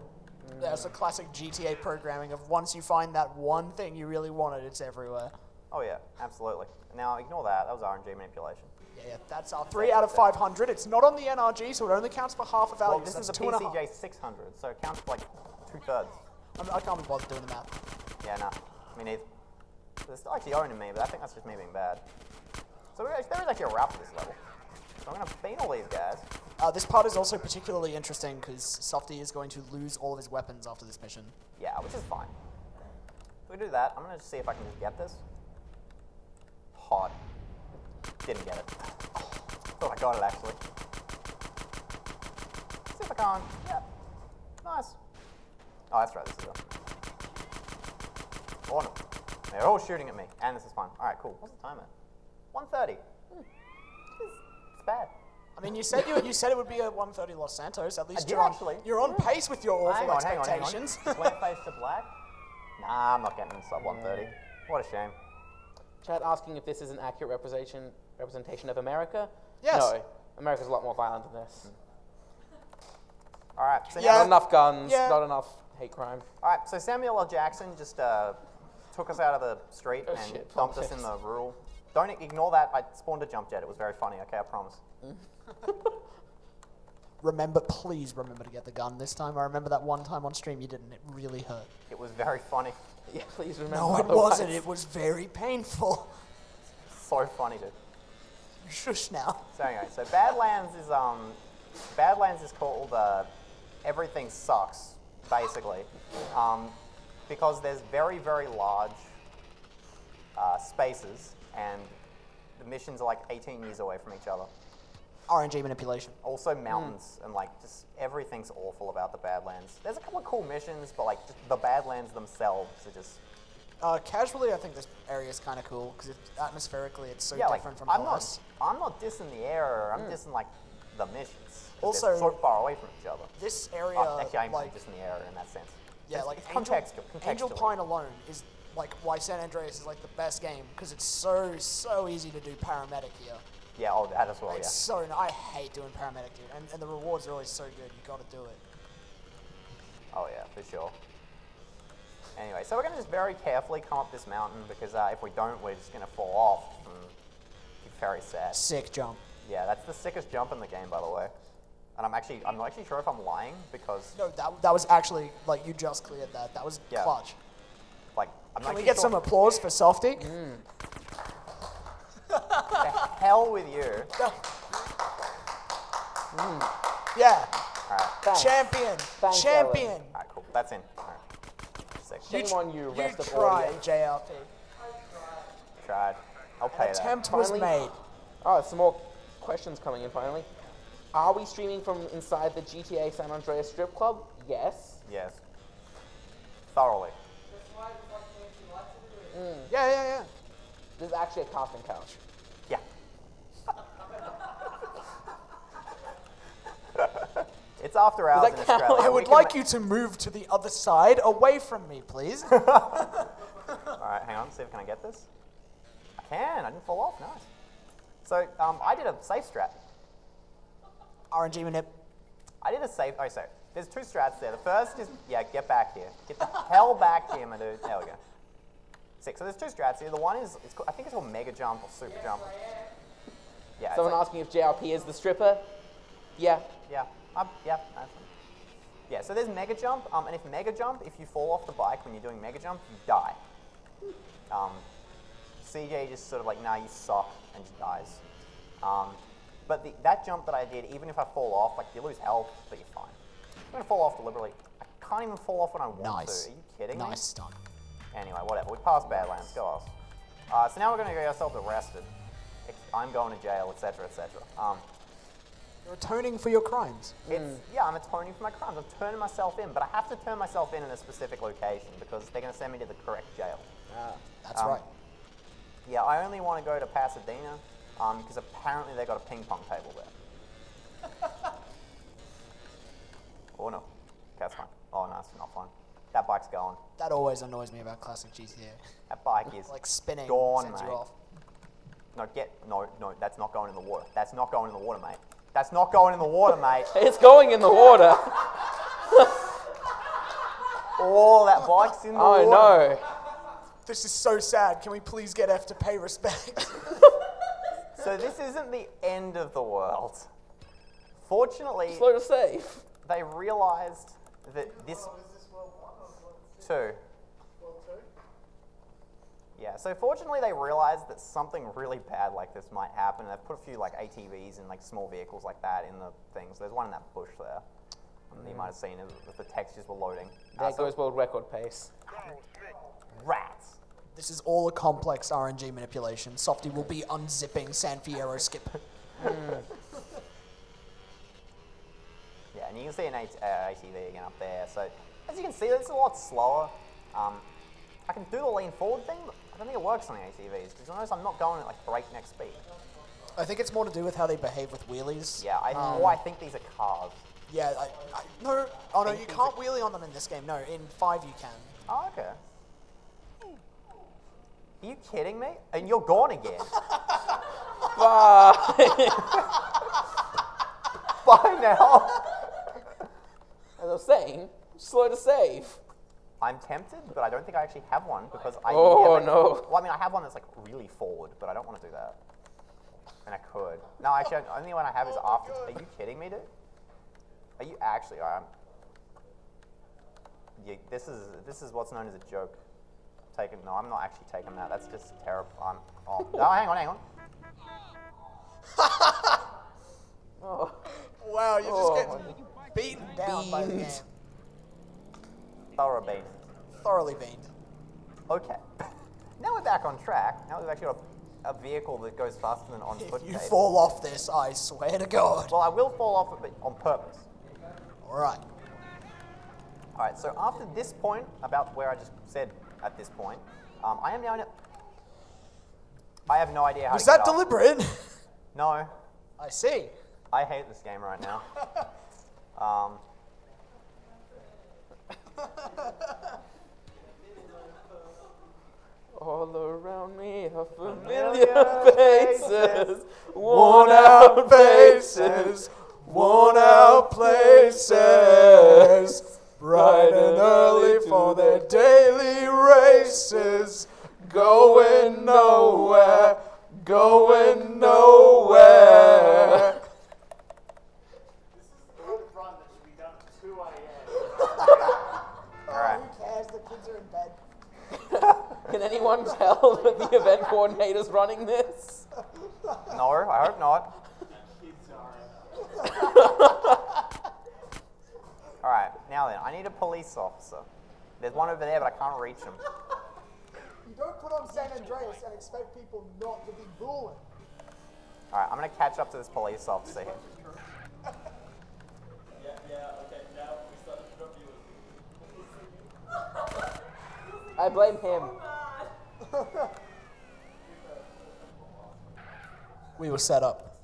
[SPEAKER 2] That's a classic GTA programming of once you find that one thing you really wanted, it's everywhere.
[SPEAKER 1] Oh yeah, absolutely. Now ignore that, that was RNG manipulation.
[SPEAKER 2] Yeah, that's our 3 out of 500. It's not on the NRG, so it only counts for half a value.
[SPEAKER 1] Well, this
[SPEAKER 2] so
[SPEAKER 1] is a
[SPEAKER 2] that's 2.5.
[SPEAKER 1] PCJ 600, so it counts for like 2/3.
[SPEAKER 2] I can't be bothered doing the math.
[SPEAKER 1] Yeah, nah, me neither. They're still actually owning me, but I think that's just me being bad. So there is actually a route to this level. So I'm going to beat all these guys.
[SPEAKER 2] This part is also particularly interesting because Softy is going to lose all of his weapons after this mission.
[SPEAKER 1] Yeah, which is fine. If we do that, I'm going to see if I can just get this. Hot. Didn't get it. Thought I got it, actually. See if I can. Yeah. Nice. Oh, that's right, this is it. Oh, no. They're all shooting at me, and this is fun. All right, cool. What's the time at? 1:30. It's bad.
[SPEAKER 2] I mean, you said it would be a 1:30 Los Santos. At least
[SPEAKER 1] did
[SPEAKER 2] you're on,
[SPEAKER 1] actually.
[SPEAKER 2] you're on pace with your awful
[SPEAKER 1] Hang on.
[SPEAKER 2] expectations.
[SPEAKER 1] Black face to black? Nah, I'm not getting sub 1:30. What a shame.
[SPEAKER 4] Chat asking if this is an accurate representation of America.
[SPEAKER 2] Yes.
[SPEAKER 4] No, America's a lot more violent than this.
[SPEAKER 1] All right. So
[SPEAKER 2] Yeah.
[SPEAKER 1] now,
[SPEAKER 4] Not enough guns,
[SPEAKER 2] Yeah.
[SPEAKER 4] not enough hate crime.
[SPEAKER 1] all right. So Samuel L. Jackson just took us out of the street and
[SPEAKER 4] shit,
[SPEAKER 1] dumped us in the rural. Don't ignore that. I spawned a jump jet. It was very funny. Okay, I promise.
[SPEAKER 2] Please remember to get the gun this time. I remember that one time on stream you didn't. It really hurt.
[SPEAKER 1] It was very funny.
[SPEAKER 4] Yeah, please remember.
[SPEAKER 2] No, it
[SPEAKER 4] otherwise.
[SPEAKER 2] wasn't. It was very painful.
[SPEAKER 1] So funny, dude.
[SPEAKER 2] Shush now.
[SPEAKER 1] So anyway, so Badlands is called Everything Sucks, basically, because there's very, very large spaces, and the missions are like 18 years away from each other.
[SPEAKER 2] RNG manipulation.
[SPEAKER 1] Also mountains, and like just everything's awful about the Badlands. There's a couple of cool missions, but like just the Badlands themselves are just
[SPEAKER 2] Casually, I think this area is kind of cool because atmospherically it's so
[SPEAKER 1] yeah, like
[SPEAKER 2] different from
[SPEAKER 1] I'm
[SPEAKER 2] Hellas.
[SPEAKER 1] not dissing the air, I'm dissing like the missions. 'cause
[SPEAKER 2] Also-
[SPEAKER 1] they're so far away from each other.
[SPEAKER 2] This area,
[SPEAKER 1] Actually, I'm
[SPEAKER 2] like,
[SPEAKER 1] dissing the air in that sense.
[SPEAKER 2] yeah,
[SPEAKER 1] Just
[SPEAKER 2] like
[SPEAKER 1] contextually.
[SPEAKER 2] Angel Pine alone is like why San Andreas is like the best game because it's so easy to do paramedic here.
[SPEAKER 1] Yeah, oh, that as well, yeah.
[SPEAKER 2] It's so I hate doing paramedic, dude, and the rewards are always so good. You got to do it.
[SPEAKER 1] Oh yeah, for sure. Anyway, so we're going to just very carefully come up this mountain because if we don't, we're just going to fall off and be very sad.
[SPEAKER 2] Sick jump.
[SPEAKER 1] Yeah, that's the sickest jump in the game, by the way. And I'm not actually sure if I'm lying because,
[SPEAKER 2] No, that was actually like you just cleared that. That was
[SPEAKER 1] Yeah.
[SPEAKER 2] clutch.
[SPEAKER 1] like, I'm not
[SPEAKER 2] Can we
[SPEAKER 1] actually
[SPEAKER 2] get
[SPEAKER 1] sure.
[SPEAKER 2] some applause for Softy?
[SPEAKER 1] The hell with you.
[SPEAKER 2] Yeah,
[SPEAKER 1] All right,
[SPEAKER 4] Thanks.
[SPEAKER 2] champion,
[SPEAKER 4] Thanks,
[SPEAKER 2] champion.
[SPEAKER 1] all right, cool. That's in. All right. Sick.
[SPEAKER 4] Shame on you,
[SPEAKER 2] You
[SPEAKER 4] rest of
[SPEAKER 2] tried,
[SPEAKER 4] audio.
[SPEAKER 2] JRP.
[SPEAKER 1] Tried. I'll pay that.
[SPEAKER 2] Attempt was
[SPEAKER 4] Finally-
[SPEAKER 2] made.
[SPEAKER 4] Oh, some more questions coming in finally. Are we streaming from inside the GTA San Andreas strip club? Yes.
[SPEAKER 1] Yes. Thoroughly.
[SPEAKER 2] Yeah.
[SPEAKER 4] There's actually a casting couch.
[SPEAKER 1] Yeah. It's after hours
[SPEAKER 4] that
[SPEAKER 1] in
[SPEAKER 4] count?
[SPEAKER 1] Australia.
[SPEAKER 2] I
[SPEAKER 1] We
[SPEAKER 2] would
[SPEAKER 1] can
[SPEAKER 2] like you to move to the other side, away from me, please.
[SPEAKER 1] All right, hang on. See if can I get this. I can. I didn't fall off. Nice. So I did a safe strat.
[SPEAKER 2] RNG manip.
[SPEAKER 1] I did a safe. Oh, sorry. There's two strats there. The first is get back here. Get the hell back here, my dude. There we go. Sick. So there's two strats here. The one is I think it's called Mega Jump or Super Jump. Yeah. it's
[SPEAKER 4] Someone
[SPEAKER 1] like-
[SPEAKER 4] asking if JRP is the stripper? Yeah.
[SPEAKER 1] Yeah. Yeah. Yeah. So there's Mega Jump, and if Mega Jump, if you fall off the bike when you're doing Mega Jump, you die. CJ just sort of like, nah, you suck, and just dies. But that jump that I did, even if I fall off, like you lose health, but you're fine. I'm gonna fall off deliberately. I can't even fall off when I want
[SPEAKER 2] Nice.
[SPEAKER 1] to. Are you kidding me?
[SPEAKER 2] Nice stun.
[SPEAKER 1] Anyway, whatever. We passed Badlands. Go us. So now we're gonna get ourselves arrested. I'm going to jail, etc., etc.
[SPEAKER 2] You're atoning for your crimes.
[SPEAKER 1] Yeah, I'm atoning for my crimes. I'm turning myself in, but I have to turn myself in a specific location because they're going to send me to the correct jail.
[SPEAKER 2] That's right.
[SPEAKER 1] Yeah, I only want to go to Pasadena because apparently they got a ping pong table there. Oh no, that's fine. Oh no, it's not fine. That bike's going.
[SPEAKER 2] That always annoys me about classic GTA.
[SPEAKER 1] That bike is
[SPEAKER 2] Like spinning
[SPEAKER 1] gone,
[SPEAKER 2] sends
[SPEAKER 1] mate.
[SPEAKER 2] you off.
[SPEAKER 1] No, that's not going in the water. That's not going in the water, mate. That's not going in the water, mate.
[SPEAKER 4] It's going in the water.
[SPEAKER 1] Oh, that bike's in the
[SPEAKER 4] Oh
[SPEAKER 1] water.
[SPEAKER 4] no.
[SPEAKER 2] This is so sad. Can we please get F to pay respect?
[SPEAKER 1] So this isn't the end of the world. Fortunately,
[SPEAKER 4] Slow to save.
[SPEAKER 1] they realized that this... Two. Yeah, so fortunately they realized that something really bad like this might happen. They've put a few like ATVs and like small vehicles like that in the things. There's one in that bush there. You might have seen it if the textures were loading.
[SPEAKER 4] There goes world record pace.
[SPEAKER 1] Rats.
[SPEAKER 2] This is all a complex RNG manipulation. Softy will be unzipping San Fierro skip.
[SPEAKER 1] Yeah, and you can see an ATV again up there. So as you can see, it's a lot slower. I can do the lean forward thing, but I don't think it works on the ATVs because you notice I'm not going at like breakneck speed.
[SPEAKER 2] I think it's more to do with how they behave with wheelies.
[SPEAKER 1] Yeah, I think these are cars.
[SPEAKER 2] Yeah, no. Oh no, you can't wheelie on them in this game. No, in 5 you can.
[SPEAKER 1] Oh, okay. Are you kidding me? And you're gone again. Bye now.
[SPEAKER 4] As I was saying, slow to save.
[SPEAKER 1] I'm tempted, but I don't think I actually have one because I
[SPEAKER 4] Oh,
[SPEAKER 1] never...
[SPEAKER 4] no.
[SPEAKER 1] Well, I mean, I have one that's like really forward, but I don't want to do that. And I could. No, actually, the only one I have is after... Are you kidding me, dude? Are you actually... Yeah, this is what's known as a joke. No, I'm not actually taking that. That's just terrible. Oh, no, hang on.
[SPEAKER 2] Oh. Wow, you're just getting beaten down by the game.
[SPEAKER 1] Thorough bean.
[SPEAKER 2] Thoroughly beamed.
[SPEAKER 1] Okay. Now we're back on track. Now we've actually got a vehicle that goes faster than on foot.
[SPEAKER 2] If you fall off this, I swear to God.
[SPEAKER 1] Well, I will fall off it, but on purpose.
[SPEAKER 2] Alright.
[SPEAKER 1] Alright, so after this point, about where I just said at this point, I am now in it. I have no idea how
[SPEAKER 2] Was
[SPEAKER 1] to get
[SPEAKER 2] that
[SPEAKER 1] up.
[SPEAKER 2] deliberate?
[SPEAKER 1] No.
[SPEAKER 2] I see.
[SPEAKER 1] I hate this game right now.
[SPEAKER 4] All around me are familiar faces,
[SPEAKER 2] Worn out faces, worn out places, bright and early for their daily races, going nowhere, going nowhere.
[SPEAKER 1] Alright.
[SPEAKER 2] Who cares? The kids are in bed.
[SPEAKER 4] Can anyone tell that the event coordinator's running this?
[SPEAKER 1] No, I hope not. Alright, now then, I need a police officer. There's one over there, but I can't reach him.
[SPEAKER 2] You don't put on San Andreas and expect people not to be bullying.
[SPEAKER 1] Alright, I'm gonna catch up to this police officer here.
[SPEAKER 4] I blame him.
[SPEAKER 2] We were set up.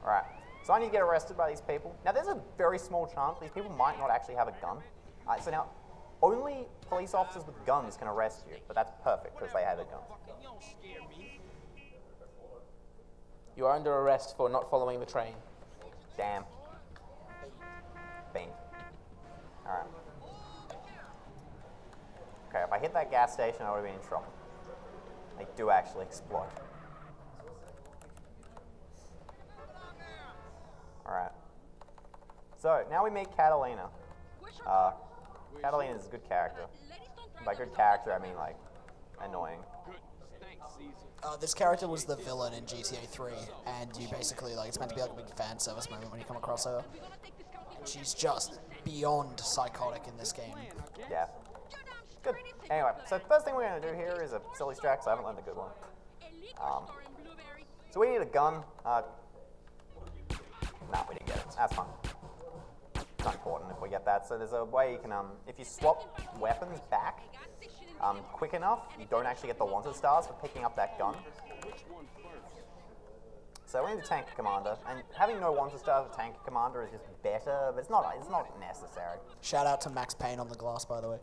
[SPEAKER 1] Alright, so I need to get arrested by these people. Now, there's a very small chance these people might not actually have a gun. Alright, so now, only police officers with guns can arrest you, but that's perfect because they have a gun.
[SPEAKER 7] You don't scare me.
[SPEAKER 4] You are under arrest for not following the train.
[SPEAKER 1] Damn. Bean. Alright. Okay, if I hit that gas station, I would have been in trouble. They do actually explode. Alright. So, now we meet Catalina. Catalina's a good character. By good character, I mean, like, annoying.
[SPEAKER 7] Good. Thanks, Caesar.
[SPEAKER 2] This character was the villain in GTA 3, and you basically, like, it's meant to be like a big fan service moment when you come across her. And she's just beyond psychotic in this game.
[SPEAKER 1] Yeah. Good. Anyway, so the first thing we're going to do here is a silly strat, because I haven't learned a good one. So we need a gun. Nah, we didn't get it. That's fine. It's not important if we get that. So there's a way you can, if you swap weapons back quick enough, you don't actually get the wanted stars for picking up that gun. So we need a tank commander, and having no wanted stars for tank commander is just better, but it's not necessary.
[SPEAKER 2] Shout out to Max Payne on the glass, by the way.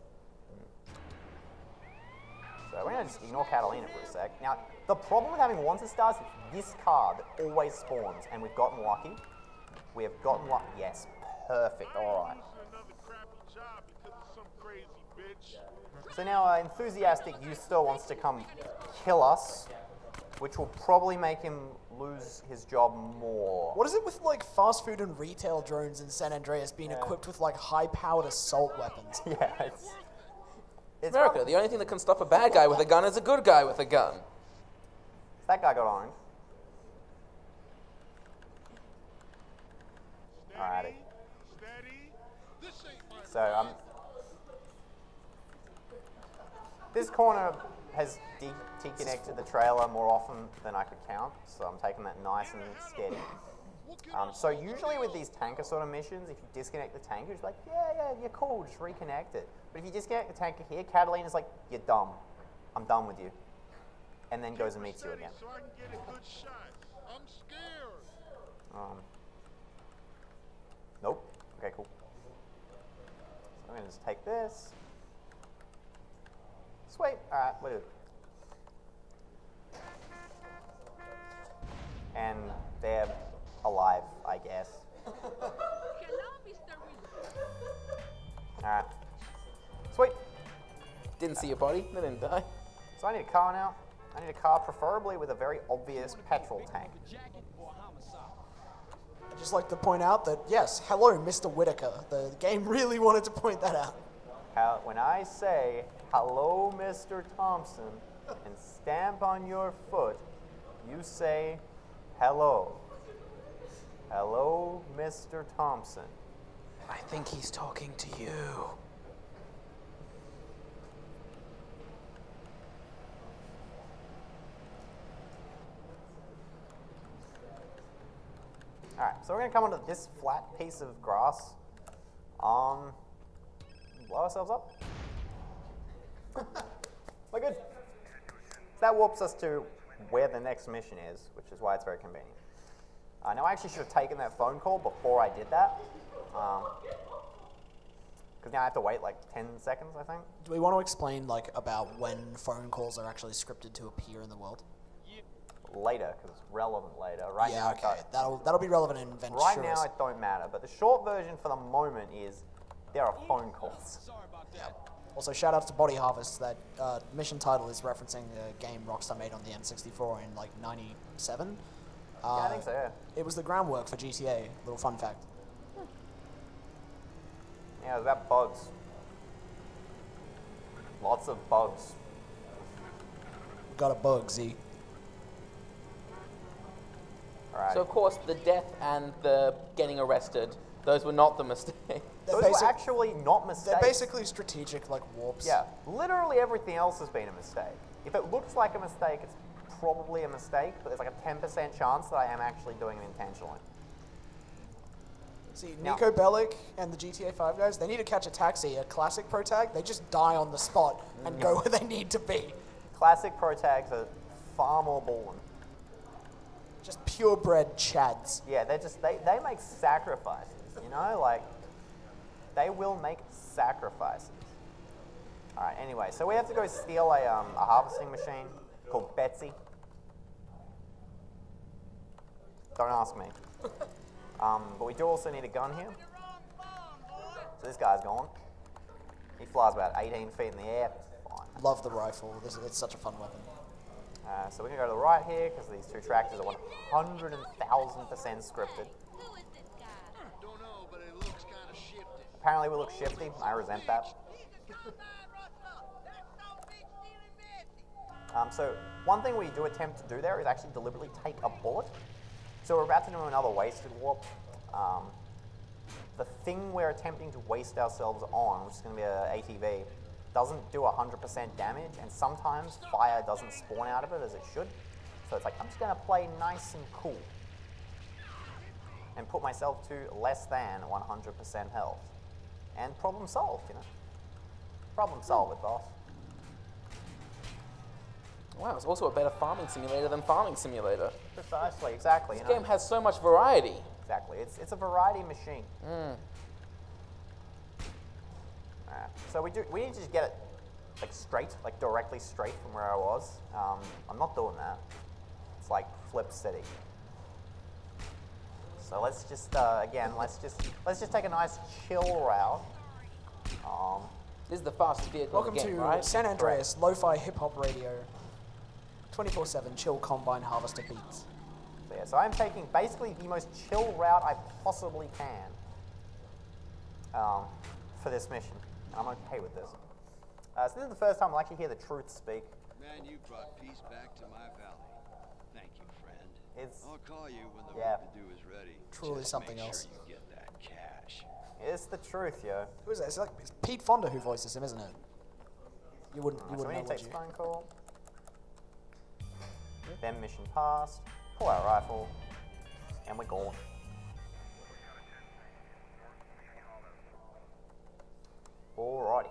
[SPEAKER 1] So we're going to just ignore Catalina for a sec. Now, the problem with having wanted stars is this card always spawns, and we've gotten lucky. We have gotten lucky. Yes, perfect. All right.
[SPEAKER 6] Another crappy job because of some crazy bitch.
[SPEAKER 1] So now, enthusiastic Euster wants to come kill us, which will probably make him lose his job more.
[SPEAKER 2] What is it with, like, fast food and retail drones in San Andreas being equipped with, like, high-powered assault weapons?
[SPEAKER 1] Yeah, it's... It's
[SPEAKER 4] America,
[SPEAKER 1] prob-
[SPEAKER 4] the only thing that can stop a bad guy with a gun is a good guy with a gun.
[SPEAKER 1] That guy got owned. Alrighty.
[SPEAKER 6] Steady. This ain't my
[SPEAKER 1] So this corner has deconnected the trailer more often than I could count, so I'm taking that nice and steady. So usually with these tanker sort of missions, if you disconnect the tanker, it's like, yeah, you're cool, just reconnect it. But if you disconnect the tanker here, Catalina's like, you're dumb. I'm done with you. And then goes and meets you again.
[SPEAKER 6] So I can get a good shot. I'm scared.
[SPEAKER 1] Nope. Okay, cool. So I'm gonna just take this. Sweet. Alright, we'll do it. And they're alive, I guess.
[SPEAKER 7] Hello, Mr. Reed.
[SPEAKER 1] Alright. Sweet.
[SPEAKER 4] Didn't see your body, they didn't die.
[SPEAKER 1] So I need a car now. I need a car preferably with a very obvious petrol tank.
[SPEAKER 2] I'd just like to point out that, yes, hello, Mr. Whitaker. The game really wanted to point that out.
[SPEAKER 1] When I say, hello, Mr. Thompson, and stamp on your foot, you say, hello. Hello, Mr. Thompson.
[SPEAKER 4] I think he's talking to you.
[SPEAKER 1] Alright, so we're going to come onto this flat piece of grass. Blow ourselves up. We're good. That warps us to where the next mission is, which is why it's very convenient. Now, I actually should have taken that phone call before I did that. Because now I have to wait like 10 seconds, I think.
[SPEAKER 2] Do we want to explain, like, about when phone calls are actually scripted to appear in the world?
[SPEAKER 1] Later, because it's relevant later. Right
[SPEAKER 2] Yeah,
[SPEAKER 1] now,
[SPEAKER 2] okay. That'll be relevant in Venturas.
[SPEAKER 1] right now it don't matter. But the short version for the moment is there are phone calls.
[SPEAKER 2] Also, shout out to Body Harvest. That mission title is referencing a game Rockstar made on the N64 in like '97.
[SPEAKER 1] Yeah, I think so, yeah.
[SPEAKER 2] It was the groundwork for GTA. Little fun fact.
[SPEAKER 1] Yeah, it was about bugs. Lots of bugs.
[SPEAKER 2] Got a bug, Z.
[SPEAKER 1] Alright.
[SPEAKER 4] So of course, the death and the getting arrested, those were not the mistake.
[SPEAKER 1] Those were actually not mistakes.
[SPEAKER 2] They're basically strategic, like warps.
[SPEAKER 1] Yeah, literally everything else has been a mistake. If it looks like a mistake, it's probably a mistake, but there's like a 10% chance that I am actually doing it intentionally.
[SPEAKER 2] See,
[SPEAKER 1] Now-
[SPEAKER 2] Nico Bellic and the GTA 5 guys, they need to catch a taxi, a classic pro tag. They just die on the spot and go where they need to be.
[SPEAKER 1] Classic pro tags are far more ballin'.
[SPEAKER 2] Just purebred chads.
[SPEAKER 1] Yeah, they make sacrifices, you know? Like, they will make sacrifices. Alright, anyway, so we have to go steal a harvesting machine called Betsy. Don't ask me. But we do also need a gun here. So this guy's gone. He flies about 18 feet in the air. Fine.
[SPEAKER 2] Love the rifle. It's such a fun weapon.
[SPEAKER 1] So we're going to go to the right here because these two tractors are 100,000% scripted.
[SPEAKER 7] Who is this guy?
[SPEAKER 6] Don't know, but it looks kind of shifty.
[SPEAKER 1] Apparently we look shifty. I resent that.
[SPEAKER 7] He's a combine rustler. That's so big stealing Betsy.
[SPEAKER 1] So one thing we do attempt to do there is actually deliberately take a bullet. So we're about to do another wasted warp. The thing we're attempting to waste ourselves on, which is going to be an ATV, doesn't do 100% damage, and sometimes fire doesn't spawn out of it as it should. So it's like, I'm just going to play nice and cool and put myself to less than 100% health. And problem solved, you know. Problem solved, boss.
[SPEAKER 4] Wow, it's also a better farming simulator than Farming Simulator.
[SPEAKER 1] Precisely, exactly.
[SPEAKER 4] This
[SPEAKER 1] You know?
[SPEAKER 4] game has so much variety.
[SPEAKER 1] Exactly. It's a variety machine. So we need to just get it like straight, like directly straight from where I was. I'm not doing that. It's like Flip City. So let's just again, let's just take a nice chill route.
[SPEAKER 4] This is the fastest vehicle
[SPEAKER 2] Welcome
[SPEAKER 4] in the game,
[SPEAKER 2] to
[SPEAKER 4] right?
[SPEAKER 2] San Andreas Lo-Fi Hip Hop Radio. 24/7 chill combine harvester beats.
[SPEAKER 1] So yeah, so I'm taking basically the most chill route I possibly can for this mission. I'm okay with this. So this is the first time I'll actually hear the truth speak.
[SPEAKER 8] Man, you brought peace back to my valley. Thank you, friend.
[SPEAKER 1] It's
[SPEAKER 8] I'll call you when the
[SPEAKER 1] Yeah.
[SPEAKER 8] work to do is ready.
[SPEAKER 2] Truly
[SPEAKER 8] Just
[SPEAKER 2] something
[SPEAKER 8] make
[SPEAKER 2] else.
[SPEAKER 8] Sure you get that cash.
[SPEAKER 1] it's the truth, yo.
[SPEAKER 2] Who is that? It's Pete Fonda who voices him, isn't it? You wouldn't
[SPEAKER 1] So we
[SPEAKER 2] know,
[SPEAKER 1] need to
[SPEAKER 2] would
[SPEAKER 1] take
[SPEAKER 2] you?
[SPEAKER 1] phone call. Then mission passed. Pull our rifle. And we're gone. Alrighty.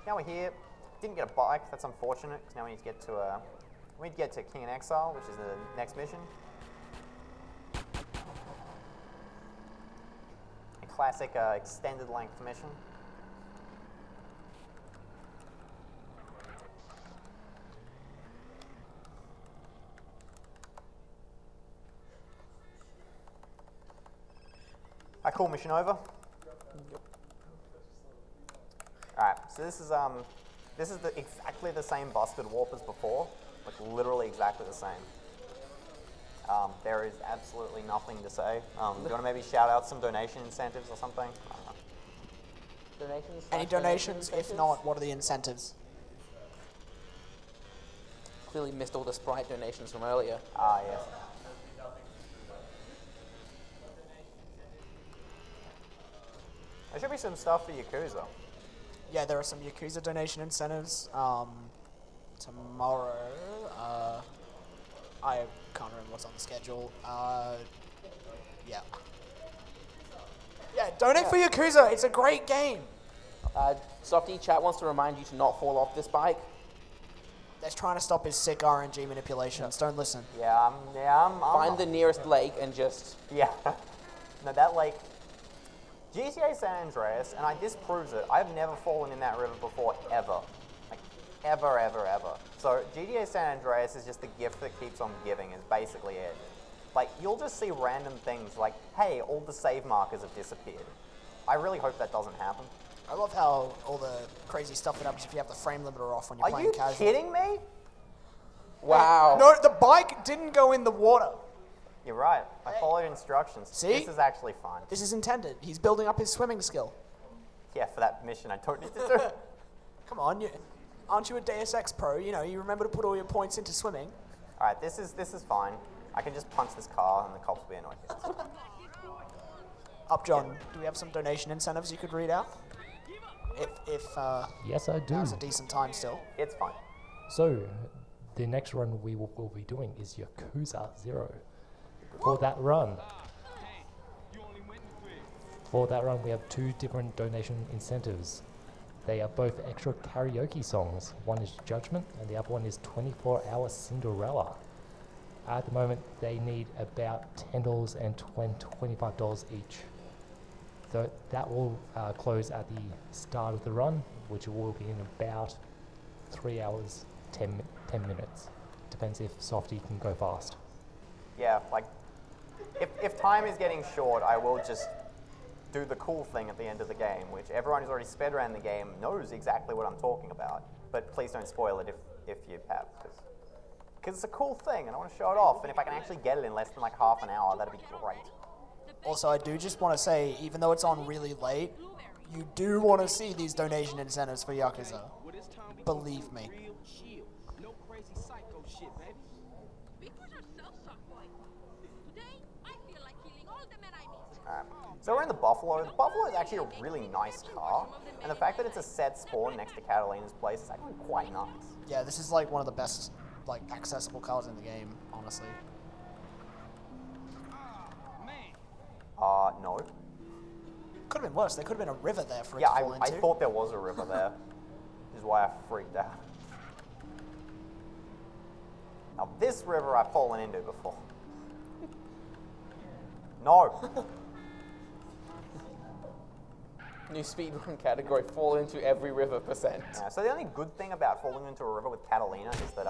[SPEAKER 1] Now we're here. Didn't get a bike. That's unfortunate because now we need to get to King in Exile, which is the next mission. A classic extended length mission. Cool, mission over. Alright, so this is exactly the same busted warp as before. Like literally exactly the same. There is absolutely nothing to say. Do you want to maybe shout out some donation incentives or something? I don't know.
[SPEAKER 4] Donations?
[SPEAKER 2] Any donations? If not, what are the incentives?
[SPEAKER 4] Clearly missed all the Sprite donations from earlier.
[SPEAKER 1] Ah, yes. There should be some stuff for Yakuza.
[SPEAKER 2] Yeah, there are some Yakuza donation incentives. Tomorrow, I can't remember what's on the schedule. Yeah. Yeah, donate for Yakuza. It's a great game.
[SPEAKER 4] Softy chat wants to remind you to not fall off this bike.
[SPEAKER 2] That's trying to stop his sick RNG manipulations. Don't listen.
[SPEAKER 1] Yeah, I'm
[SPEAKER 4] Find the nearest lake and just...
[SPEAKER 1] Yeah. No, that lake. GTA San Andreas, and this proves it, I've never fallen in that river before, ever. Like, ever, ever, ever. So, GTA San Andreas is just the gift that keeps on giving, is basically it. Like, you'll just see random things like, hey, all the save markers have disappeared. I really hope that doesn't happen.
[SPEAKER 2] I love how all the crazy stuff that happens if you have the frame limiter off when you're
[SPEAKER 1] Are
[SPEAKER 2] playing
[SPEAKER 1] you
[SPEAKER 2] casual.
[SPEAKER 1] kidding me?
[SPEAKER 4] Wow.
[SPEAKER 2] No, the bike didn't go in the water.
[SPEAKER 1] You're right. I followed instructions.
[SPEAKER 2] See?
[SPEAKER 1] This is actually fine.
[SPEAKER 2] This is intended. He's building up his swimming skill.
[SPEAKER 1] Yeah, for that mission I don't need to do.
[SPEAKER 2] Come on, aren't you a Deus Ex pro? You know, you remember to put all your points into swimming.
[SPEAKER 1] Alright, this is fine. I can just punch this car and the cops will be annoyed.
[SPEAKER 2] Upjohn, do we have some donation incentives you could read out? If
[SPEAKER 9] Yes, I do.
[SPEAKER 2] now's a decent time still.
[SPEAKER 1] It's fine.
[SPEAKER 9] So, the next run we will be doing is Yakuza 0. For that run, we have two different donation incentives. They are both extra karaoke songs. One is Judgment, and the other one is 24-Hour Cinderella. At the moment, they need about $10 and $25 each. So that will close at the start of the run, which will be in about 3 hours, 10 minutes. Depends if Softy can go fast.
[SPEAKER 1] Yeah, like, if time is getting short, I will just do the cool thing at the end of the game, which everyone who's already sped around the game knows exactly what I'm talking about. But please don't spoil it if you have, because it's a cool thing and I want to show it off. And if I can actually get it in less than like half an hour, that'd be great.
[SPEAKER 2] Also, I do just want to say, even though it's on really late, you do want to see these donation incentives for Yakuza. Believe me.
[SPEAKER 7] No crazy psycho shit, baby.
[SPEAKER 10] Speak for yourself, Sockboy. Today, I feel like killing all the men I meet.
[SPEAKER 1] Alright, so we're in the Buffalo. The Buffalo is actually a really nice car, and the fact that it's a set spawn next to Catalina's place is actually quite nice.
[SPEAKER 2] Yeah, this is like one of the best, like, accessible cars in the game, honestly.
[SPEAKER 1] No.
[SPEAKER 2] Could have been worse. There could have been a river there for it
[SPEAKER 1] Yeah,
[SPEAKER 2] to fall
[SPEAKER 1] I
[SPEAKER 2] into.
[SPEAKER 1] thought there was a river there, which is why I freaked out. Now, this river I've fallen into before. No.
[SPEAKER 4] New speedrun category, fall into every river %.
[SPEAKER 1] Yeah, so the only good thing about falling into a river with Catalina is that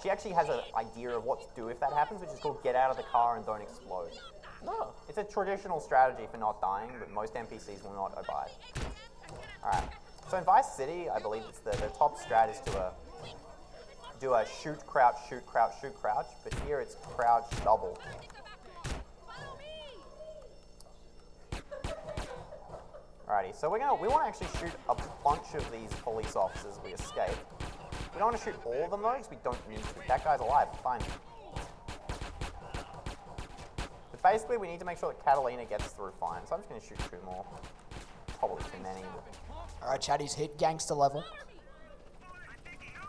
[SPEAKER 1] she actually has an idea of what to do if that happens, which is called get out of the car and don't explode.
[SPEAKER 4] No.
[SPEAKER 1] It's a traditional strategy for not dying, but most NPCs will not abide. Alright, so in Vice City, I believe it's the top strat is to do a shoot, crouch, shoot, crouch, shoot, crouch, but here it's crouch, double. Alrighty, so we want to actually shoot a bunch of these police officers as we escape. We don't want to shoot all of them though, because we don't need to. That guy's alive, fine. But basically, we need to make sure that Catalina gets through fine. So I'm just going to shoot 2 more. Probably too many.
[SPEAKER 2] All right, Chatty's hit gangster level.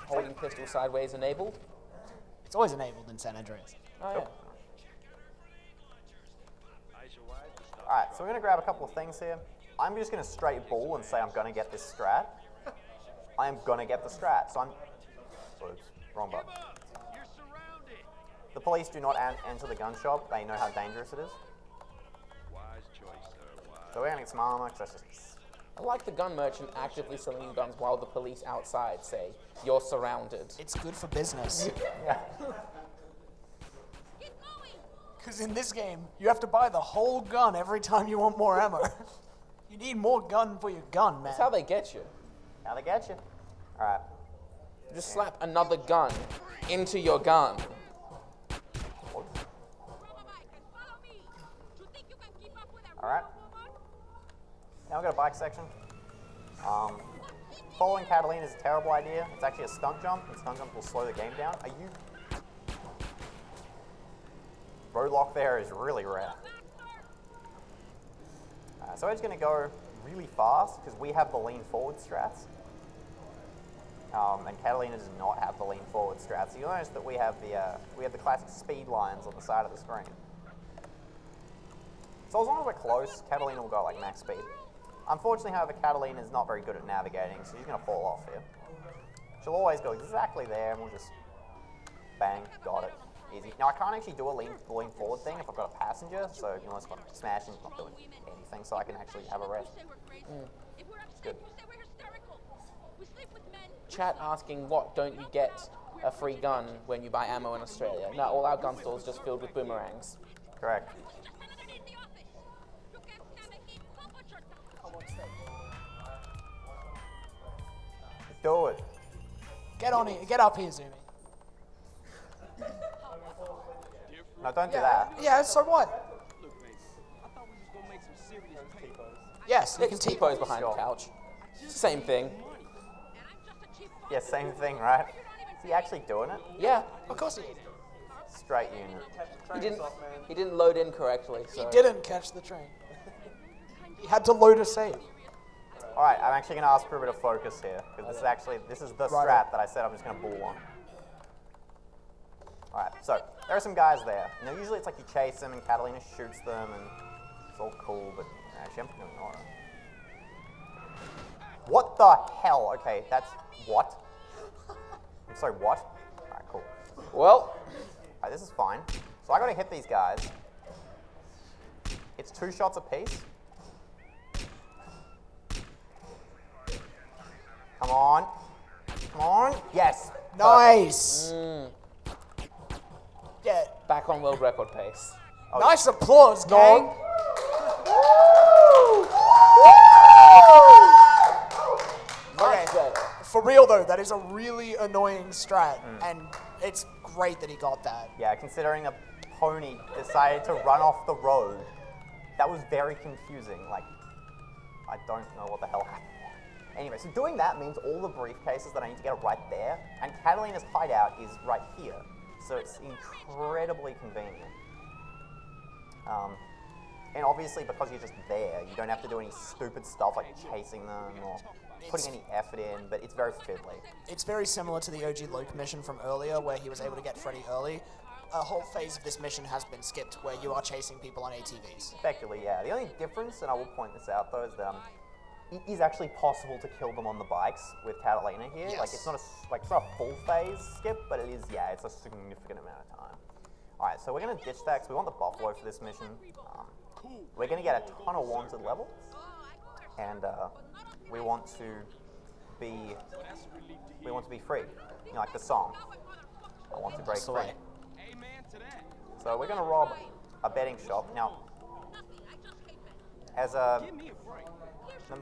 [SPEAKER 4] Holding pistol sideways enabled.
[SPEAKER 2] It's always enabled in San Andreas.
[SPEAKER 4] Oh yeah.
[SPEAKER 1] Alright, so we're going to grab a couple of things here. I'm just going to straight bull and say I'm going to get this strat. I am going to get the strat. So I'm... Oops, wrong button. The police do not enter the gun shop. They know how dangerous it is. So we're going to get some armor, because that's just...
[SPEAKER 4] I like the gun merchant actively selling you guns while the police outside say, you're surrounded.
[SPEAKER 2] It's good for business.
[SPEAKER 1] Yeah.
[SPEAKER 2] Because in this game, you have to buy the whole gun every time you want more ammo. You need more gun for your gun, man.
[SPEAKER 4] That's how they get you.
[SPEAKER 1] How they get you. Alright.
[SPEAKER 4] Just slap another gun into your gun.
[SPEAKER 1] Alright. Now we've got a bike section. Following Catalina is a terrible idea. It's actually a stunt jump, and stunt jumps will slow the game down. Are you... Roadlock there is really rare. So we're just going to go really fast, because we have the lean forward strats. And Catalina does not have the lean forward strats. So you'll notice that we have the classic speed lines on the side of the screen. So as long as we're close, Catalina will go like max speed. Unfortunately, however, Catalina is not very good at navigating, so she's going to fall off here. She'll always go exactly there, and we'll just bang, got it, easy. Now I can't actually do a lean forward thing if I've got a passenger, so unless I'm smashing, not doing anything, so I can actually have a rest. It's good.
[SPEAKER 4] Chat asking, what don't you get a free gun when you buy ammo in Australia? No, all our gun stores just filled with boomerangs.
[SPEAKER 1] Correct. Do it.
[SPEAKER 2] Get on here. Get up here, Zumi.
[SPEAKER 1] No, don't do that.
[SPEAKER 2] Yeah, so what? Yes, you can
[SPEAKER 4] T-pose behind the couch. Same thing.
[SPEAKER 1] Yeah, same thing, right? Is he actually doing it?
[SPEAKER 4] Yeah.
[SPEAKER 2] Of course he is.
[SPEAKER 1] Straight unit.
[SPEAKER 4] He didn't load in correctly. So.
[SPEAKER 2] He didn't catch the train. He had to load a save.
[SPEAKER 1] Alright, I'm actually going to ask for a bit of focus here, because this is the strat that I said I'm just going to bull on. Alright, so, there are some guys there. Now, usually it's like you chase them and Catalina shoots them, and it's all cool, but actually I'm doing alright. What the hell? Okay, that's... What? I'm sorry, what? Alright, cool.
[SPEAKER 4] Well...
[SPEAKER 1] Alright, this is fine. So I got to hit these guys. It's 2 shots apiece. Come on. Come on. Yes.
[SPEAKER 2] Nice. Yeah.
[SPEAKER 4] Back on world record pace.
[SPEAKER 2] Oh, nice applause, gang. Okay. For real though, that is a really annoying strat, and it's great that he got that.
[SPEAKER 1] Yeah, considering a pony decided to run off the road, that was very confusing. Like, I don't know what the hell happened. Anyway, so doing that means all the briefcases that I need to get are right there, and Catalina's hideout is right here. So it's incredibly convenient. And obviously, because you're just there, you don't have to do any stupid stuff like chasing them or putting any effort in, but it's very fiddly.
[SPEAKER 2] It's very similar to the OG Luke mission from earlier, where he was able to get Freddy early. A whole phase of this mission has been skipped, where you are chasing people on ATVs.
[SPEAKER 1] Effectively, yeah. The only difference, and I will point this out though, is that it is actually possible to kill them on the bikes with Catalina here.
[SPEAKER 2] Yes.
[SPEAKER 1] Like it's not a full phase skip, but it is, yeah, it's a significant amount of time. All right, so we're gonna ditch that because we want the Buffalo for this mission. We're gonna get a ton of wanted levels, and we want to be free, you know, like the song. I want to break free. So we're gonna rob a betting shop now.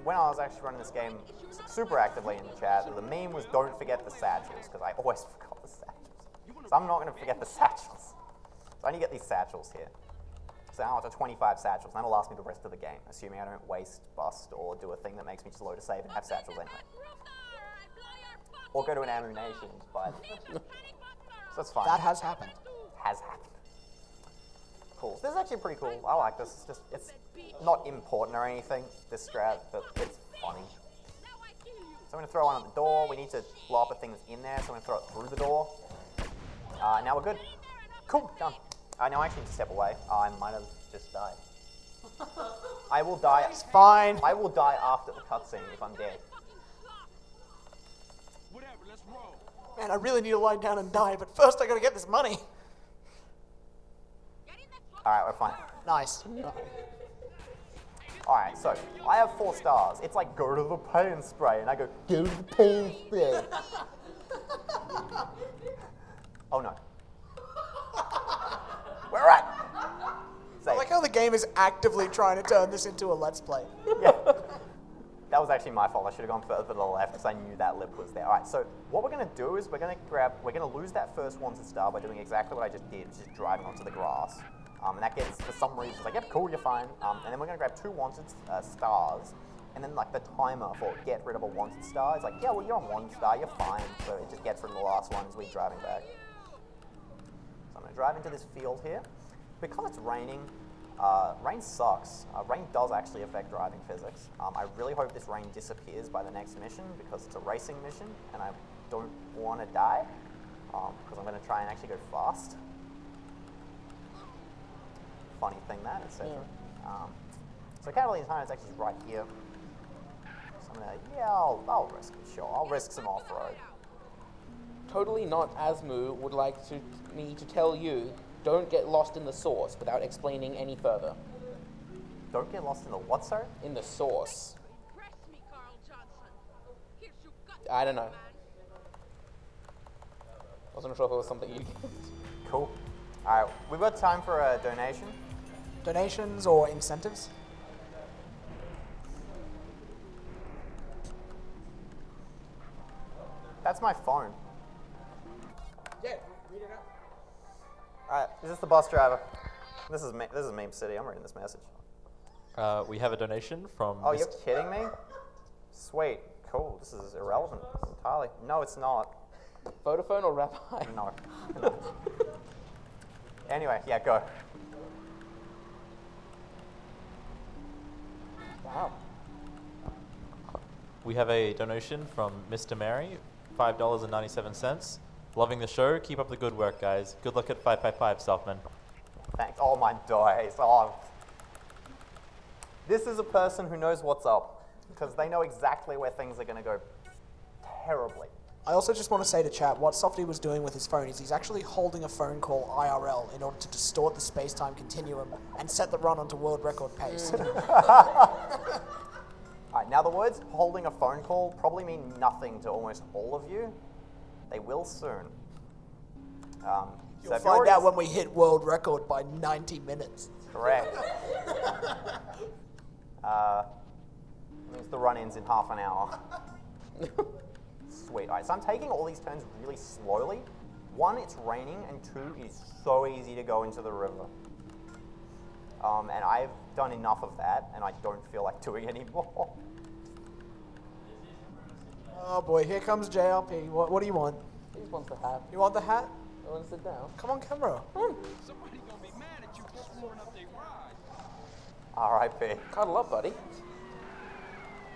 [SPEAKER 1] When I was actually running this game super actively in the chat, the meme was "Don't forget the satchels," because I always forgot the satchels. So I'm not going to forget the satchels. So I need to get these satchels here. So now it's 25 satchels. That'll last me the rest of the game, assuming I don't waste, bust, or do a thing that makes me just load a save and have satchels anyway. Or go to an ammunition, but so that's fine.
[SPEAKER 2] That has happened.
[SPEAKER 1] Has happened. Cool. This is actually pretty cool. I like this. It's not important or anything, this strat, but it's funny. So I'm going to throw one at the door. We need to blow up a thing that's in there, so I'm going to throw it through the door. Now we're good. Cool, done. Now I actually need to step away. I might have just died. I will die.
[SPEAKER 2] It's fine.
[SPEAKER 1] I will die after the cutscene if I'm dead.
[SPEAKER 6] Whatever, let's roll.
[SPEAKER 2] Man, I really need to lie down and die, but first I gotta get this money.
[SPEAKER 1] Alright, we're fine.
[SPEAKER 2] Nice.
[SPEAKER 1] Alright, so I have 4 stars. It's like go to the pain spray, and I go, go to the pain spray. Oh no. We're at.
[SPEAKER 2] I like how the game is actively trying to turn this into a Let's Play.
[SPEAKER 1] Yeah. That was actually my fault. I should have gone further to the left because I knew that lip was there. Alright, so what we're going to do is we're going to lose that first wanted star by doing exactly what I just did, which is driving onto the grass. And that gets, for some reason, it's like, yep, cool, you're fine. And then we're going to grab 2 wanted stars. And then like the timer for get rid of a wanted star is like, yeah, well, you're on 1 star, you're fine. So it just gets rid of the last one as we're driving back. So I'm going to drive into this field here. Because it's raining, rain sucks. Rain does actually affect driving physics. I really hope this rain disappears by the next mission because it's a racing mission and I don't want to die because I'm going to try and actually go fast. Funny thing that, etc. So Catalina Time is actually right here. So I'm going to, yeah, I'll risk it, sure. I'll risk some off-road.
[SPEAKER 4] Totally not Asmu would like me to tell you, don't get lost in the source without explaining any further.
[SPEAKER 1] Don't get lost in the what, sir?
[SPEAKER 4] In the source. I don't know. Wasn't sure if it was something you get.
[SPEAKER 1] Cool. Alright, we've got time for a donation.
[SPEAKER 2] Donations or incentives?
[SPEAKER 1] That's my phone.
[SPEAKER 2] Yeah, read it out.
[SPEAKER 1] Alright, is this the bus driver? This is Meme City. I'm reading this message.
[SPEAKER 11] We have a donation from...
[SPEAKER 1] Oh, you're kidding me? Sweet. Cool. This is irrelevant entirely. No, it's not.
[SPEAKER 4] Vodafone or Rabbi?
[SPEAKER 1] No. No. Anyway, yeah, go.
[SPEAKER 4] Wow.
[SPEAKER 11] We have a donation from Mr. Mary, $5.97. Loving the show. Keep up the good work, guys. Good luck at 555, Southman.
[SPEAKER 1] Thanks. Oh, my days. Oh. This is a person who knows what's up because they know exactly where things are going to go terribly.
[SPEAKER 2] I also just want to say to chat, what Softy was doing with his phone is he's actually holding a phone call IRL in order to distort the space-time continuum and set the run onto world record pace.
[SPEAKER 1] Alright, now the words holding a phone call probably mean nothing to almost all of you. They will soon.
[SPEAKER 2] You'll find out when we hit world record by 90 minutes.
[SPEAKER 1] Correct. Means the run ends in half an hour. Sweet. Alright, so I'm taking all these turns really slowly. 1, it's raining, and 2, it's so easy to go into the river. And I've done enough of that, and I don't feel like doing anymore.
[SPEAKER 2] Oh boy, here comes JRP. What do you want?
[SPEAKER 4] He just wants the hat.
[SPEAKER 2] You want the hat?
[SPEAKER 4] I want to sit down.
[SPEAKER 2] Come on, camera.
[SPEAKER 7] Somebody gonna be mad at you for screwing up their ride.
[SPEAKER 1] R.I.P.
[SPEAKER 4] Cuddle up, buddy.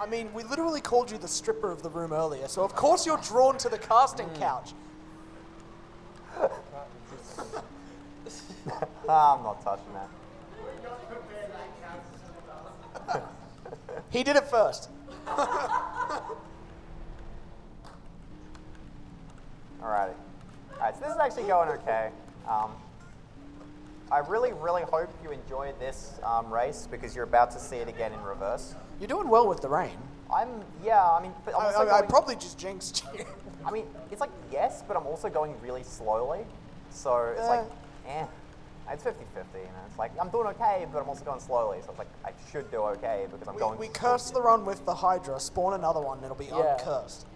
[SPEAKER 2] I mean, we literally called you the stripper of the room earlier, so of course you're drawn to the casting couch.
[SPEAKER 1] I'm not touching that.
[SPEAKER 2] He did it first.
[SPEAKER 1] Alrighty. Alright, so this is actually going okay. I really, really hope you enjoyed this race because you're about to see it again in reverse.
[SPEAKER 2] You're doing well with the rain.
[SPEAKER 1] But I'm also
[SPEAKER 2] I probably just jinxed you.
[SPEAKER 1] I mean, it's like, yes, but I'm also going really slowly. So it's like, It's 50-50, you know. It's like, I'm doing okay, but I'm also going slowly. So it's like, I should do okay because I'm going...
[SPEAKER 2] We cursed the run with the Hydra, spawn another one, and it'll be uncursed.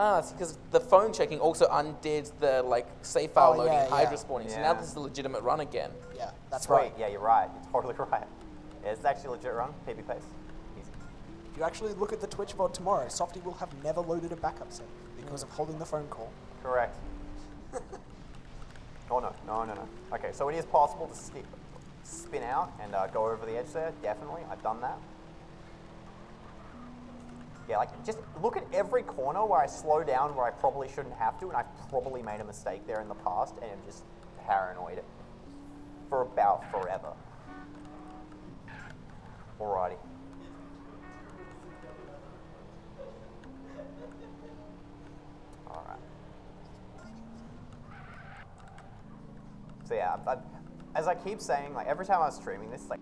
[SPEAKER 4] Ah, because the phone checking also undid the like save file loading,
[SPEAKER 2] yeah,
[SPEAKER 4] Hydra
[SPEAKER 2] yeah.
[SPEAKER 4] spawning. So
[SPEAKER 1] Yeah.
[SPEAKER 4] now this is a legitimate run again.
[SPEAKER 2] Yeah, that's
[SPEAKER 1] Sweet.
[SPEAKER 2] right.
[SPEAKER 1] Yeah, you're right. You're totally right. Yeah, it's actually a legit run. PB pace. Easy.
[SPEAKER 2] If you actually look at the Twitch VOD tomorrow, Softy will have never loaded a backup save because of holding the phone call.
[SPEAKER 1] Correct. Oh no. Okay, so it is possible to spin out and go over the edge there. Definitely, I've done that. Yeah, like just look at every corner where I slow down where I probably shouldn't have to, and I've probably made a mistake there in the past, and I'm just paranoid for about forever. Alrighty. Alright. So yeah, as I keep saying, like every time I was streaming this, like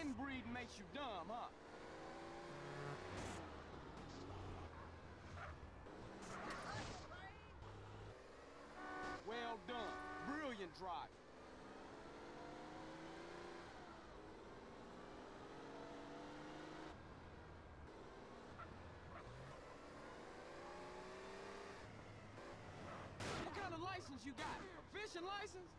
[SPEAKER 7] Inbreeding makes you dumb, huh? Well done. Brilliant drive. license you got? A fishing license?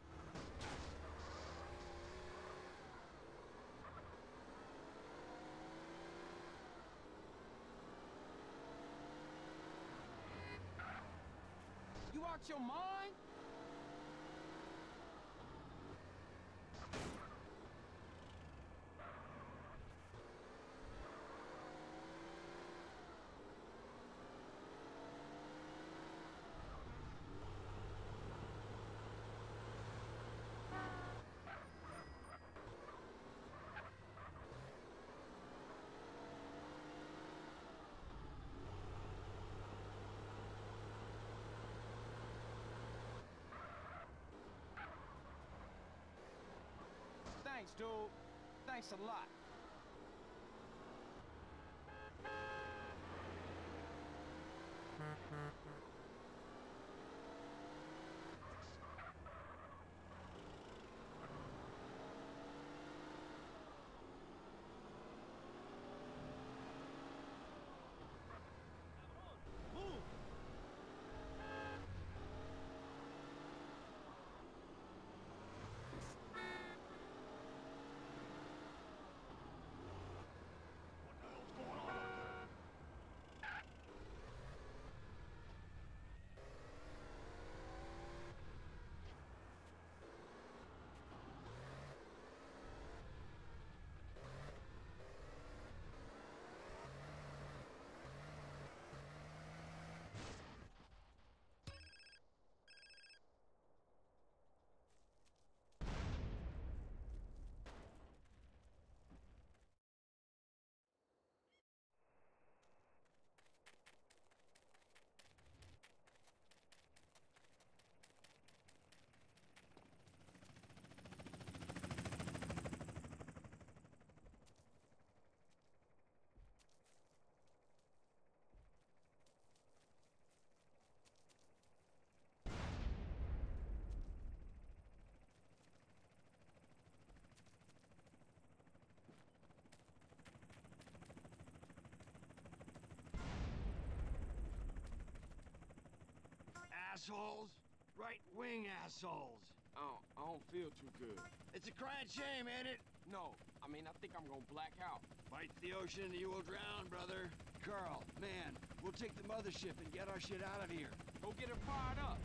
[SPEAKER 7] You out your mind? Thanks, dude. Thanks a lot. Move!
[SPEAKER 8] Assholes. Right-wing assholes.
[SPEAKER 7] I don't feel too good.
[SPEAKER 8] It's a crying shame, ain't it?
[SPEAKER 7] No, I mean, I think I'm gonna black out.
[SPEAKER 8] Fight the ocean and you will drown, brother. Carl, man, we'll take the mothership and get our shit out of here.
[SPEAKER 7] Go get her fired up.